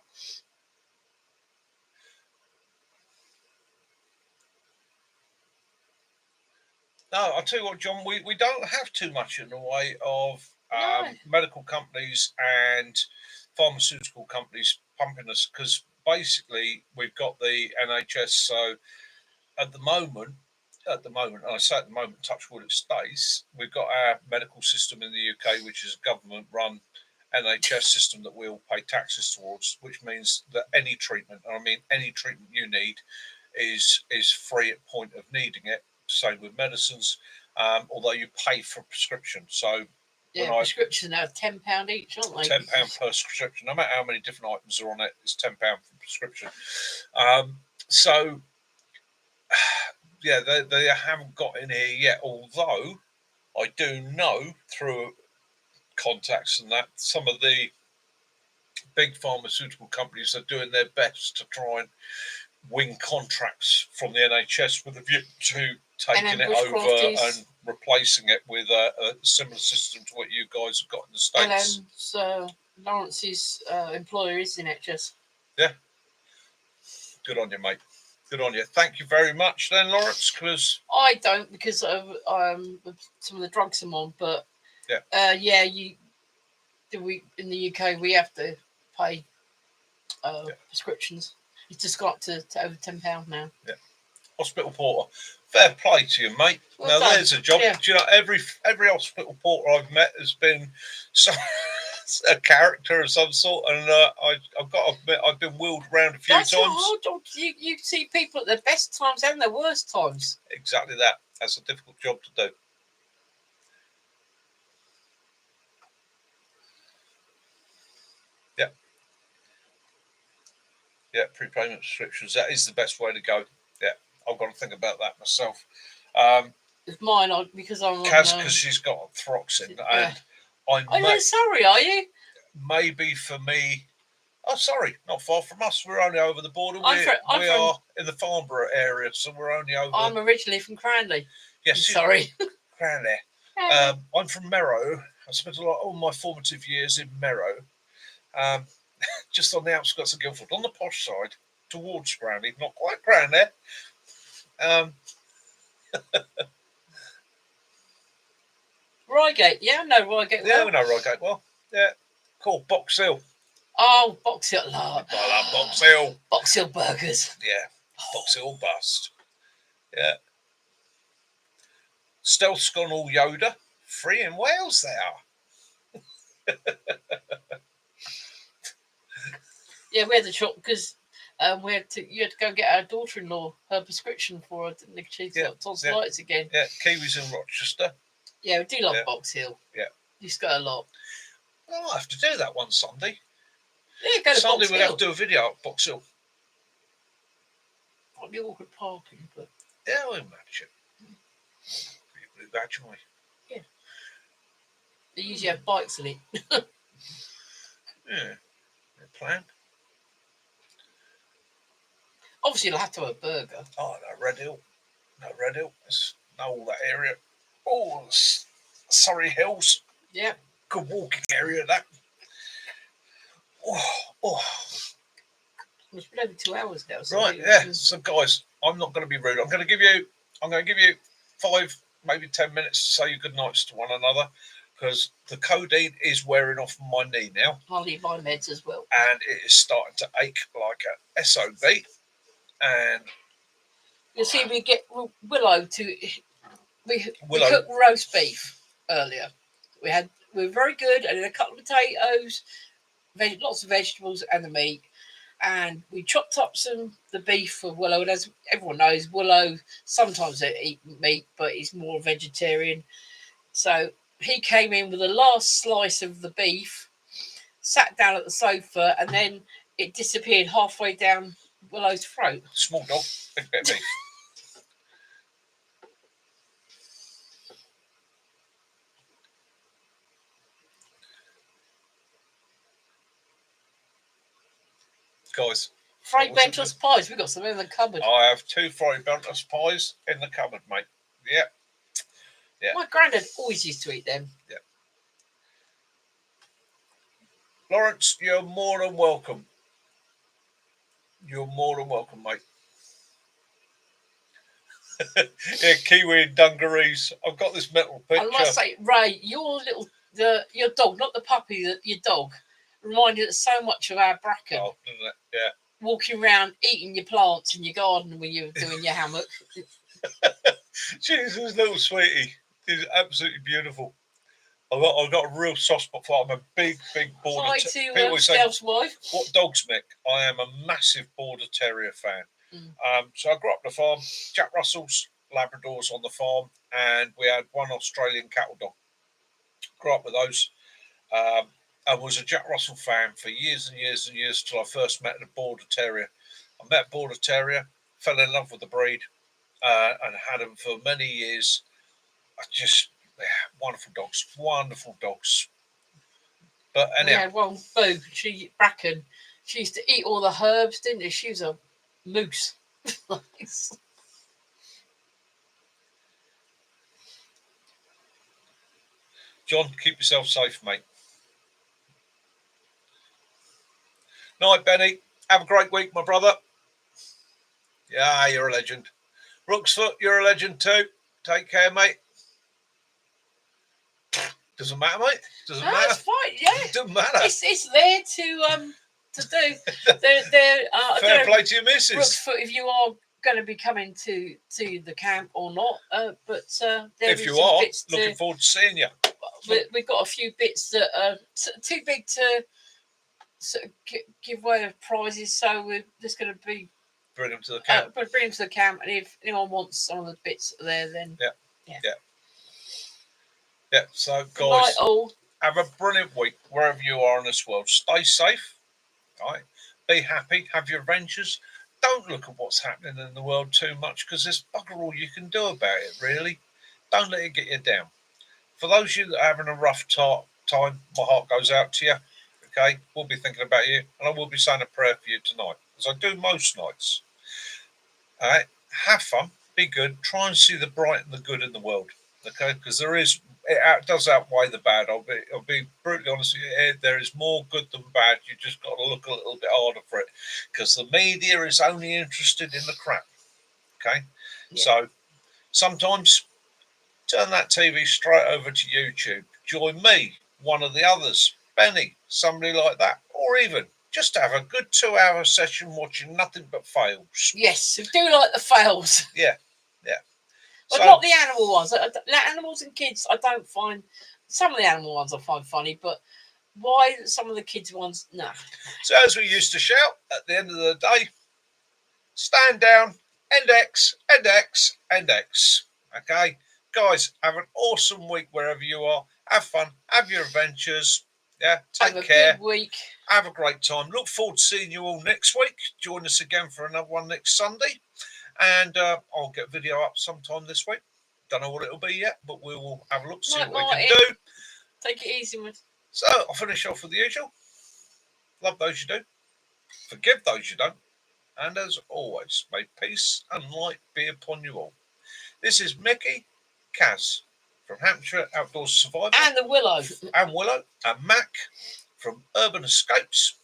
No, I'll tell you what, John, we don't have too much in the way of medical companies and pharmaceutical companies pumping us, because basically we've got the NHS. So at the moment, I say at the moment, touch wood, it stays. We've got our medical system in the UK, which is a government-run NHS system that we all pay taxes towards, which means that any treatment, and I mean any treatment you need, is free at point of needing it. Same with medicines, although you pay for prescription. So prescriptions now £10 each, aren't they? £10 per prescription. No matter how many different items are on it, it's £10 for prescription. So yeah, they haven't got in here yet. Although I do know through contacts and that some of the big pharmaceutical companies are doing their best to try and win contracts from the NHS with a view to taking it over and replacing it with a similar system to what you guys have got in the States. And Lawrence's employer is the NHS. Yeah. Good on you, mate. Good on you. Thank you very much then, Lawrence, because I don't, because of some of the drugs I'm on, but in the UK we have to pay prescriptions. It's just got up to over £10 now. Yeah. Hospital porter. Fair play to you, mate. Well now there's a job. Yeah. Do you know, every hospital porter I've met has been a character of some sort, and I've got to admit I've been wheeled around a few times. You see people at their best times and their worst times. Exactly that. That's a difficult job to do. Yeah. Yeah, prepayment restrictions. That is the best way to go. Yeah, I've got to think about that myself. It's mine, because I'm Kaz, because she's got throxin, and I'm sorry, are you? Maybe for me. Oh, sorry, not far from us. We're only over the border. We are in the Farnborough area, so we're only over. I'm originally from Cranley. Yes, sorry. Cranley. I'm from Merrow. I spent all my formative years in Merrow. Just on the outskirts of Guildford, on the posh side, towards Cranley, not quite Cranley. Reigate. Yeah, I know Reigate Yeah, well. we know Reigate well. Yeah, cool. Box Hill. Oh, Box Hill. Oh, I love Box Hill. Box Hill burgers. Yeah, Box Hill bust. Yeah. Stealth's gone all Yoda. Free in Wales they are. Yeah, we had to shop because you had to go and get our daughter-in-law her prescription for her, didn't she's got tonsillitis again. Yeah, Kiwis in Rochester. Yeah, we do love Box Hill. Yeah. You've got a lot. Well, I'll have to do that one Sunday. Yeah, go to Sunday Box we'll Hill. have to do a video at Box Hill. Might be awkward parking, but yeah, we'll match it. Blue badge, won't we? Yeah. They usually have bikes in it. Yeah. Plan. Obviously, you'll have to have a burger. Oh, no, Red Hill. No, Red Hill. Know all that area. Oh, Surrey Hills. Yeah. Good walking area, that. Oh. It's been over 2 hours now. So Right, yeah. So, guys, I'm not going to be rude. I'm going to give you 5, maybe 10 minutes to say your good nights to one another, because the codeine is wearing off my knee now. I'll need my meds as well. And it is starting to ache like a SOB. And you see, we get Willow to we cooked roast beef earlier. We were very good, and then a couple of potatoes, lots of vegetables, and the meat. And we chopped up the beef for Willow. And as everyone knows, Willow sometimes they eat meat, but he's more vegetarian. So he came in with the last slice of the beef, sat down at the sofa, and then it disappeared halfway down Willow's throat. Small dog, big bit of beef. Guys, fried Bentless pies. We've got some in the cupboard. I have 2 fried Bentless pies in the cupboard, mate. Yeah. My granddad always used to eat them. Yeah. Lawrence, you're more than welcome. You're more than welcome, mate. Yeah, Kiwi and dungarees. I've got this mental picture. I must say, Ray, your dog, not the puppy, your dog, reminded us so much of our Bracken. Oh, doesn't it? Yeah. Walking around eating your plants in your garden when you were doing your hammock. Jeez, this little sweetie is absolutely beautiful. I've got a real soft spot for it. I'm a big border. Hi to Stealth's wife. What dogs, Mick? I am a massive border terrier fan. So I grew up on the farm. Jack Russell's Labradors on the farm, and we had one Australian cattle dog. Grew up with those. I was a Jack Russell fan for years and years and years till I first met a border terrier. I met a border terrier, fell in love with the breed, and had them for many years. Wonderful dogs. But anyhow, we had one Boo. Bracken. She used to eat all the herbs, didn't she? She was a moose. John, keep yourself safe, mate. Night, Benny. Have a great week, my brother. Yeah, you're a legend. Rooksfoot, you're a legend too. Take care, mate. Doesn't matter, mate. Doesn't matter. It's fine, yeah. It doesn't matter. It's there to do. Fair play to your missus. Rooksfoot, if you are going to be coming to the camp or not, but if you are, looking forward to seeing you. We've got a few bits that are too big to sort of give away prizes, so we're just going to be bring them to the camp. Bring them to the camp, and if anyone wants some of the bits there, then yeah. So guys, have a brilliant week wherever you are in this world. Stay safe. All right. Be happy. Have your adventures. Don't look at what's happening in the world too much, because there's bugger all you can do about it. Really, don't let it get you down. For those of you that are having a rough time, my heart goes out to you. Okay, we'll be thinking about you, and I will be saying a prayer for you tonight, as I do most nights. All right, have fun, be good, try and see the bright and the good in the world. Okay, because it does outweigh the bad. I'll be brutally honest with you. There is more good than bad. You just got to look a little bit harder for it, because the media is only interested in the crap. Okay, so sometimes turn that TV straight over to YouTube. Join me, one of the others, Benny, somebody like that, or even just have a good 2-hour session watching nothing but fails. Yes, we do like the fails. Yeah. But So, not the animal ones. Animals and kids, I don't find. Some of the animal ones I find funny, but why some of the kids ones, no. so as we used to shout at the end of the day, stand down, end X, end X, end X. Okay, guys, have an awesome week wherever you are. Have fun, have your adventures. Yeah, take care. Good week. Have a great time. Look forward to seeing you all next week. Join us again for another one next Sunday. And I'll get a video up sometime this week. Don't know what it'll be yet, but we will have a look, see what we can do. Take it easy, man. So I'll finish off with the usual. Love those you do. Forgive those you don't. And as always, may peace and light be upon you all. This is Mickey, Kaz from Hampshire Outdoors Survival. And the Willow. And Mac from Urban Escapes.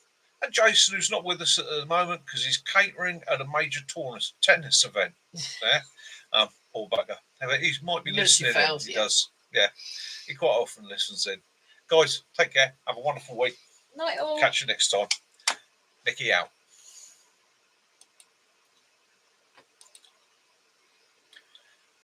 And Jason, who's not with us at the moment because he's catering at a major tennis event. Yeah, poor bugger. He might be listening. He does. Yeah, he quite often listens in. Guys, take care. Have a wonderful week. Night all. Catch you next time. Mickey out.